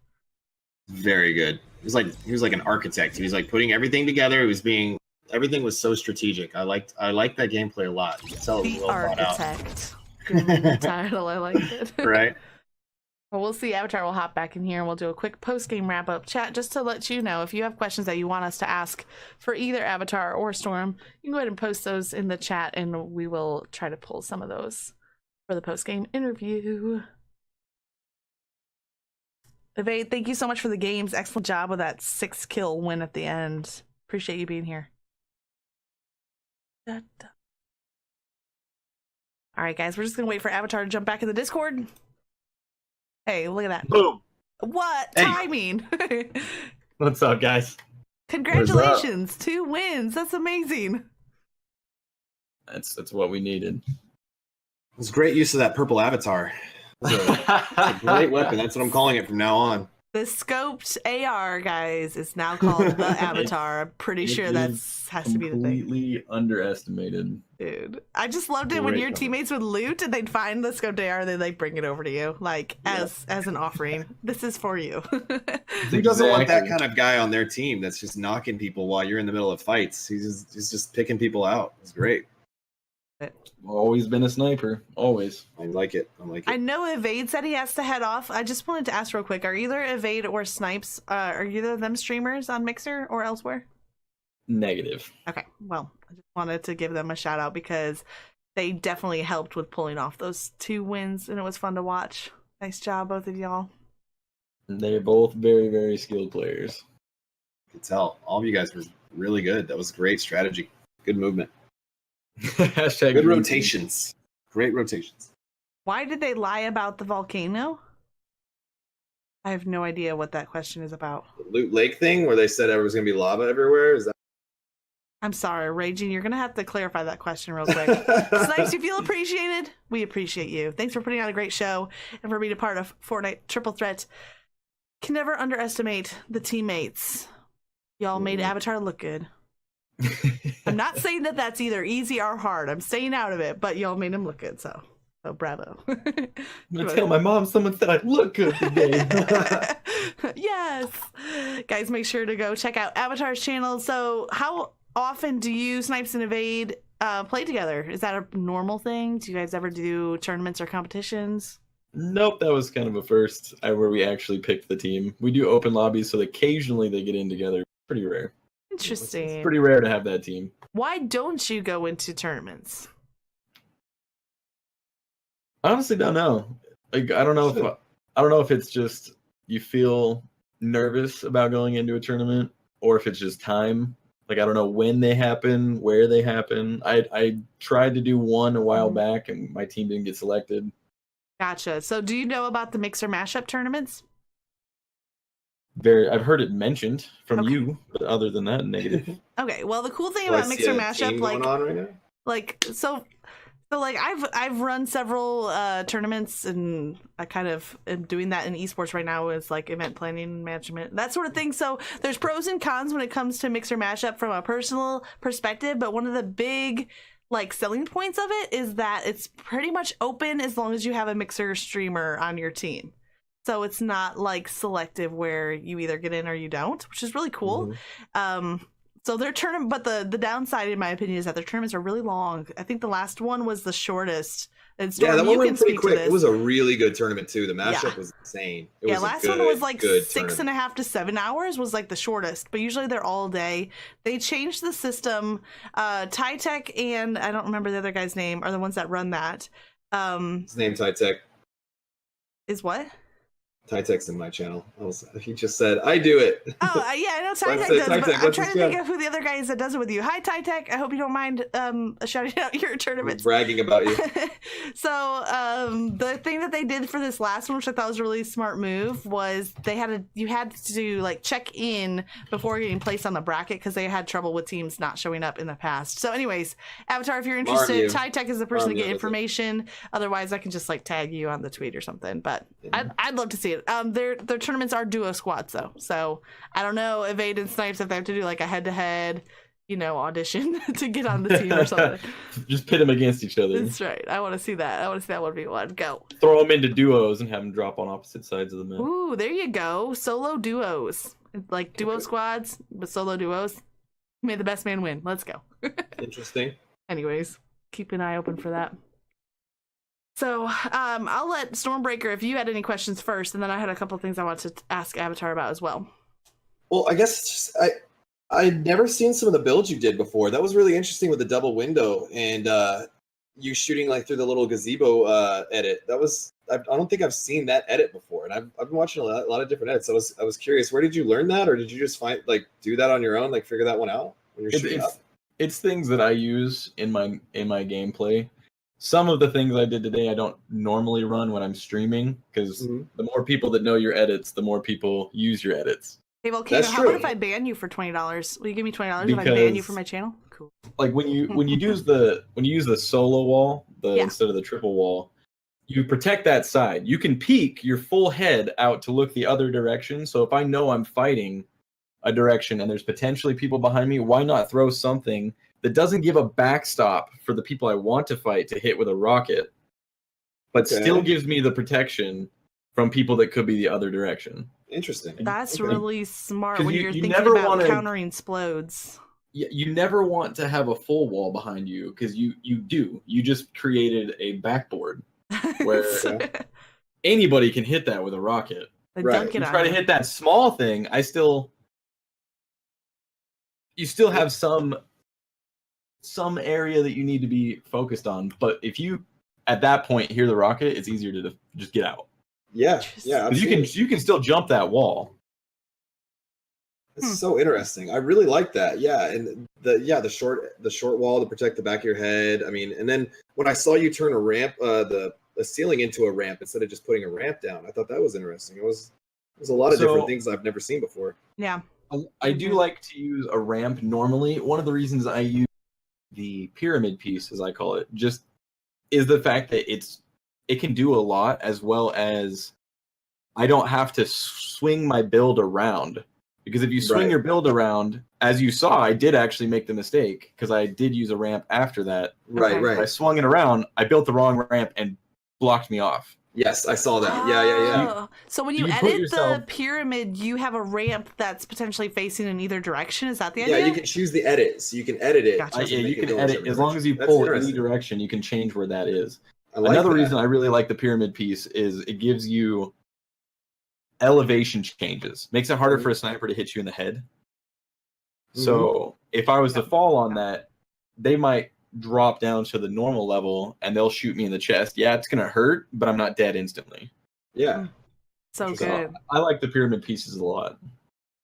Very good. He was like an architect. He was like putting everything together. Everything was so strategic. I liked that gameplay a lot. You could tell it was The well thought out. Architect. Good title. I liked it. Right? Well, we'll see. Avatar will hop back in here and we'll do a quick post-game wrap-up chat just to let you know if you have questions that you want us to ask for either Avatar or Storm, you can go ahead and post those in the chat and we will try to pull some of those for the post-game interview. Evade, thank you so much for the games. Excellent job with that 6-kill win at the end. Appreciate you being here. Da, da. All right, guys, we're just going to wait for Avatar to jump back in the Discord. Hey, look at that. Boom. What Hey. timing? What's up, guys? Congratulations, 2 wins. That's amazing. That's what we needed. It was great use of that purple avatar. It's a great weapon. That's what I'm calling it from now on. The scoped AR, guys, is now called the Avatar. I'm pretty It sure is that's has to be the thing. Completely underestimated. Dude, I just loved it when Great your cover. teammates would loot and they'd find the scoped AR and they'd like bring it over to you, like as an offering. This is for you. Who doesn't want that Exactly. kind of guy on their team that's just knocking people while you're in the middle of fights? He's just picking people out. It's great. Always been a sniper. Always. I like it. I like it. I know Evade said he has to head off. I just wanted to ask real quick: are either Evade or Snipes, are either of them streamers on Mixer or elsewhere? Negative. Okay, well, I just wanted to give them a shout out because they definitely helped with pulling off those 2 wins, and it was fun to watch. Nice job, both of y'all. They're both very, very skilled players. I could tell. All of you guys were really good. That was great strategy. Good movement. Hashtag Good green rotations. Great rotations. Why did they lie about the volcano? I have no idea what that question is about. The Loot Lake thing where they said there was going to be lava everywhere. Is that? I'm sorry, Raging. You're gonna have to clarify that question real quick. Snipes, you feel appreciated? We appreciate you. Thanks for putting on a great show and for being a part of Fortnite Triple Threat. Can never underestimate the teammates. Y'all made Avatar look good. I'm not saying that that's either easy or hard. I'm staying out of it, but y'all made him look good, so bravo. I'm gonna tell my mom someone said I look good today. Yes. Guys, make sure to go check out Avatar's channel. So how often do you, Snipes and Evade, play together? Is that a normal thing? Do you guys ever do tournaments or competitions? Nope, that was kind of a first where we actually picked the team. We do open lobbies, so occasionally they get in together. Pretty rare. Interesting. It's pretty rare to have that team. Why don't you go into tournaments? I honestly don't know. Like I don't know if it's just you feel nervous about going into a tournament or if it's just time. Like I don't know when they happen, where they happen. I tried to do one a while back and my team didn't get selected. Gotcha. So do you know about the Mixer mashup tournaments? I've heard it mentioned from Okay. you, but other than that, negative. Okay. Well, the cool thing Do I about see Mixer a mashup, team like, going on right now? like so like I've run several tournaments, and I kind of am doing that in esports right now as like event planning, management, that sort of thing. So there's pros and cons when it comes to Mixer mashup from a personal perspective, but one of the big like selling points of it is that it's pretty much open as long as you have a Mixer streamer on your team. So it's not like selective where you either get in or you don't, which is really cool. So their tournament, but the downside, in my opinion, is that their tournaments are really long. I think the last one was the shortest. And Storm, Yeah, that you one can went pretty speak to quick. this. It was a really good tournament too. The mashup Yeah. was insane. It Yeah, was a last good, one was like good 6.5 to 7 hours was like the shortest, but usually they're all day. They changed the system. Tech and I don't remember the other guy's name are the ones that run that. His name Tytech. Is what? Tytech's in my channel. He just said, "I do it." Oh, yeah, I know Tech That's does, it, but Tytech, I'm that's trying his to think job. of who the other guy is that does it with you. Hi, Tech. I hope you don't mind shouting out your tournaments. Bragging about you. So the thing that they did for this last one, which I thought was a really smart move, was you had to like check in before getting placed on the bracket because they had trouble with teams not showing up in the past. So anyways, Avatar, if you're interested, Tech is the person to get information. Otherwise, I can just like tag you on the tweet or something. But I'd love to see it. Their tournaments are duo squads though, so I don't know if Evade and Snipes if they have to do like a head-to-head, audition to get on the team or something. Just pit them against each other. That's right. I want to see that. I want to see that 1v1. Go. Throw them into duos and have them drop on opposite sides of the map. Ooh, there you go. Solo duos, like duo squads, but solo duos. May the best man win. Let's go. Interesting. Anyways, keep an eye open for that. So I'll let Stormbreaker, if you had any questions first, and then I had a couple of things I wanted to ask Avatar about as well. Well, I guess it's just, I'd never seen some of the builds you did before. That was really interesting with the double window and you shooting like through the little gazebo edit. That was I don't think I've seen that edit before, and I've been watching a lot of different edits. I was curious, where did you learn that, or did you just do that on your own, like figure that one out when you're shooting up? It's things that I use in my gameplay. Some of the things I did today I don't normally run when I'm streaming because the more people that know your edits, the more people use your edits. Hey, Volcano, how about if I ban you for $20? Will you give me $20 if I ban you from my channel? Cool. Like when you use the solo wall, instead of the triple wall, you protect that side. You can peek your full head out to look the other direction. So if I know I'm fighting a direction and there's potentially people behind me, why not throw something that doesn't give a backstop for the people I want to fight to hit with a rocket, but still gives me the protection from people that could be the other direction. Interesting. That's really smart 'Cause when you you're thinking never about wanna- countering explodes. You never want to have a full wall behind you because you just created a backboard where anybody can hit that with a rocket. They Right. dunk it You on try to you. hit that small thing, you still have some area that you need to be focused on. But if you at that point hear the rocket, it's easier to just get out. Yeah, Because yeah, Because absolutely. you can still jump that wall. It's so interesting. I really like that. Yeah, and the short wall to protect the back of your head. I mean, and then when I saw you turn a ramp, the ceiling into a ramp instead of just putting a ramp down, I thought that was interesting. There's a lot of different things I've never seen before. Yeah. I do like to use a ramp normally. One of the reasons I use the pyramid piece, as I call it, just is the fact that it can do a lot, as well as I don't have to swing my build around. Because if you swing your build around, as you saw, I did actually make the mistake because I did use a ramp after that. Right, right. I swung it around, I built the wrong ramp and blocked me off. Yes, I saw that. Yeah. So when you edit the pyramid, you have a ramp that's potentially facing in either direction. Is that the idea? Yeah, you can choose the edit, so you can edit it. Gotcha. Yeah, you can edit as long as you pull in any direction. You can change where that is. Another reason I really like the pyramid piece is it gives you elevation changes. Makes it harder for a sniper to hit you in the head. So if I was to fall on that, they might drop down to the normal level and they'll shoot me in the chest. Yeah, it's gonna hurt, but I'm not dead instantly. Yeah. So good. I like the pyramid pieces a lot.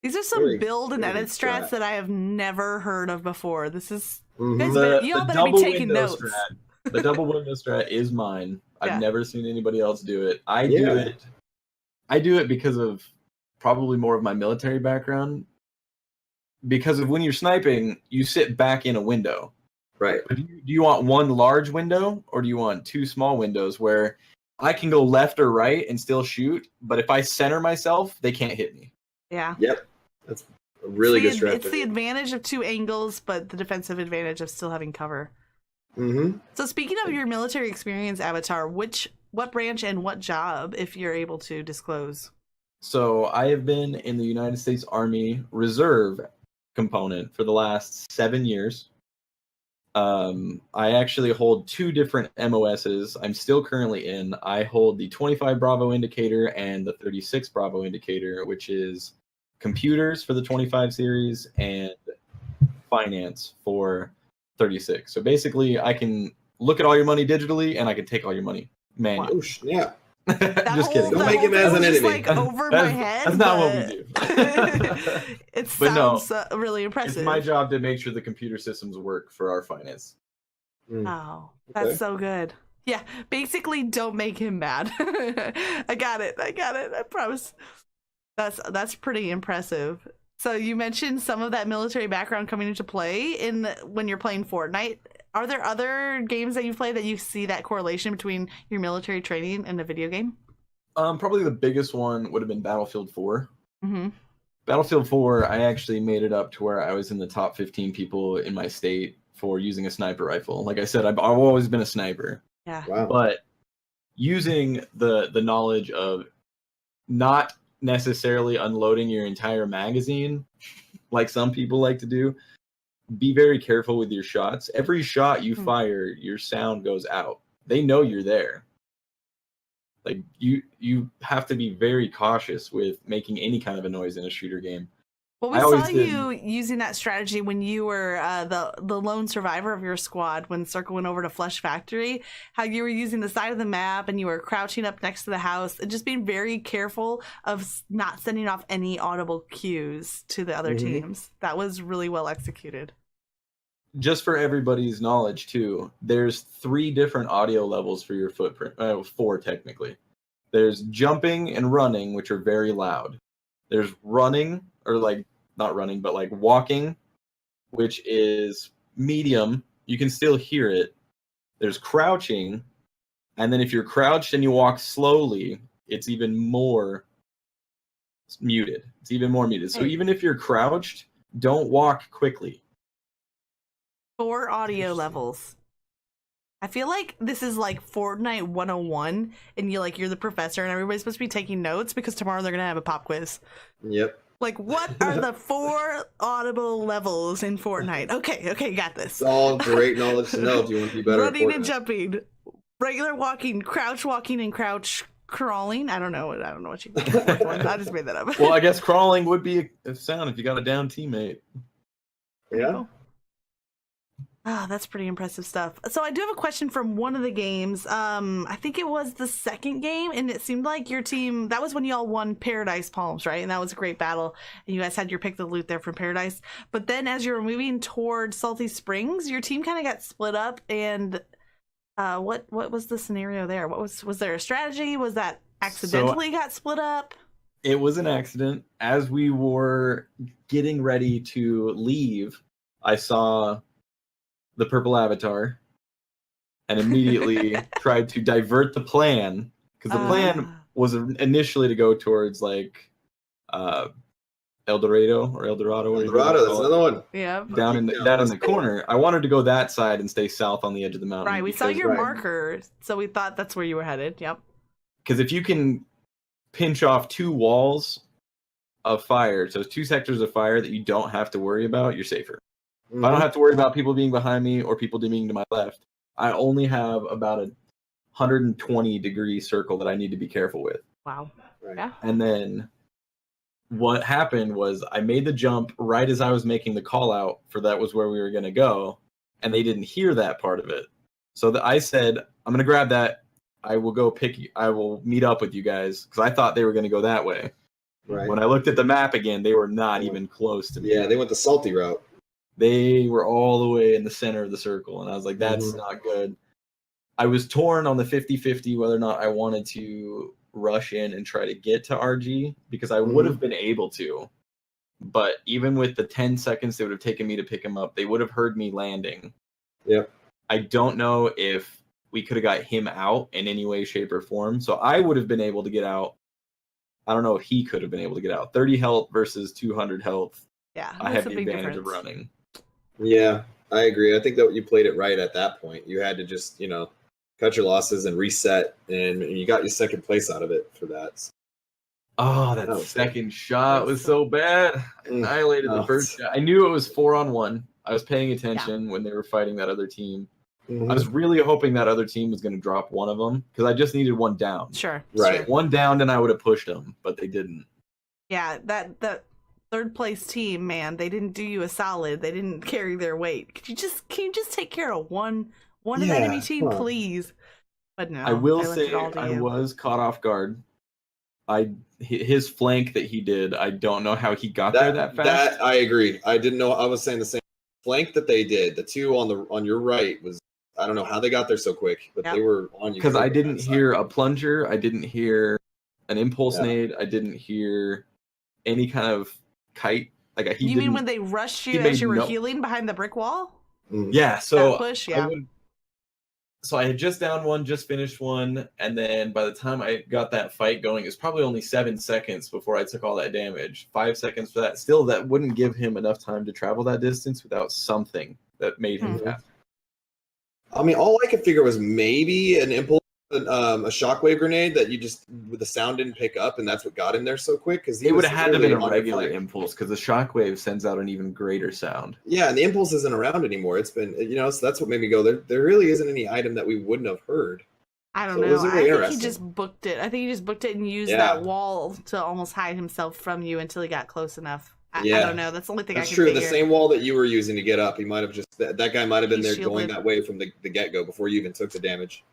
These are some build and edit strats that I have never heard of before. This is y'all better be taking notes. The double window strat is mine. I've never seen anybody else do it. I do it because of probably more of my military background. Because of when you're sniping, you sit back in a window. Right. But do you want one large window or do you want two small windows where I can go left or right and still shoot, but if I center myself, they can't hit me? Yeah. Yep. That's a really good strategy. It's the advantage of two angles, but the defensive advantage of still having cover. Mm-hmm. So speaking of your military experience, Avatar, what branch and what job, if you're able to disclose? So I have been in the United States Army Reserve component for the last 7 years. I actually hold two different MOSs. I'm still currently in. I hold the 25 Bravo indicator and the 36 Bravo indicator, which is computers for the 25 series and finance for 36. So basically, I can look at all your money digitally and I can take all your money manually. Oh, snap. Just kidding. Don't make him as an enemy. Like over my head. That's not what we do. It sounds really impressive. It's my job to make sure the computer systems work for our finance. Oh, that's so good. Yeah, basically, don't make him mad. I got it. I promise. That's pretty impressive. So you mentioned some of that military background coming into play when you're playing Fortnite. Are there other games that you play that you see that correlation between your military training and a video game? Probably the biggest one would have been Battlefield 4. Mm-hmm. Battlefield 4, I actually made it up to where I was in the top 15 people in my state for using a sniper rifle. Like I said, I've always been a sniper. Yeah. Wow. But using the knowledge of not necessarily unloading your entire magazine, like some people like to do, be very careful with your shots. Every shot you fire, your sound goes out. They know you're there. Like you have to be very cautious with making any kind of a noise in a shooter game. Well, we saw you using that strategy when you were the lone survivor of your squad when Circle went over to Flesh Factory, how you were using the side of the map and you were crouching up next to the house and just being very careful of not sending off any audible cues to the other teams. That was really well executed. Just for everybody's knowledge, too, there's 3 different audio levels for your footprint. 4, technically. There's jumping and running, which are very loud. There's running, or like, not running, but like walking, which is medium. You can still hear it. There's crouching, And then if you're crouched and you walk slowly, it's even more muted. It's even more muted. So even if you're crouched, don't walk quickly. 4 audio levels. I feel like this is like Fortnite 101, and you're the professor, and everybody's supposed to be taking notes because tomorrow they're gonna have a pop quiz. Yep. Like, what are the 4 audible levels in Fortnite? Okay, got this. It's all great knowledge to know if you want to be better. Running at and Fortnite. jumping, regular walking, and crouch crawling. I don't know what you. I just made that up. Well, I guess crawling would be a sound if you got a down teammate. Yeah. Oh, that's pretty impressive stuff. So I do have a question from one of the games. I think it was the second game, and it seemed like your team, that was when y'all won Paradise Palms, right? And that was a great battle, and you guys had your pick the loot there from Paradise. But then as you were moving towards Salty Springs, your team kind of got split up, and what was the scenario there? Was there a strategy? Was that accidentally got split up? It was an accident. As we were getting ready to leave, I saw the purple avatar and immediately tried to divert the plan, because the plan was initially to go towards like El Dorado, That's another one. Yeah. down in the corner. I wanted to go that side and stay south on the edge of the mountain. Right, we saw your marker, so we thought that's where you were headed. Yep. Because if you can pinch off 2 walls of fire, so 2 sectors of fire that you don't have to worry about, you're safer. If I don't have to worry about people being behind me or people being to my left, I only have about a 120-degree circle that I need to be careful with. Wow. Right. Yeah. And then what happened was I made the jump right as I was making the call out for that was where we were going to go, and they didn't hear that part of it. So I said, I'm going to grab that. I will meet up with you guys, because I thought they were going to go that way. Right. When I looked at the map again, they were not even close to me. Yeah, they went the salty route. They were all the way in the center of the circle, and I was like, that's not good. I was torn on the 50-50 whether or not I wanted to rush in and try to get to RG, because I would have been able to. But even with the 10 seconds it would have taken me to pick him up, they would have heard me landing. Yep. I don't know if we could have got him out in any way, shape, or form. So I would have been able to get out. I don't know if he could have been able to get out. 30 health versus 200 health. Yeah. I had the advantage of running. Yeah, I agree. I think that you played it right at that point. You had to just, cut your losses and reset, and you got your second place out of it for that. Oh, that second shot was so bad. I annihilated the first shot. I knew it was 4-on-1. I was paying attention when they were fighting that other team. I was really hoping that other team was going to drop one of them, because I just needed one down. Sure. Right. Sure. One down, and I would have pushed them, but they didn't. Yeah, that third place team, man, they didn't do you a solid. They didn't carry their weight. Can you just take care of one enemy team, please? But no, I will say I was caught off guard. His flank that he did, I don't know how he got there that fast. That I agree. I didn't know. I was saying the same flank that they did. The 2 on your right was, I don't know how they got there so quick, but they were on you. Because I didn't hear a plunger. I didn't hear an impulse nade. I didn't hear any kind of kite. Like you mean when they rushed you as you were healing behind the brick wall? Yeah. So that push, yeah. So I had just downed one, just finished one, and then by the time I got that fight going, it was probably only 7 seconds before I took all that damage. 5 seconds for that. Still, that wouldn't give him enough time to travel that distance without something that made him fast. I mean, all I could figure was maybe an impulse, a shockwave grenade that you just, the sound didn't pick up, and that's what got him there so quick. Because it would have had to have been a regular impulse, because the shockwave sends out an even greater sound. Yeah, and the impulse isn't around anymore. It's been, so that's what made me go, there really isn't any item that we wouldn't have heard. I don't know. I think he just booked it. And used that wall to almost hide himself from you until he got close enough. I don't know. That's the only thing I can figure. That's true. The same wall that you were using to get up, he might have just, that guy might have been there going that way from the get-go before you even took the damage.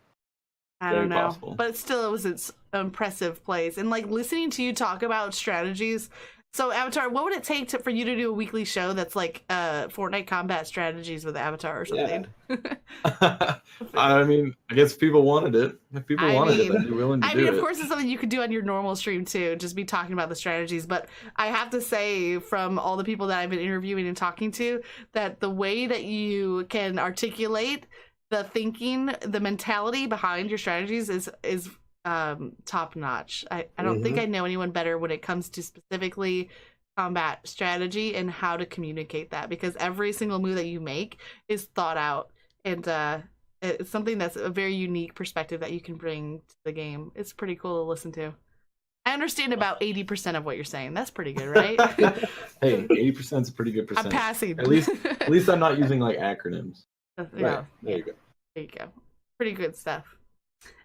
I don't know. But still, it was its impressive plays. And like listening to you talk about strategies. So Avatar, what would it take for you to do a weekly show that's like Fortnite combat strategies with Avatar or something? Yeah. I mean, I guess people wanted it. If people wanted it, I'd be willing to do it. Of course, it's something you could do on your normal stream too, just be talking about the strategies. But I have to say, from all the people that I've been interviewing and talking to, that the way that you can articulate the thinking, the mentality behind your strategies is top notch. I don't think I know anyone better when it comes to specifically combat strategy and how to communicate that, because every single move that you make is thought out, and it's something that's a very unique perspective that you can bring to the game. It's pretty cool to listen to. I understand about 80% of what you're saying. That's pretty good, right? Hey, 80% is a pretty good percent. I'm passing. At least I'm not using like acronyms. Right. There you go. There you go. Pretty good stuff.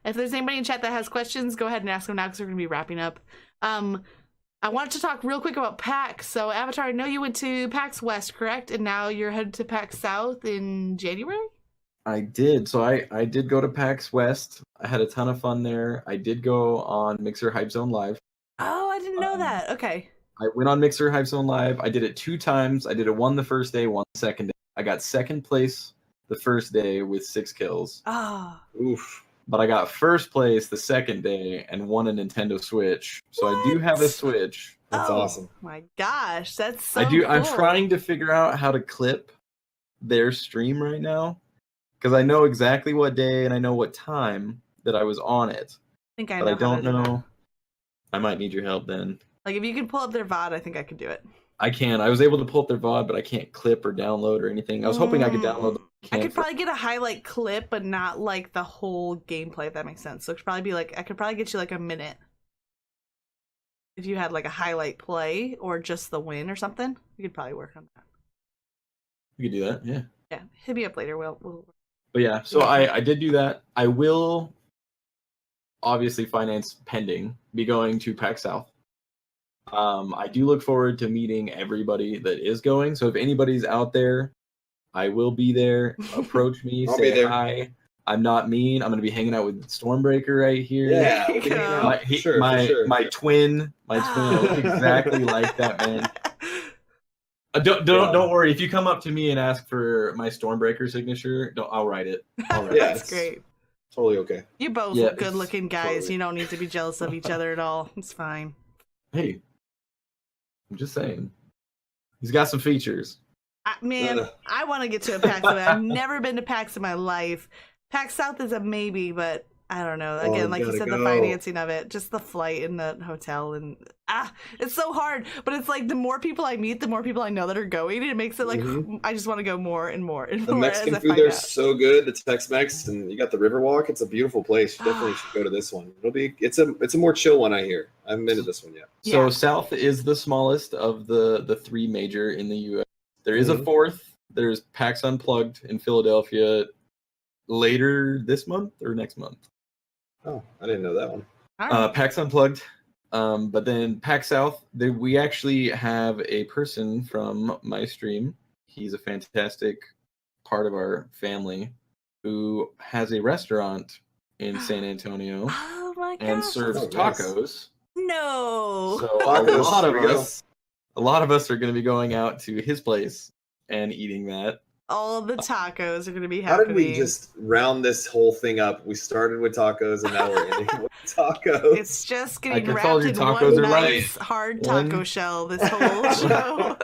If there's anybody in chat that has questions, go ahead and ask them now because we're going to be wrapping up. I wanted to talk real quick about PAX. So, Avatar, I know you went to PAX West, correct? And now you're headed to PAX South in January? I did. So I did go to PAX West. I had a ton of fun there. I did go on Mixer Hype Zone Live. Oh, I didn't know that. Okay. I went on Mixer Hype Zone Live. I did it 2 times. I did it one the first day, one the second day. I got second place the first day with 6 kills. Oh. Oof. But I got first place the second day and won a Nintendo Switch. So I do have a Switch. That's awesome. My gosh, that's so I do. cool. I'm trying to figure out how to clip their stream right now, because I know exactly what day and I know what time that I was on it. I think I but know. I don't how to do know. that. I might need your help then. Like, if you can pull up their VOD, I think I could do it. I can. I was able to pull up their VOD, but I can't clip or download or anything. I was hoping I could download. I could probably get a highlight clip, but not like the whole gameplay, if that makes sense. So it could probably be like, I could probably get you like a minute. If you had like a highlight play or just the win or something, you could probably work on that. You could do that, yeah. Yeah, hit me up later. We'll But yeah, so I did do that. I will, obviously, finance pending, be going to PAX South. I do look forward to meeting everybody that is going. So if anybody's out there, I will be there. Approach me, I'll be say there. hi. I'm not mean. I'm going to be hanging out with Stormbreaker right here. Yeah, There you go. My, sure, my, for sure. my twin, I look exactly like that, man. Don't worry. If you come up to me and ask for my Stormbreaker signature, I'll write it. Yeah, That's it's great. Totally okay. You're both Yeah, good-looking guys. totally. You don't need to be jealous of each other at all. It's fine. Hey, I'm just saying. He's got some features. Man, I want to get to a PAX event. I've never been to PAX in my life. PAX South is a maybe, but I don't know. Again, like you gotta said, the go. financing of it, just the flight and the hotel, and it's so hard. But it's like the more people I meet, the more people I know that are going. And it makes it like I just want to go more and more and The more. Mexican as I food find there's out. so good. The Tex-Mex, and you got the Riverwalk. It's a beautiful place. You definitely should go to this one. It's a more chill one, I hear. I haven't been to this one yet. So Yeah. South is the smallest of the 3 major in the U.S. There is a 4th. There's PAX Unplugged in Philadelphia later this month or next month. Oh, I didn't know that one. All right. PAX Unplugged. But then PAX South, we actually have a person from my stream. He's a fantastic part of our family who has a restaurant in San Antonio Oh my gosh. and serves Oh, nice. tacos. No. So Tacos, a lot of us are going to be going out to his place and eating that. All of the tacos are going to be How happening. did we just round this whole thing up? We started with tacos, and now we're ending with tacos. It's just I getting told wrapped you in tacos one are right. nice hard taco One- shell this whole show.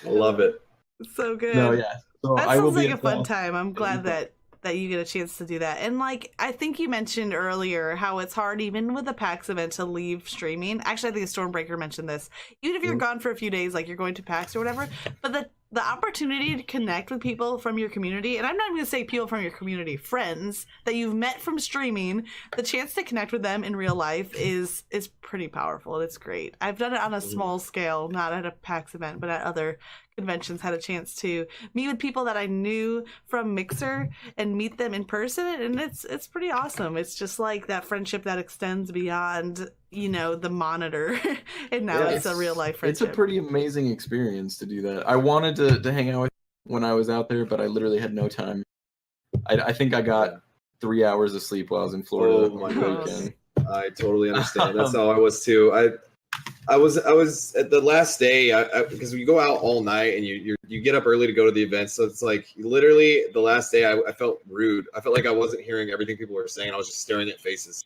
I love it. So good. No, yeah. So That I will sounds be like a at fun South. time. I'm glad that you get a chance to do that. And like I think you mentioned earlier how it's hard even with a PAX event to leave streaming. Actually, I think Stormbreaker mentioned this. Even if you're gone for a few days, like you're going to PAX or whatever, but the opportunity to connect with people from your community, and I'm not even going to say people from your community, friends that you've met from streaming, the chance to connect with them in real life is pretty powerful. It's great. I've done it on a small scale, not at a PAX event, but at other conventions, had a chance to meet with people that I knew from Mixer and meet them in person, and it's pretty awesome. It's just like that friendship that extends beyond, the monitor, and now Yeah, it's a real life friendship. It's a pretty amazing experience to do that. I wanted to hang out with you when I was out there, but I literally had no time. I think I got 3 hours of sleep while I was in Florida. Oh my on the goodness. weekend. I totally understand. That's how I was too. I was at the last day because you go out all night and you get up early to go to the event. So it's like literally the last day I felt rude. I felt like I wasn't hearing everything people were saying. I was just staring at faces.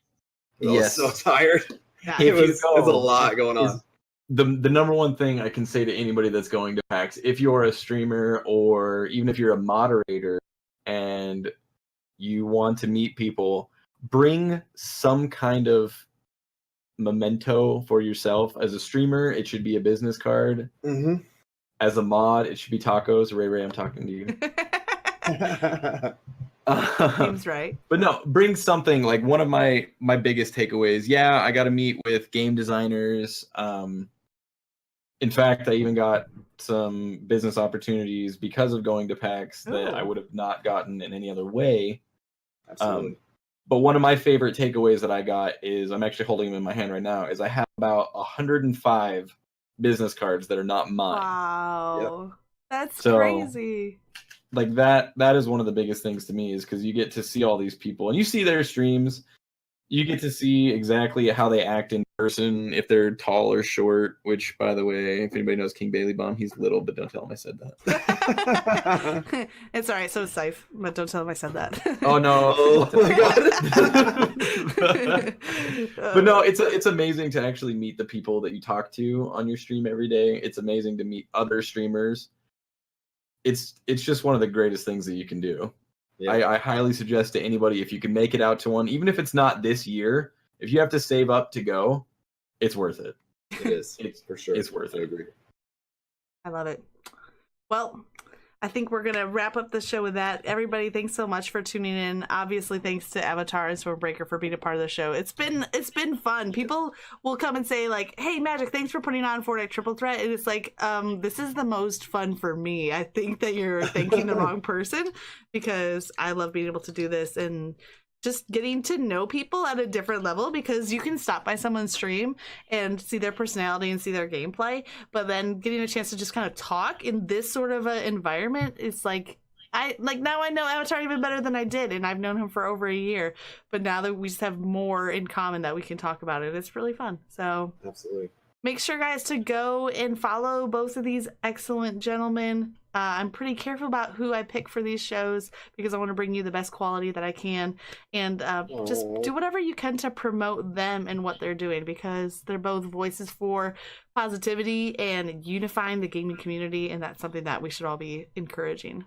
I was Yes. so tired. Yeah. If It you was go, a lot going on. the number one thing I can say to anybody that's going to PAX, if you're a streamer or even if you're a moderator and you want to meet people, bring some kind of memento for yourself. As a streamer, it should be a business card. Mm-hmm. As a mod, it should be tacos. Ray, I'm talking to you. Seems right. But no, bring something. Like one of my biggest takeaways. Yeah, I got to meet with game designers. In fact, I even got some business opportunities because of going to PAX that I would have not gotten in any other way. Absolutely. But one of my favorite takeaways that I got is, I'm actually holding them in my hand right now, is I have about 105 business cards that are not mine. Wow. Yep. That's So, crazy. Like that is one of the biggest things to me, is because you get to see all these people and you see their streams. You get to see exactly how they act in person, if they're tall or short, which, by the way, if anybody knows King Bailey Bomb, he's little, but don't tell him I said that. It's all right. So it's safe, but don't tell him I said that. Oh, no. Oh, my God. But no, it's amazing to actually meet the people that you talk to on your stream every day. It's amazing to meet other streamers. It's just one of the greatest things that you can do. Yeah. I highly suggest to anybody, if you can make it out to one, even if it's not this year, if you have to save up to go, it's worth it. It is. It's for sure. It's worth it. I agree. I love it. Well, I think we're going to wrap up the show with that. Everybody, thanks so much for tuning in. Obviously, thanks to Avatar and Stormbreaker for being a part of the show. It's been fun. People will come and say, like, hey, Magic, thanks for putting on Fortnite Triple Threat. And it's like, this is the most fun for me. I think that you're thanking the wrong person, because I love being able to do this and just getting to know people at a different level, because you can stop by someone's stream and see their personality and see their gameplay, but then getting a chance to just kind of talk in this sort of an environment, it's like, now I know Avatar even better than I did, and I've known him for over a year, but now that we just have more in common that we can talk about it, it's really fun. So Absolutely. make sure, guys, to go and follow both of these excellent gentlemen. I'm pretty careful about who I pick for these shows, because I want to bring you the best quality that I can. And just do whatever you can to promote them and what they're doing, because they're both voices for positivity and unifying the gaming community. And that's something that we should all be encouraging.